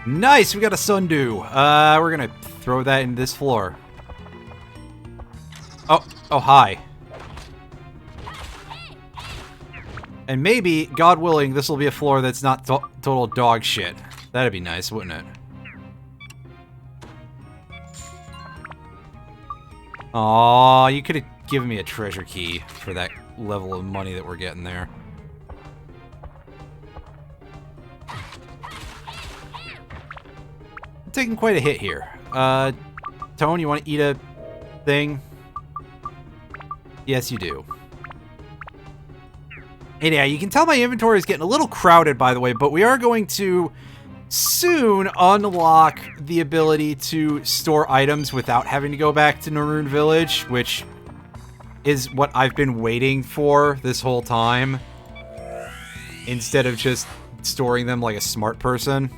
Nice, we got a sundew. We're gonna throw that in this floor. Oh, hi. And maybe, God willing, this will be a floor that's not total dog shit. That'd be nice, wouldn't it? Aw, you could have given me a treasure key for that level of money that we're getting there. Taking quite a hit here. Tone, you want to eat a thing? Yes, you do. And yeah, you can tell my inventory is getting a little crowded, by the way, but we are going to soon unlock the ability to store items without having to go back to Naroon Village, which is what I've been waiting for this whole time, instead of just storing them like a smart person.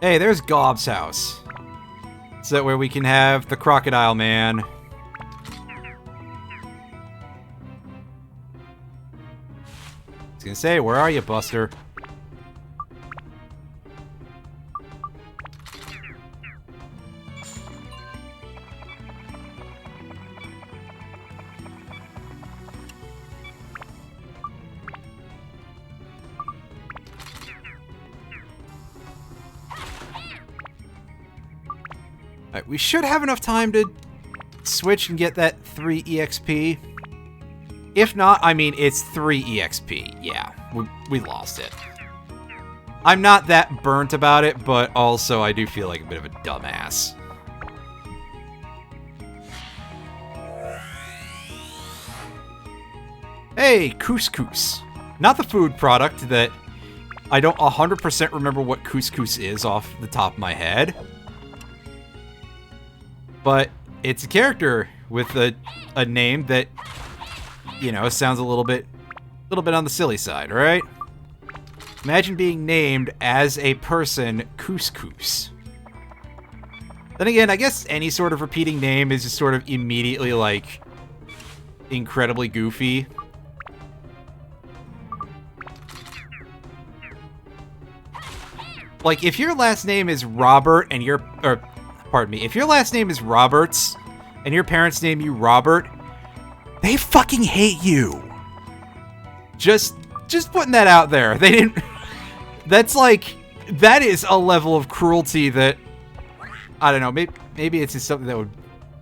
Hey, there's Gob's house. So that way we can have the Crocodile Man. I was gonna say, where are you, Buster? Alright, we should have enough time to switch and get that 3 EXP. If not, it's 3 EXP. Yeah, we lost it. I'm not that burnt about it, but also I do feel like a bit of a dumbass. Hey, couscous. Not the food product that I don't 100% remember what couscous is off the top of my head. But it's a character with a name that, you know, sounds a little bit on the silly side, right? Imagine being named as a person Couscous. Then again, I guess any sort of repeating name is just sort of immediately, like, incredibly goofy. Like, if your last name is Robert and if your last name is Roberts, and your parents name you Robert, they fucking hate you. Just putting that out there. They didn't... That's like... That is a level of cruelty that... I don't know, maybe it's just something that would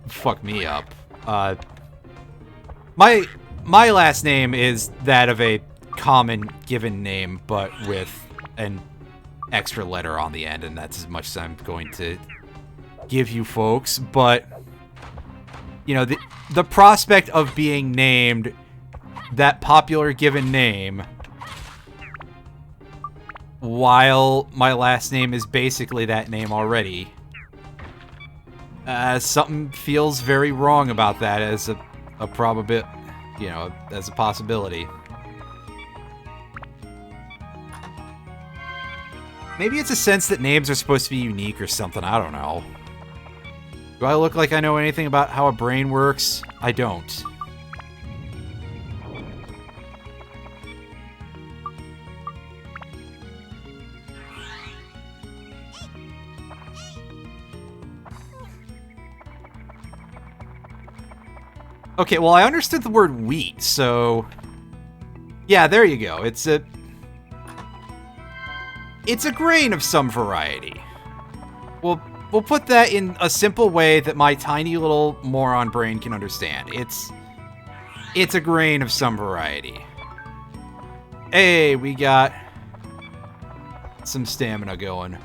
fuck me up. My last name is that of a common given name, but with an extra letter on the end, and that's as much as I'm going to give you folks. But you know, the prospect of being named that popular given name while my last name is basically that name already. Something feels very wrong about that as a probability, you know, as a possibility. Maybe it's a sense that names are supposed to be unique or something, I don't know. Do I look like I know anything about how a brain works? I don't. Okay, well, I understood the word wheat, so... Yeah, there you go. It's a grain of some variety. We'll put that in a simple way that my tiny little moron brain can understand. It's a grain of some variety. Hey, we got some stamina going.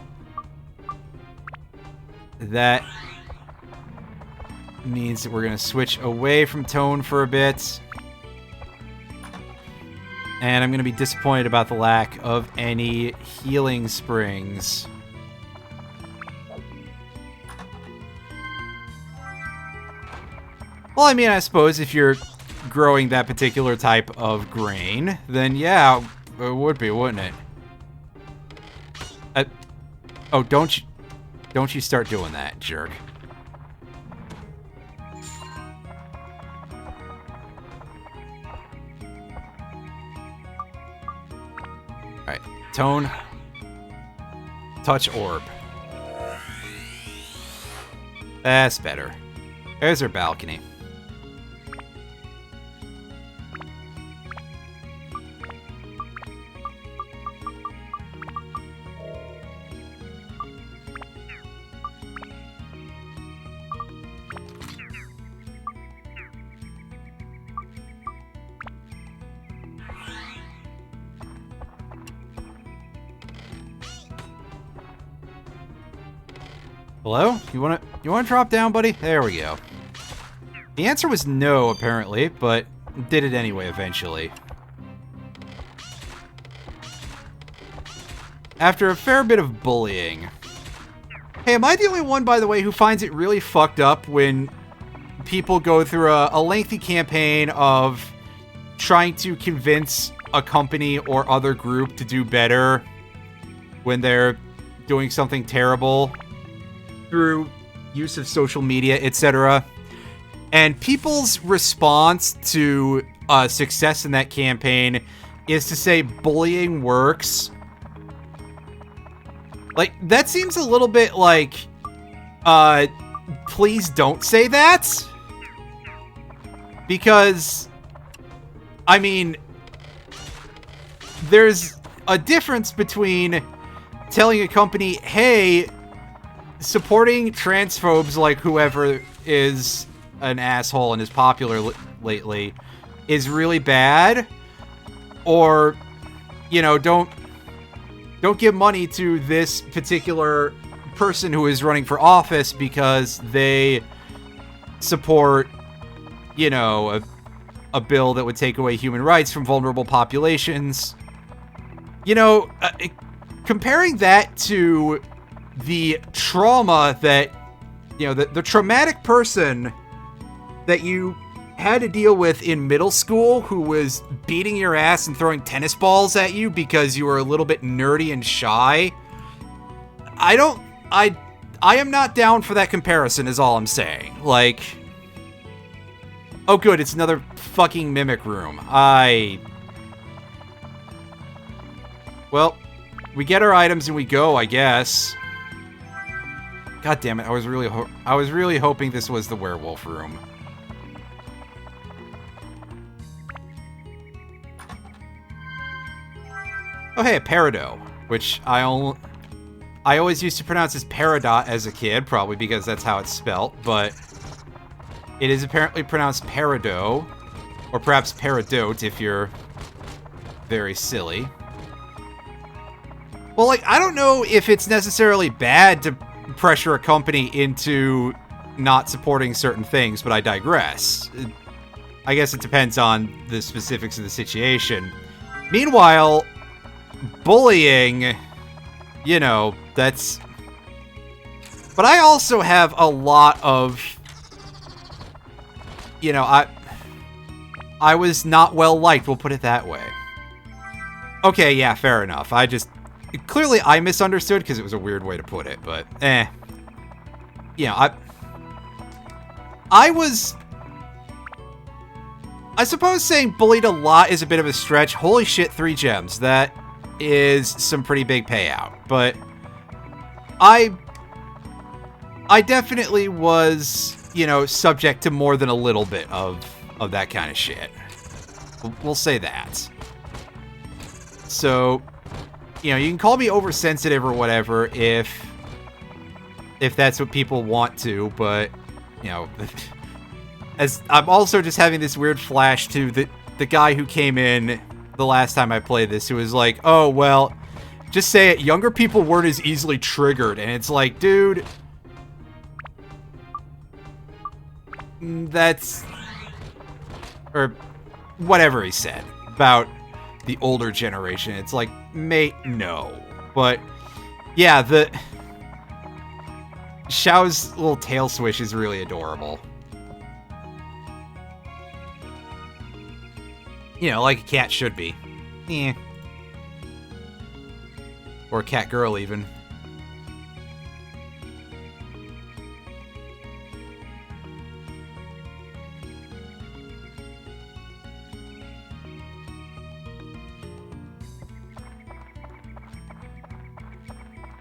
That means that we're going to switch away from tone for a bit. And I'm going to be disappointed about the lack of any healing springs. Well, I mean, I suppose if you're growing that particular type of grain, then yeah, it would be, wouldn't it? Oh, don't you start doing that, jerk. Alright, tone. Touch orb. That's better. There's our balcony. Hello? You wanna drop down, buddy? There we go. The answer was no, apparently, but did it anyway eventually. After a fair bit of bullying. Hey, am I the only one, by the way, who finds it really fucked up when people go through a lengthy campaign of trying to convince a company or other group to do better when they're doing something terrible through use of social media, etc. And people's response to success in that campaign is to say bullying works. Like, that seems a little bit like, please don't say that. Because, I mean, there's a difference between telling a company, hey, supporting transphobes like whoever is an asshole and is popular lately is really bad, or, you know, don't give money to this particular person who is running for office because they support, you know, a bill that would take away human rights from vulnerable populations. You know, comparing that to the trauma that, you know, the traumatic person that you had to deal with in middle school who was beating your ass and throwing tennis balls at you because you were a little bit nerdy and shy. I am not down for that comparison is all I'm saying. Like, oh good, it's another fucking mimic room. Well, we get our items and we go, I guess. God damn it, I was really hoping this was the werewolf room. Oh hey, a peridot, which I always used to pronounce as peridot as a kid, probably because that's how it's spelt, but it is apparently pronounced peridot, or perhaps peridot if you're very silly. Well, like, I don't know if it's necessarily bad to pressure a company into not supporting certain things, but I digress. I guess it depends on the specifics of the situation. Meanwhile, bullying you know, that's... But I also have a lot of... You know, I was not well liked, we'll put it that way. Okay, yeah, fair enough. I just... Clearly I misunderstood because it was a weird way to put it, but you know, I was... I suppose saying bullied a lot is a bit of a stretch. Holy shit, 3 gems. That is some pretty big payout. But I definitely was, you know, subject to more than a little bit of that kind of shit. We'll say that. So, you know, you can call me oversensitive or whatever if that's what people want to, but, you know... As I'm also just having this weird flash to the guy who came in the last time I played this, who was like, oh, well, just say it, younger people weren't as easily triggered. And it's like, dude, that's... Or whatever he said about the older generation. It's like, mate, no. But, yeah, the... Xiao's little tail swish is really adorable. You know, like a cat should be. Eh. Or a cat girl, even.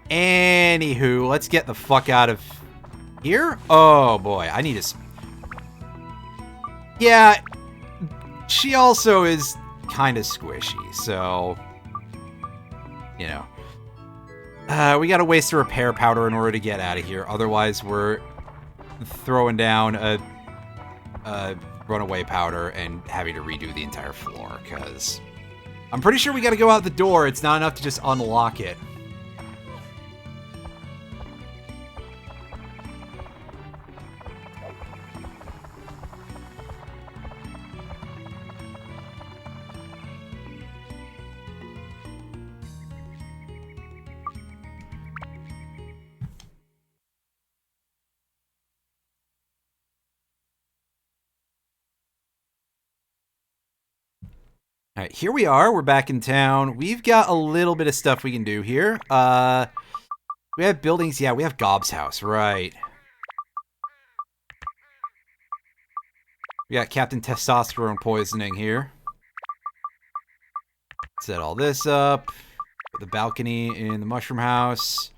Anywho, let's get the fuck out of here. Oh, boy. I need to... Yeah... She also is kind of squishy, so... You know. We gotta waste a repair powder in order to get out of here. Otherwise, we're throwing down a runaway powder and having to redo the entire floor, because... I'm pretty sure we gotta go out the door. It's not enough to just unlock it. All right, here we are. We're back in town. We've got a little bit of stuff we can do here. We have buildings. Yeah, we have Gob's house. Right. We got Captain Testosterone poisoning here. Set all this up. Put the balcony in the mushroom house.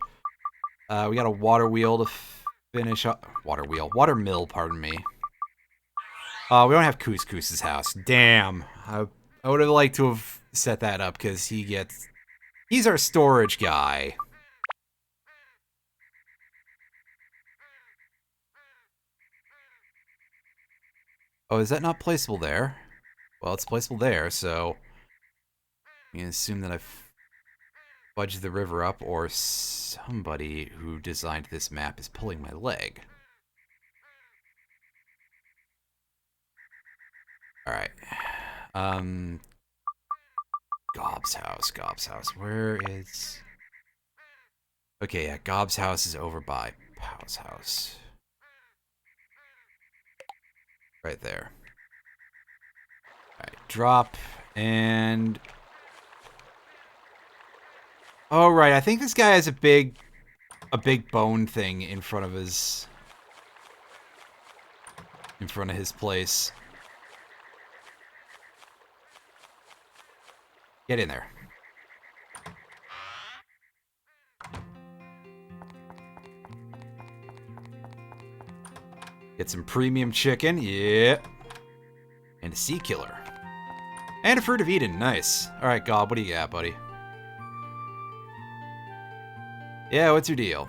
We got a water wheel to finish up. Water mill, pardon me. We don't have Couscous's house. Damn. I would have liked to have set that up, because he's our storage guy. Oh, is that not placeable there? Well, it's placeable there, so... You can assume that I've fudged the river up, or somebody who designed this map is pulling my leg. Alright. Gob's house. Where is... Okay, yeah, Gob's house is over by Pow's house. Right there. Alright, drop, and... Oh, right, I think this guy has a big bone thing in front of his... place. Get in there. Get some premium chicken, yeah. And a sea killer. And a fruit of Eden, nice. Alright, Gob, what do you got, buddy? Yeah, what's your deal?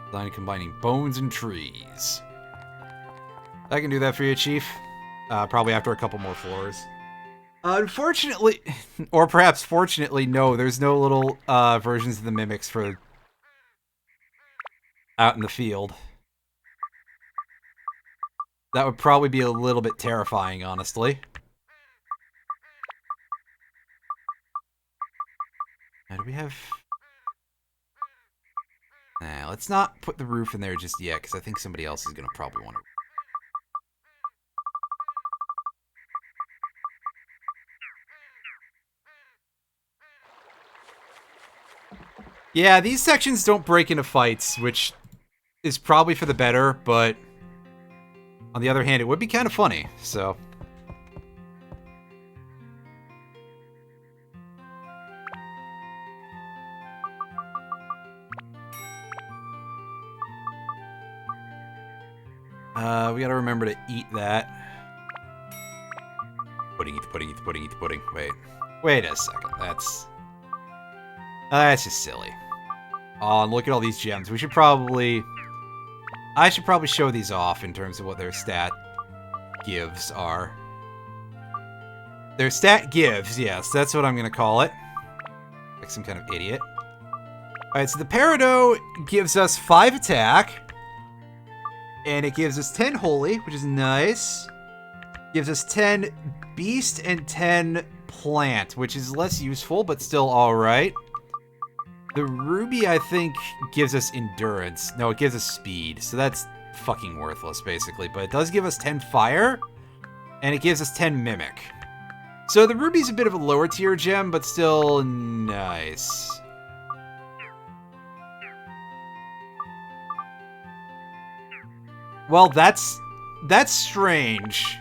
Design combining bones and trees. I can do that for you, Chief. Probably after a couple more floors. Unfortunately, or perhaps fortunately, no, there's no little versions of the mimics for out in the field. That would probably be a little bit terrifying, honestly. let's not put the roof in there just yet, because I think somebody else is going to probably want to. Yeah, these sections don't break into fights, which is probably for the better, but on the other hand, it would be kind of funny, so. We gotta remember to eat that. Pudding, eat the pudding, eat the pudding, eat the pudding. Wait a second. That's just silly. Oh, and look at all these gems. I should probably show these off in terms of what their stat gives are. Their stat gives, yes, that's what I'm gonna call it. Like some kind of idiot. Alright, so the Peridot gives us 5 attack. And it gives us 10 holy, which is nice. Gives us 10 beast and 10 plant, which is less useful, but still alright. The ruby, I think, gives us endurance. No, it gives us speed, so that's fucking worthless, basically. But it does give us 10 fire, and it gives us 10 mimic. So the ruby's a bit of a lower tier gem, but still nice. Well, that's strange,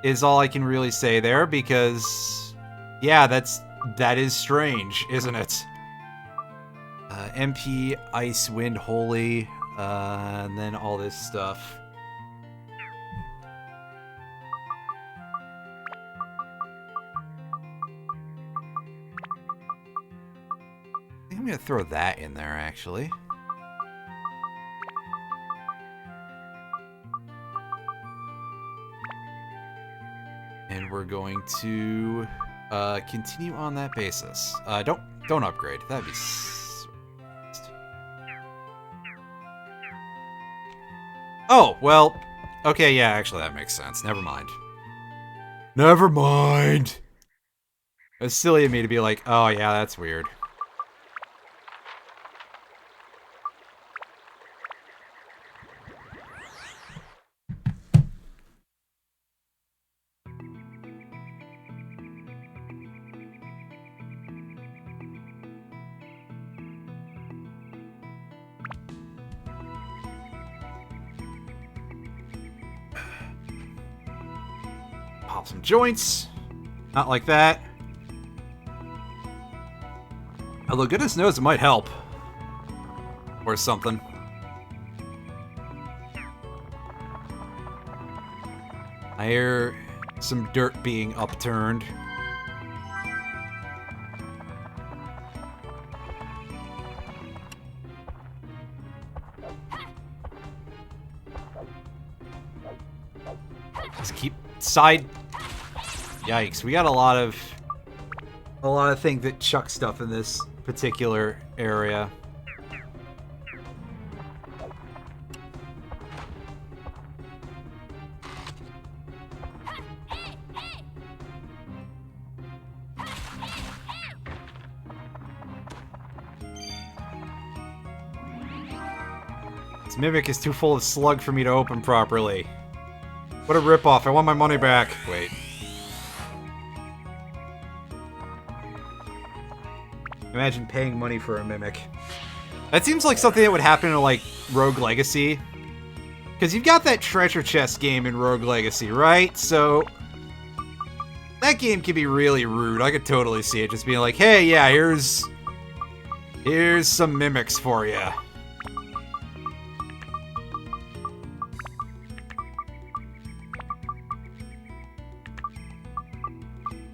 is all I can really say there, because, yeah, that is strange, isn't it? MP, Ice, Wind, Holy, and then all this stuff. I think I'm gonna throw that in there, actually. And we're going to continue on that basis. Don't upgrade. That'd be. Oh well. Okay, yeah. Actually, that makes sense. Never mind. Never mind. It was silly of me to be like, oh yeah, that's weird. Pop some joints. Not like that. Although goodness knows it might help. Or something. I hear some dirt being upturned. Just keep side. Yikes! We got a lot of things that chuck stuff in this particular area. This mimic is too full of slug for me to open properly. What a ripoff! I want my money back. Wait. Imagine paying money for a mimic. That seems like something that would happen in, like, Rogue Legacy. Because you've got that treasure chest game in Rogue Legacy, right? So that game can be really rude. I could totally see it just being like, hey, yeah, here's some mimics for you.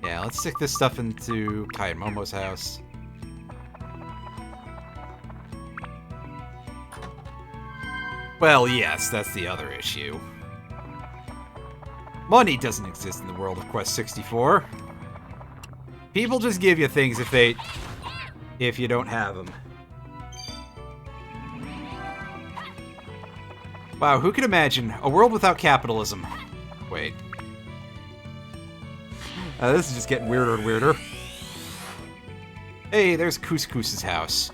Yeah, let's stick this stuff into Kai and Momo's house. Well, yes, that's the other issue. Money doesn't exist in the world of Quest 64. People just give you things if you don't have them. Wow, who could imagine a world without capitalism? Wait. This is just getting weirder and weirder. Hey, there's Couscous's house.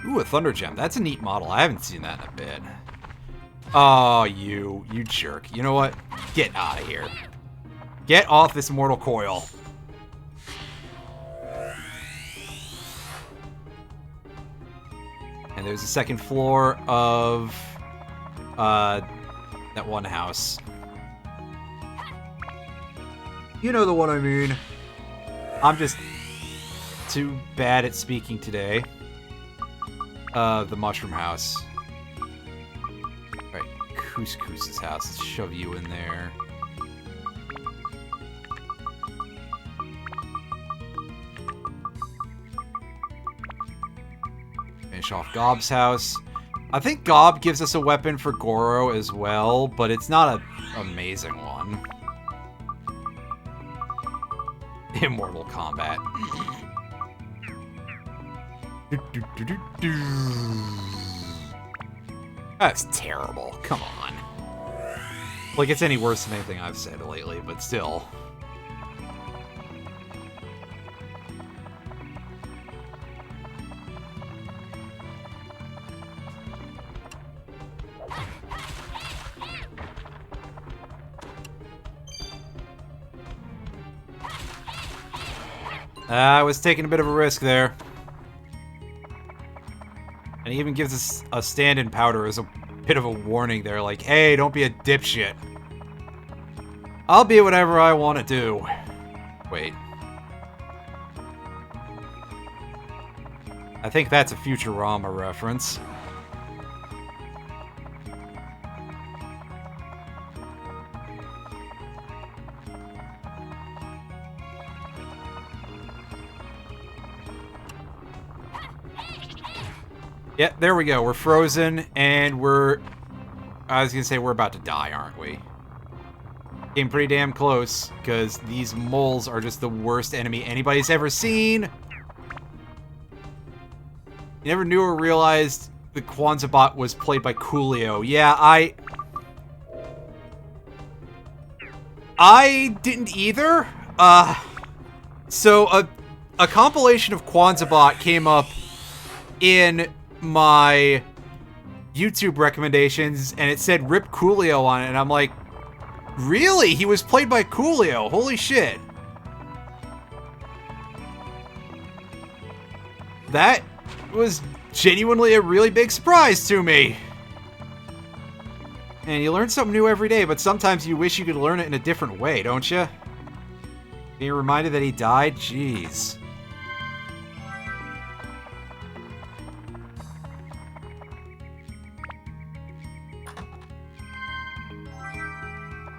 Ooh, a Thunder Gem. That's a neat model. I haven't seen that in a bit. Oh, you jerk. You know what? Get out of here. Get off this mortal coil. And there's a second floor of that one house. You know the one I mean. I'm just too bad at speaking today. The mushroom house. Alright, Couscous's house. Let's shove you in there. Finish off Gob's house. I think Gob gives us a weapon for Goro as well, but it's not an amazing one. Immortal Combat. That's terrible. Come on. Like, it's any worse than anything I've said lately, but still. I was taking a bit of a risk there. And he even gives us a stand-in powder as a bit of a warning there, like, hey, don't be a dipshit. I'll be whatever I want to do. Wait. I think that's a Futurama reference. Yeah, there we go. We're frozen, and we're... I was gonna say we're about to die, aren't we? Came pretty damn close, because these moles are just the worst enemy anybody's ever seen! You never knew or realized the Kwanzaa bot was played by Coolio. Yeah, I didn't either. So a compilation of Kwanzaa bot came up in my YouTube recommendations, and it said Rip Coolio on it, and I'm like, really? He was played by Coolio? Holy shit. That was genuinely a really big surprise to me. And you learn something new every day, but sometimes you wish you could learn it in a different way, don't you? Being reminded that he died? Jeez.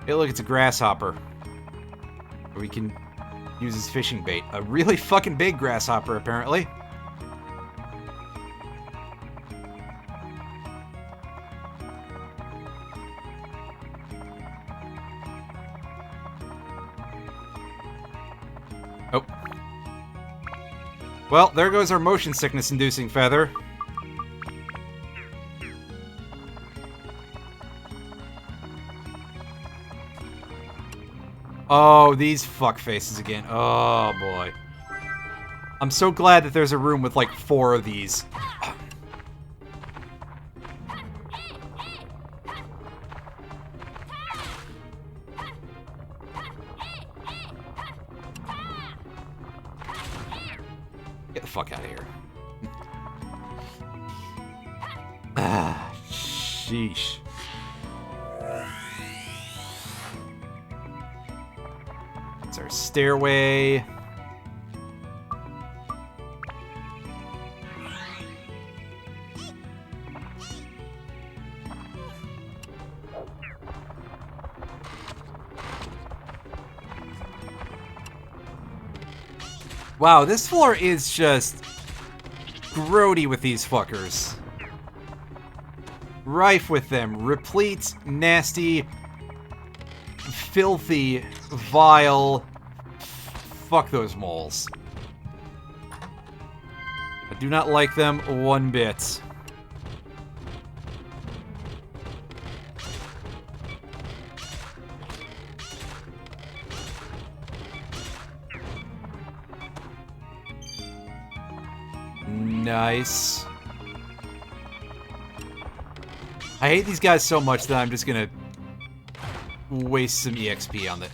Hey, look, it's a grasshopper. We can use as fishing bait. A really fucking big grasshopper, apparently. Oh. Well, there goes our motion sickness-inducing feather. Oh, these fuckfaces again. Oh, boy. I'm so glad that there's a room with, like, 4 of these. Get the fuck out of here. Ah, sheesh. It's our stairway. Wow, this floor is just grody with these fuckers. Rife with them. Replete, nasty, filthy, vile. Fuck those moles. I do not like them one bit. Nice. I hate these guys so much that I'm just gonna waste some EXP on the...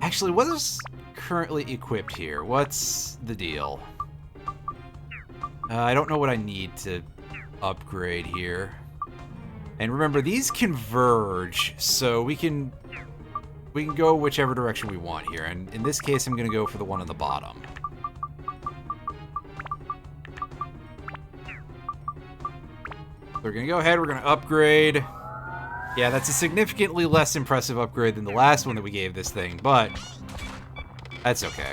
Actually, what is currently equipped here? What's the deal? I don't know what I need to upgrade here. And remember, these converge, so we can go whichever direction we want here. And in this case, I'm gonna go for the one on the bottom. We're gonna go ahead, we're gonna upgrade. Yeah, that's a significantly less impressive upgrade than the last one that we gave this thing, but that's okay.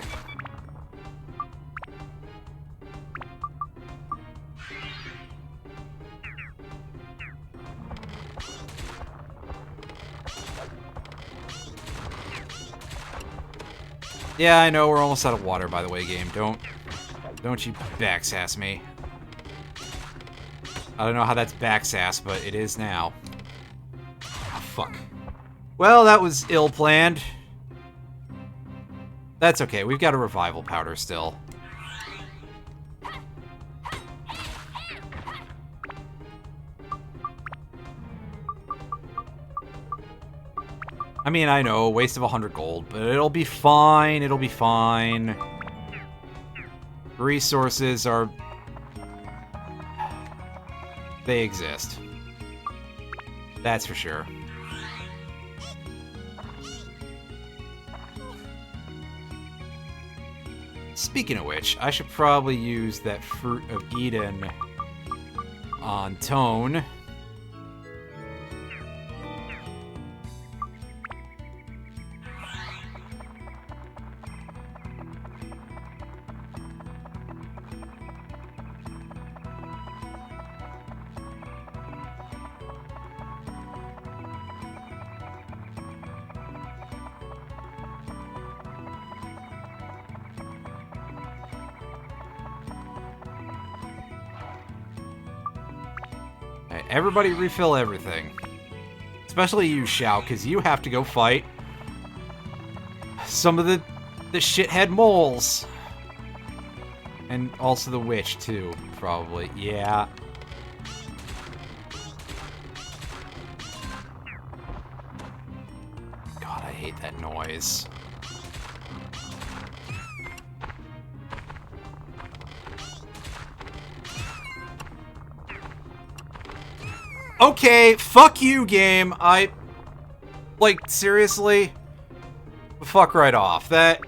Yeah, I know, we're almost out of water, by the way, game. Don't you backsass me. I don't know how that's backsass, but it is now. Oh, fuck. Well, that was ill-planned. That's okay, we've got a revival powder still. I mean, I know, a waste of 100 gold, but it'll be fine, it'll be fine. Resources are... they exist. That's for sure. Speaking of which, I should probably use that Fruit of Eden on Tone. Everybody refill everything. Especially you, Xiao, because you have to go fight some of the shithead moles. And also the witch, too, probably. Yeah. God, I hate that noise. Okay, fuck you, game. Like, seriously? Fuck right off. That...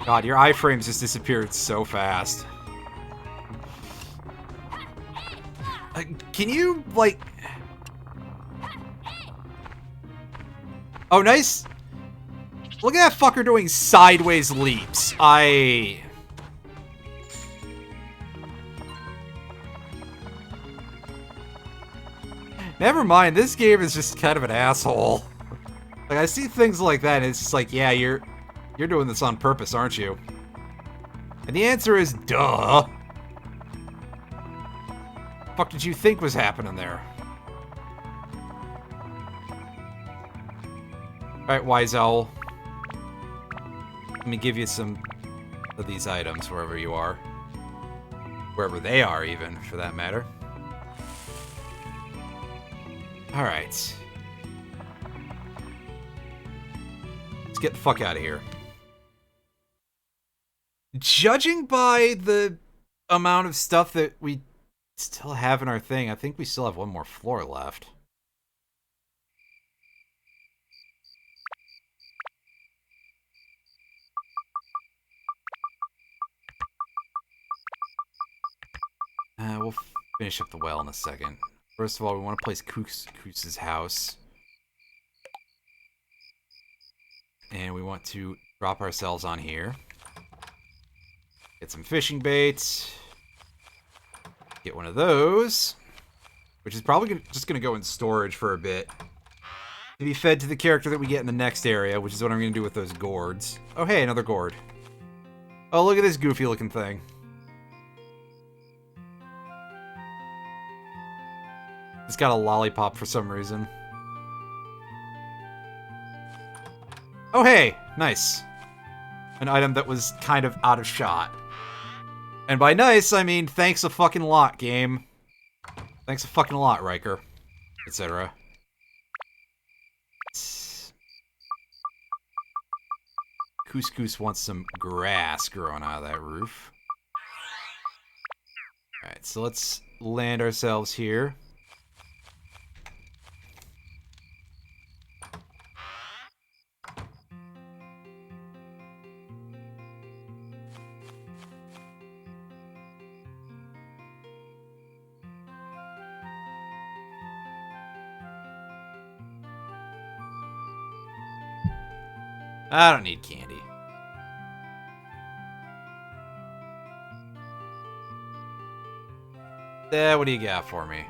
God, your iframes just disappeared so fast. Can you, like... Oh, nice. Look at that fucker doing sideways leaps. Never mind, this game is just kind of an asshole. Like, I see things like that, and it's just like, yeah, you're doing this on purpose, aren't you? And the answer is, duh. What the fuck did you think was happening there? Alright, Wise Owl. Let me give you some of these items wherever you are. Wherever they are, even, for that matter. Alright. Let's get the fuck out of here. Judging by the amount of stuff that we still have in our thing, I think we still have one more floor left. We'll finish up the well in a second. First of all, we want to place Koos's house. And we want to drop ourselves on here. Get some fishing baits. Get one of those. Which is probably just going to go in storage for a bit. To be fed to the character that we get in the next area, which is what I'm going to do with those gourds. Oh, hey, another gourd. Oh, look at this goofy looking thing. It's got a lollipop for some reason. Oh, hey! Nice. An item that was kind of out of shot. And by nice, I mean thanks a fucking lot, game. Thanks a fucking lot, Riker. Etc. Couscous wants some grass growing out of that roof. Alright, so let's land ourselves here. I don't need candy. What do you got for me?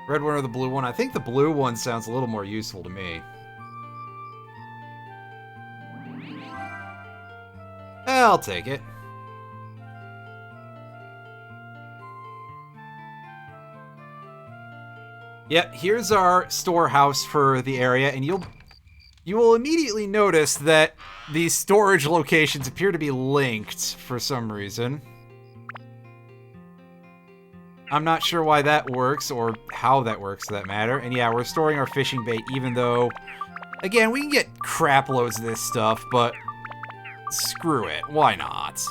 Red one or the blue one? I think the blue one sounds a little more useful to me. I'll take it. Yep, here's our storehouse for the area, and you will immediately notice that these storage locations appear to be linked for some reason. I'm not sure why that works, or how that works for that matter. And yeah, we're storing our fishing bait, even though, again, we can get crap loads of this stuff, but screw it. Why not?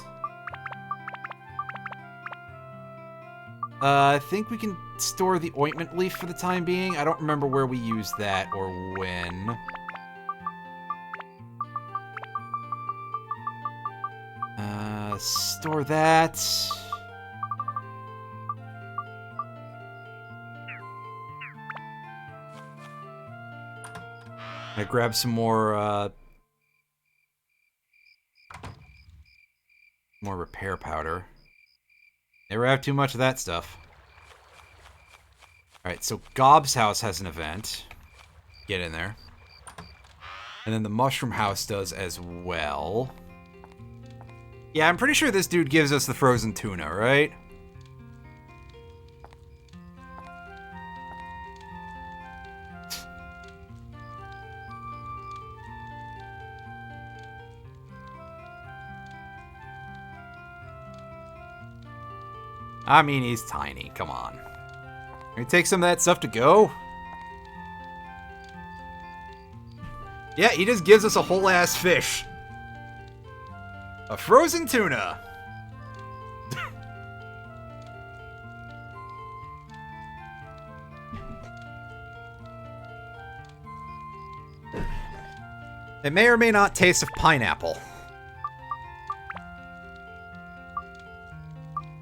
I think we can store the ointment leaf for the time being. I don't remember where we used that or when. Store that. I grab some more repair powder. Never have too much of that stuff. Alright, so Gob's house has an event. Get in there. And then the mushroom house does as well. Yeah, I'm pretty sure this dude gives us the frozen tuna, right? I mean, he's tiny. Come on. Can we take some of that stuff to go? Yeah, he just gives us a whole ass fish. A frozen tuna. It may or may not taste of pineapple.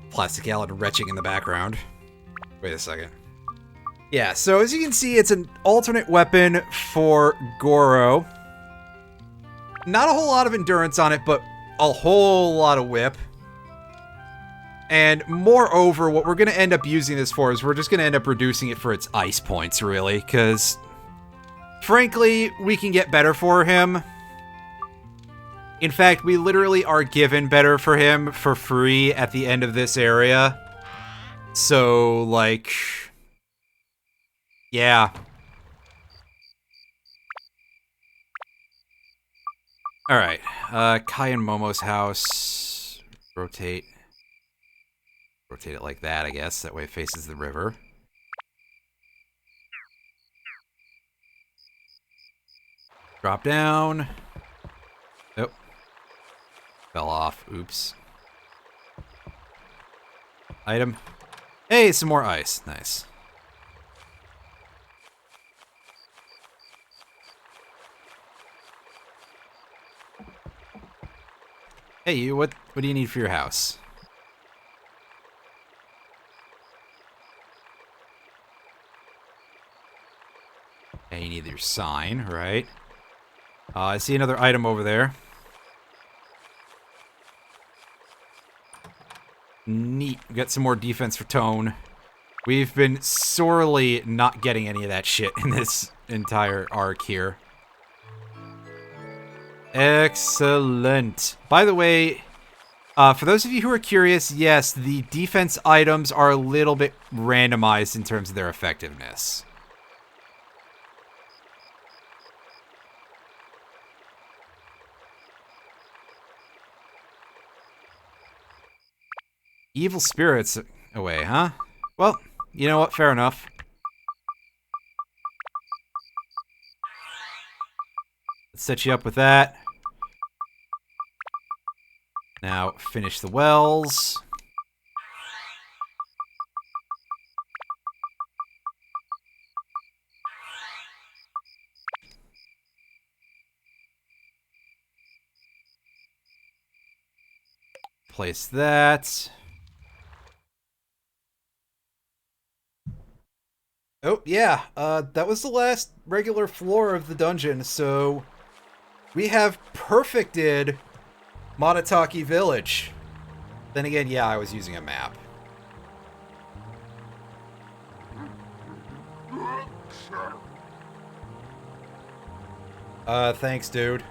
Plastic Allen retching in the background. Wait a second. Yeah, so as you can see, it's an alternate weapon for Goro. Not a whole lot of endurance on it, but a whole lot of whip. And moreover, what we're going to end up using this for is we're just going to end up reducing it for its ice points, really, because frankly, we can get better for him. In fact, we literally are given better for him for free at the end of this area. So, like, yeah. Alright, Kai and Momo's house. Rotate it like that, I guess. That way it faces the river. Drop down. Nope. Fell off. Oops. Item. Hey, some more ice. Nice. Hey, you. What do you need for your house? Hey, you need your sign, right? I see another item over there. Neat. We got some more defense for Tone. We've been sorely not getting any of that shit in this entire arc here. Excellent. By the way, for those of you who are curious, yes, the defense items are a little bit randomized in terms of their effectiveness. Evil spirits away, huh? Well, you know what? Fair enough. Let's set you up with that. Now, finish the wells. Place that. Oh, yeah. That was the last regular floor of the dungeon, so we have perfected Matataki Village. Then again, yeah, I was using a map. Thanks, dude.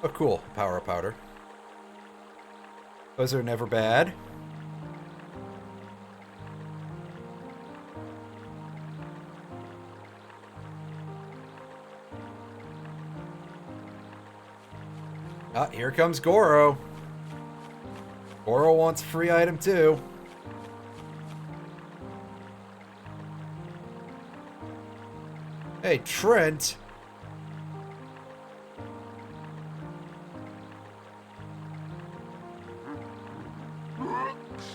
Oh, cool. Power of powder. Those are never bad. Ah, here comes Goro. Goro wants a free item too. Hey, Trent.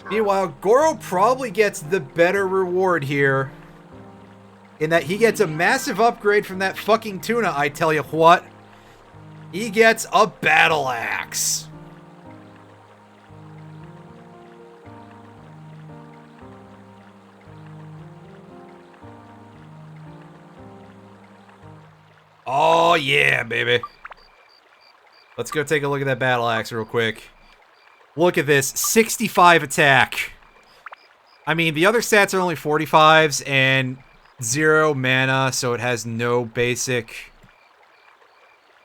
Meanwhile, Goro probably gets the better reward here. In that he gets a massive upgrade from that fucking tuna, I tell you what. He gets a battle axe. Oh, yeah, baby. Let's go take a look at that battle axe real quick. Look at this. 65 attack. I mean, the other stats are only 45s and 0 mana, so it has no basic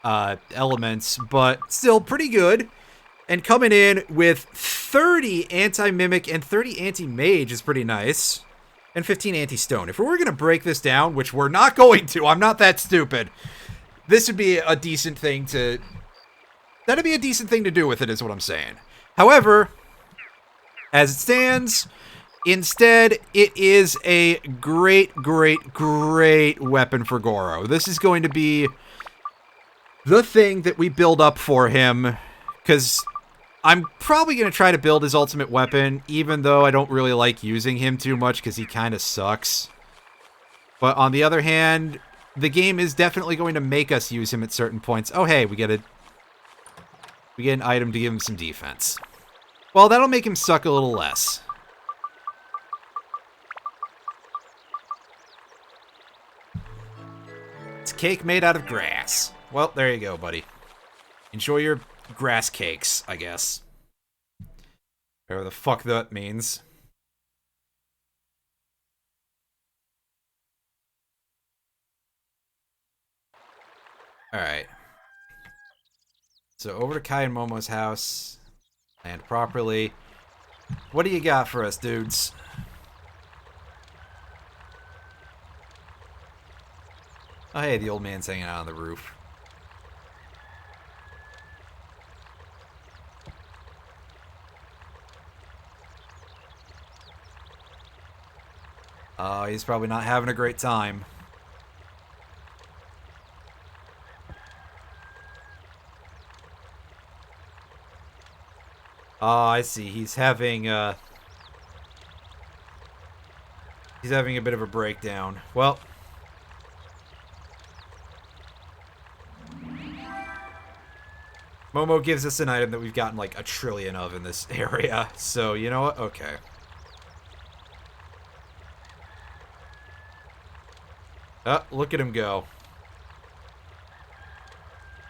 elements, but still pretty good. And coming in with 30 anti-mimic and 30 anti-mage is pretty nice. And 15 anti-stone. If we were going to break this down, which we're not going to, I'm not that stupid, this would be a decent thing to... That'd be a decent thing to do with it, is what I'm saying. However, as it stands, instead, it is a great, great, great weapon for Goro. This is going to be the thing that we build up for him, because I'm probably going to try to build his ultimate weapon, even though I don't really like using him too much, because he kind of sucks. But on the other hand, the game is definitely going to make us use him at certain points. Oh, hey, we get an item to give him some defense. Well, that'll make him suck a little less. It's cake made out of grass. Well, there you go, buddy. Enjoy your grass cakes, I guess. Whatever the fuck that means. Alright. So over to Kai and Momo's house. Land properly. What do you got for us, dudes? Oh, hey, the old man's hanging out on the roof. Oh, he's probably not having a great time. Oh, I see. He's having a bit of a breakdown. Well, Momo gives us an item that we've gotten like a trillion of in this area. So, you know what? Okay. Oh, look at him go.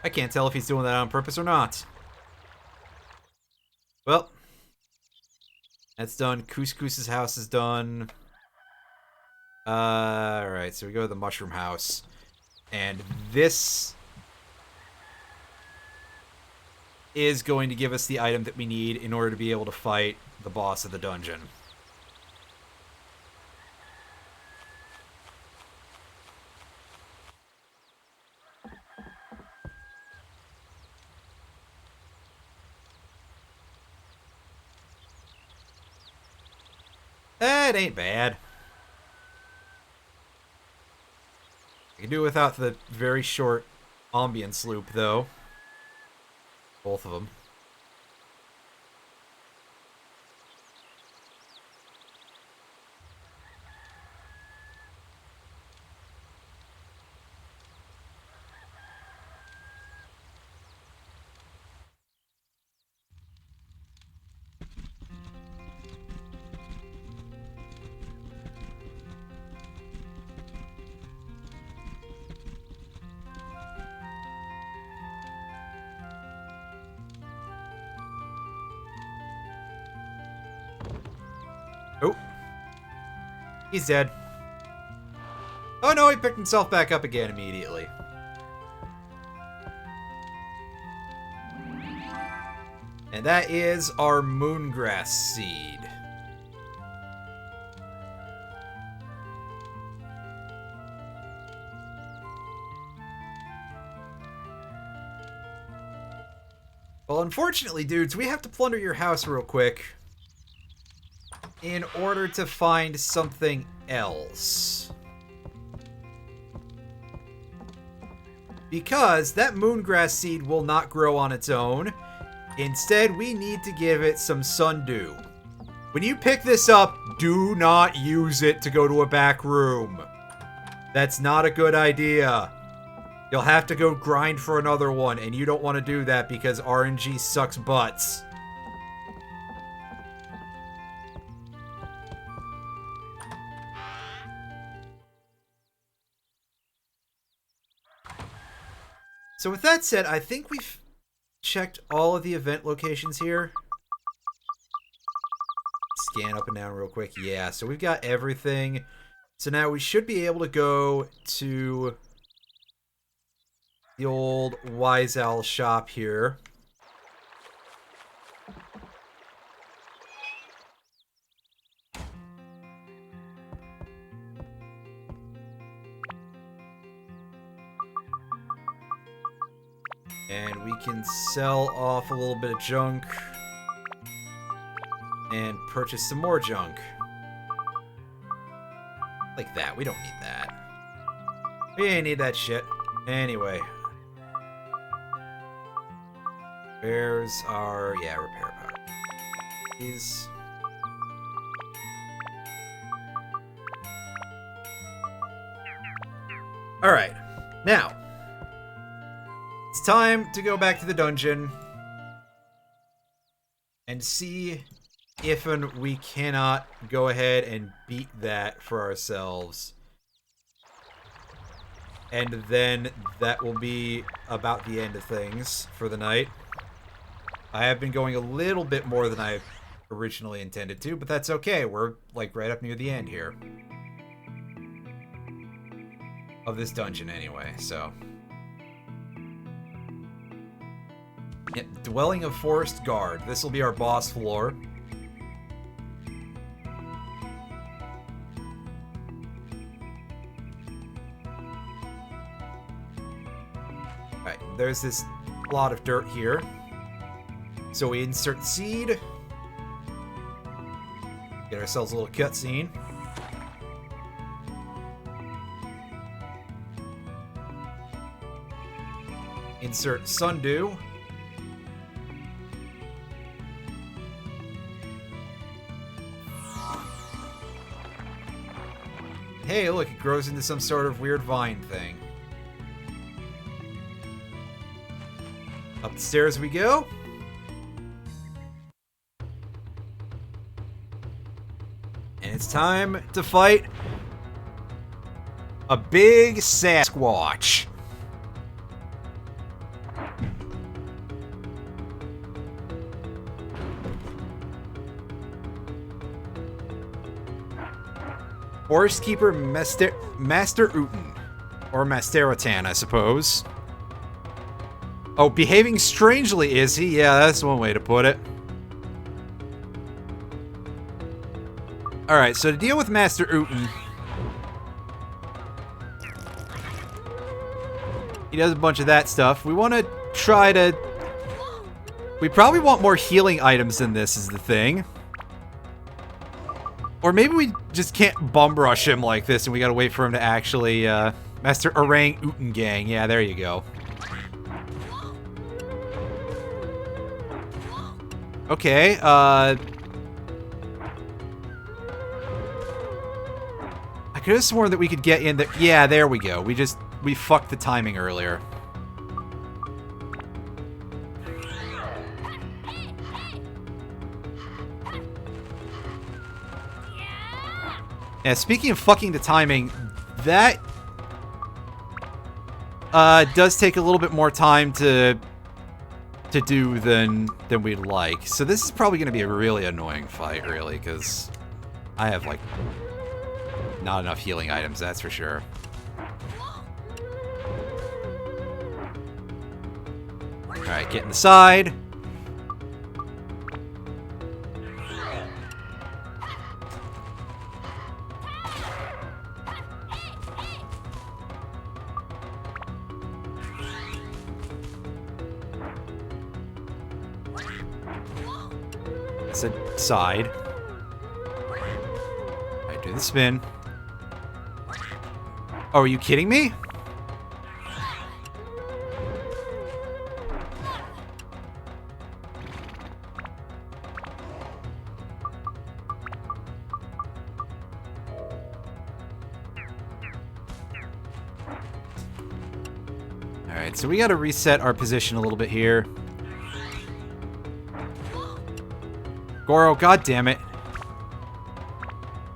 I can't tell if he's doing that on purpose or not. Well, that's done. Couscous's house is done. Alright, so we go to the mushroom house. And this is going to give us the item that we need in order to be able to fight the boss of the dungeon. It ain't bad. I can do without the very short ambience loop, though. Both of them. Oh. He's dead. Oh no, he picked himself back up again immediately. And that is our moongrass seed. Well, unfortunately, dudes, we have to plunder your house real quick in order to find something else. Because that moongrass seed will not grow on its own. Instead, we need to give it some sundew. When you pick this up, do not use it to go to a back room. That's not a good idea. You'll have to go grind for another one, and you don't want to do that because RNG sucks butts. So with that said, I think we've checked all of the event locations here. Scan up and down real quick. Yeah, so we've got everything. So now we should be able to go to the old Wise Owl shop here. And we can sell off a little bit of junk and purchase some more junk. Like that. We don't need that. We ain't need that shit. Anyway. Where's our... yeah, repair powder. These... Alright. Now... it's time to go back to the dungeon and see if we cannot go ahead and beat that for ourselves. And then that will be about the end of things for the night. I have been going a little bit more than I originally intended to, but that's okay. We're like right up near the end here. Of this dungeon anyway, so... yep, Dwelling of Forest Guard. This will be our boss floor. Alright, there's this plot of dirt here. So we insert seed. Get ourselves a little cutscene. Insert sundew. Hey, look, it grows into some sort of weird vine thing. Up the stairs we go. And it's time to fight a big Sasquatch. Forest Keeper Master Utan. Or Master-Utan, I suppose. Oh, behaving strangely, is he? Yeah, that's one way to put it. Alright, so to deal with Master Utan, he does a bunch of that stuff. We want to try to... we probably want more healing items than this is the thing. Or maybe we just can't bum rush him like this and we gotta wait for him to actually, Master Orang-Utan gang. Yeah, there you go. Okay, I could have sworn that we could get in there. Yeah, there we go. We fucked the timing earlier. Yeah, speaking of fucking the timing, that does take a little bit more time to do than we'd like. So this is probably going to be a really annoying fight, really, because I have, like, not enough healing items, that's for sure. Alright, get in the side. That's a side. Alright, do the spin. Oh, are you kidding me? Alright, so we gotta reset our position a little bit here. Goro, goddammit.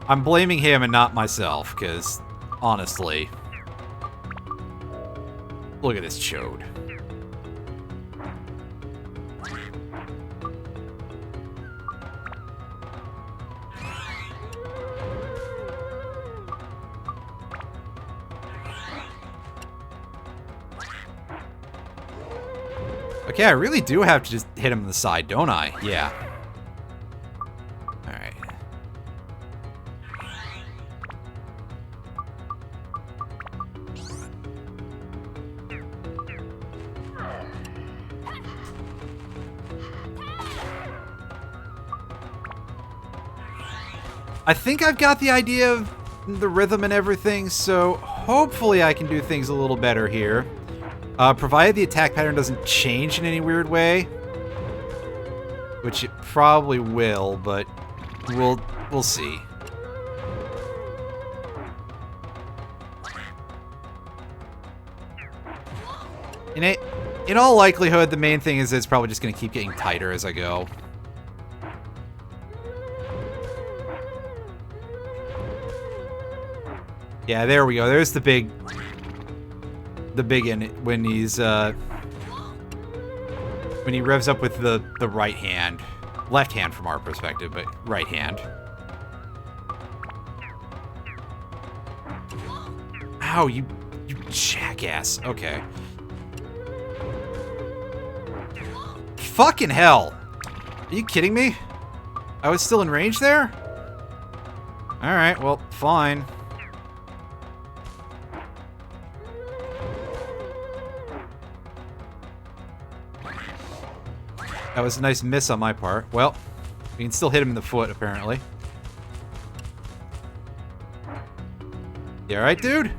I'm blaming him and not myself, because, honestly, look at this chode. Okay, I really do have to just hit him in the side, don't I? Yeah. Alright. I think I've got the idea of the rhythm and everything, so hopefully I can do things a little better here. Provided the attack pattern doesn't change in any weird way. Which it probably will, but we'll see. In all likelihood, the main thing is it's probably just going to keep getting tighter as I go. Yeah, there we go. There's the big in when he's when he revs up with the right hand. Left hand from our perspective, but right hand. Ow, you jackass. Okay. Fucking hell. Are you kidding me? I was still in range there? Alright, well, fine. That was a nice miss on my part. Well, we can still hit him in the foot, apparently. You alright, dude?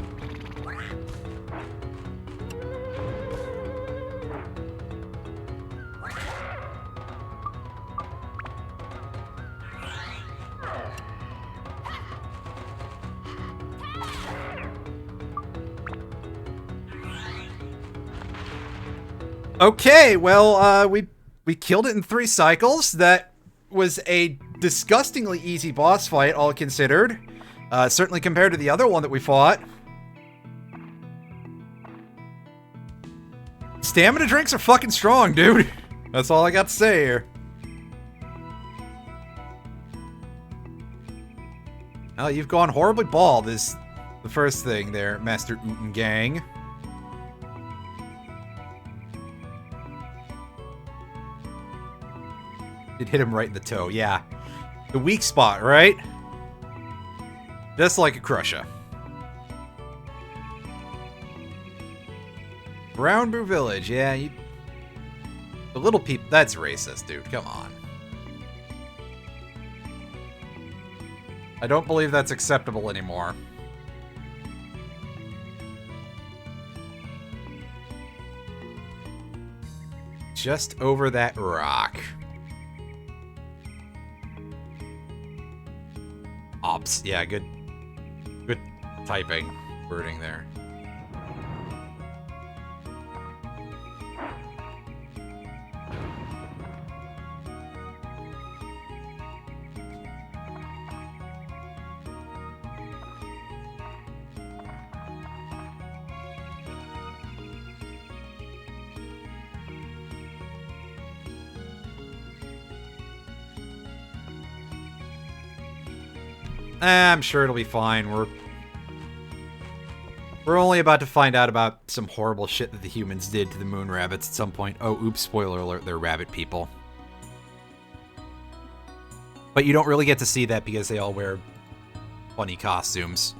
Okay, well, we killed it in 3 cycles. That was a disgustingly easy boss fight, all considered. Certainly compared to the other one that we fought. Stamina drinks are fucking strong, dude. That's all I got to say here. Oh, you've gone horribly bald is the first thing there, Master Utan gang. It hit him right in the toe, yeah. The weak spot, right? Just like a Crusher. Brown Brew Village, yeah. The little people, that's racist, dude. Come on. I don't believe that's acceptable anymore. Just over that rock. Ops. Yeah, good typing, wording there. I'm sure it'll be fine. We're only about to find out about some horrible shit that the humans did to the moon rabbits at some point. Oh, oops, spoiler alert, they're rabbit people. But you don't really get to see that because they all wear funny costumes.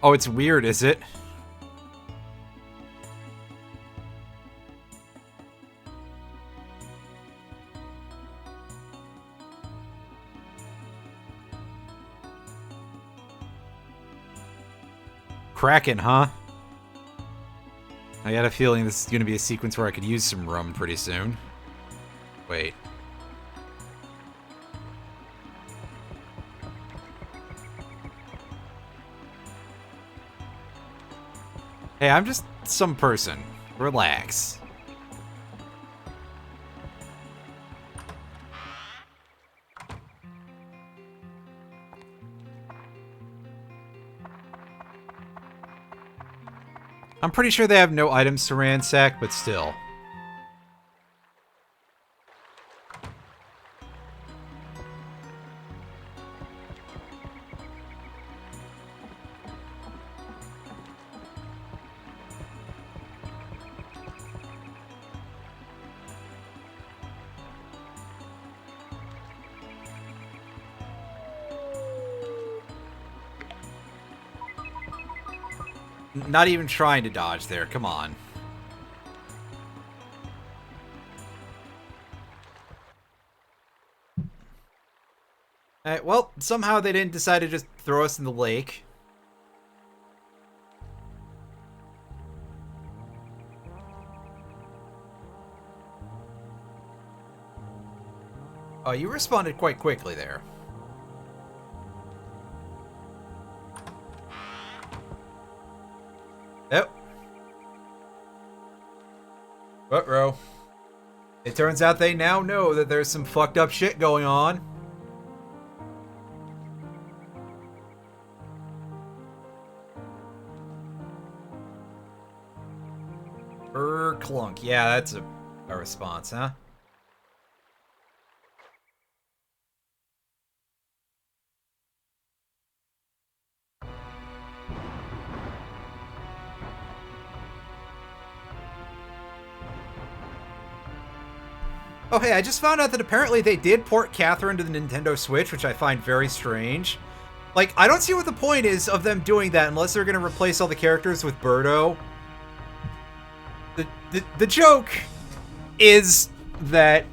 Oh, it's weird, is it? Kraken, huh? I got a feeling this is going to be a sequence where I could use some rum pretty soon. Wait. Hey, I'm just some person. Relax. I'm pretty sure they have no items to ransack, but still. Not even trying to dodge there, come on. Alright, well, somehow they didn't decide to just throw us in the lake. Oh, you responded quite quickly there. Yep. Ruh-roh. It turns out they now know that there's some fucked up shit going on. Clunk. Yeah, that's a response, huh? Oh, hey, I just found out that apparently they did port Catherine to the Nintendo Switch, which I find very strange. Like, I don't see what the point is of them doing that unless they're going to replace all the characters with Birdo. The joke is that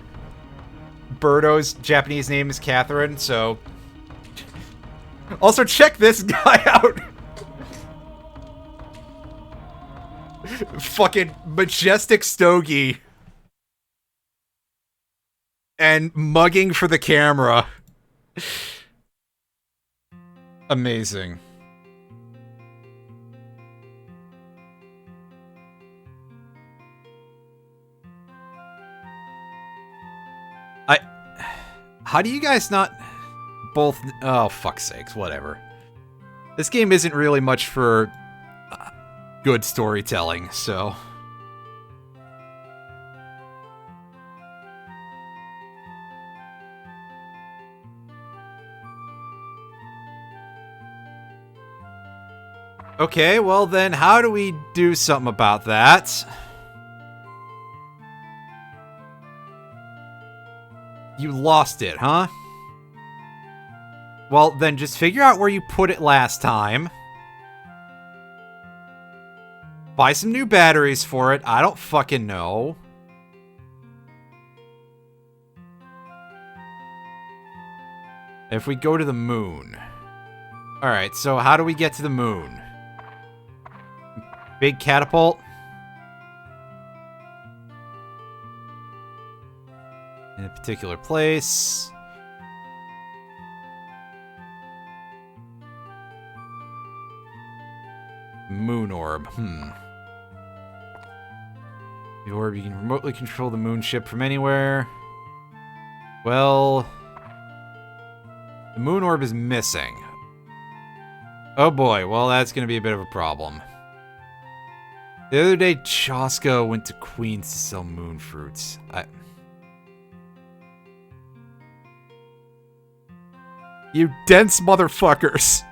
Birdo's Japanese name is Catherine, so... Also, check this guy out! Fucking majestic stogie. And mugging for the camera. Amazing. How do you guys not... both... Oh, fuck's sakes, whatever. This game isn't really much for good storytelling, so... Okay, well then, how do we do something about that? You lost it, huh? Well, then just figure out where you put it last time. Buy some new batteries for it. I don't fucking know. If we go to the moon. Alright, so how do we get to the moon? Big catapult? In a particular place. Moon orb. The orb, you can remotely control the moon ship from anywhere. Well... The moon orb is missing. Oh boy, well that's gonna be a bit of a problem. The other day, Chaska went to Queens to sell moon fruits. You dense motherfuckers!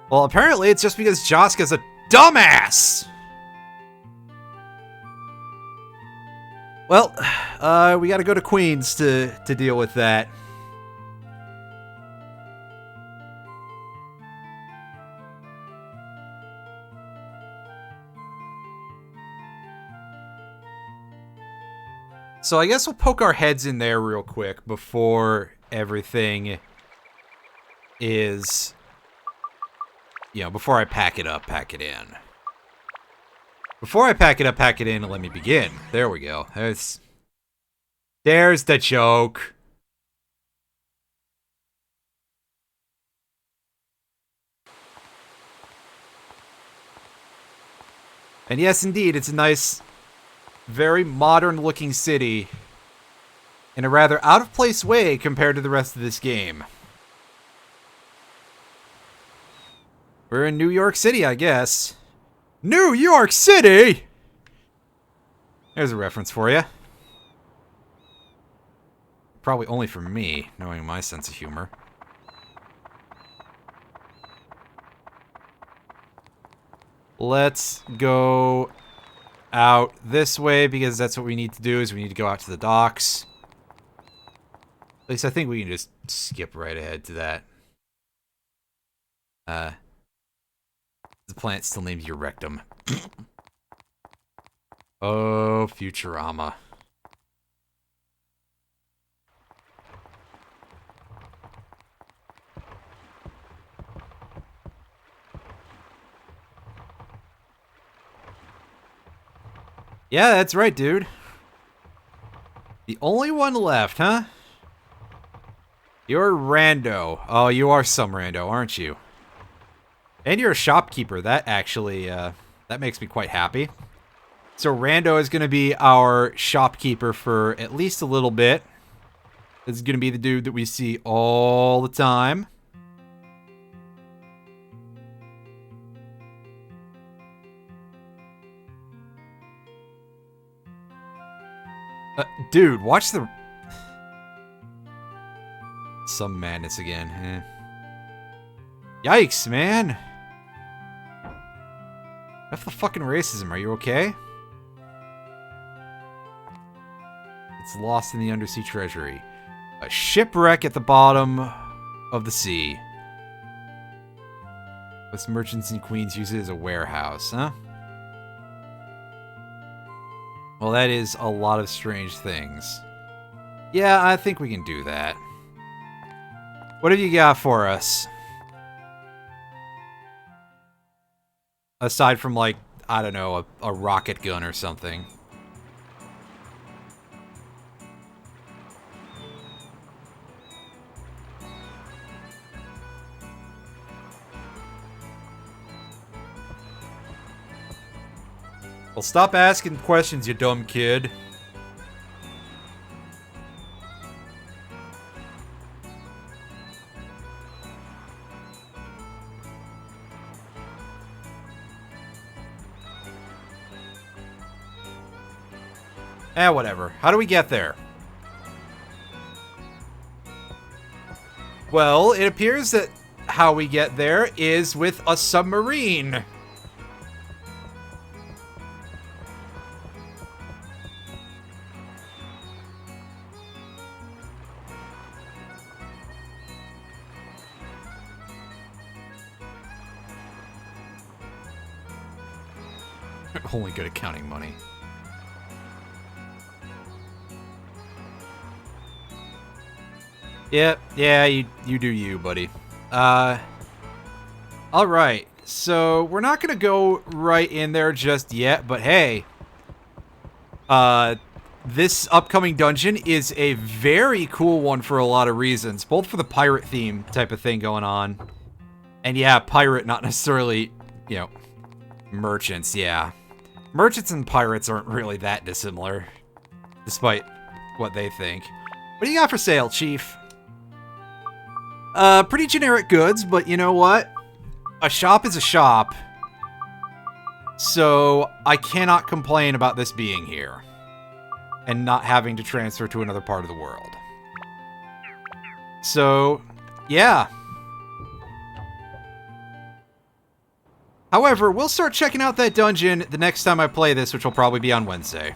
Well, apparently it's just because Chaska's a dumbass! Well, we gotta go to Queens to deal with that. So I guess we'll poke our heads in there real quick before everything is... You know, before I pack it up, pack it in. Before I pack it up, pack it in, and let me begin. There we go. There's the joke. And yes, indeed, it's a nice, very modern-looking city in a rather out-of-place way compared to the rest of this game. We're in New York City, I guess. New York City! There's a reference for you. Probably only for me, knowing my sense of humor. Let's go out this way, because that's what we need to do, is we need to go out to the docks. At least I think we can just skip right ahead to that. The planet still named your rectum. Oh, Futurama. Yeah, that's right, dude. The only one left, huh? You're rando. Oh, you are some rando, aren't you? And you're a shopkeeper. That actually, that makes me quite happy. So Rando is going to be our shopkeeper for at least a little bit. This is going to be the dude that we see all the time. Dude, watch the... Some madness again. Yikes, man. Enough the fucking racism. Are you okay? It's lost in the undersea treasury. A shipwreck at the bottom of the sea. West merchants in Queens use it as a warehouse, huh? Well, that is a lot of strange things. Yeah, I think we can do that. What have you got for us? Aside from, like, I don't know, a rocket gun or something. Well, stop asking questions, you dumb kid. Whatever. How do we get there? Well, it appears that how we get there is with a submarine. Only good at counting money. Yep, yeah, you do you, buddy. Alright, so we're not gonna go right in there just yet, but hey. This upcoming dungeon is a very cool one for a lot of reasons, both for the pirate theme type of thing going on. And yeah, pirate, not necessarily, you know, merchants, yeah. Merchants and pirates aren't really that dissimilar, despite what they think. What do you got for sale, Chief? Pretty generic goods, but you know what? A shop is a shop. So, I cannot complain about this being here. And not having to transfer to another part of the world. So, yeah. However, we'll start checking out that dungeon the next time I play this, which will probably be on Wednesday.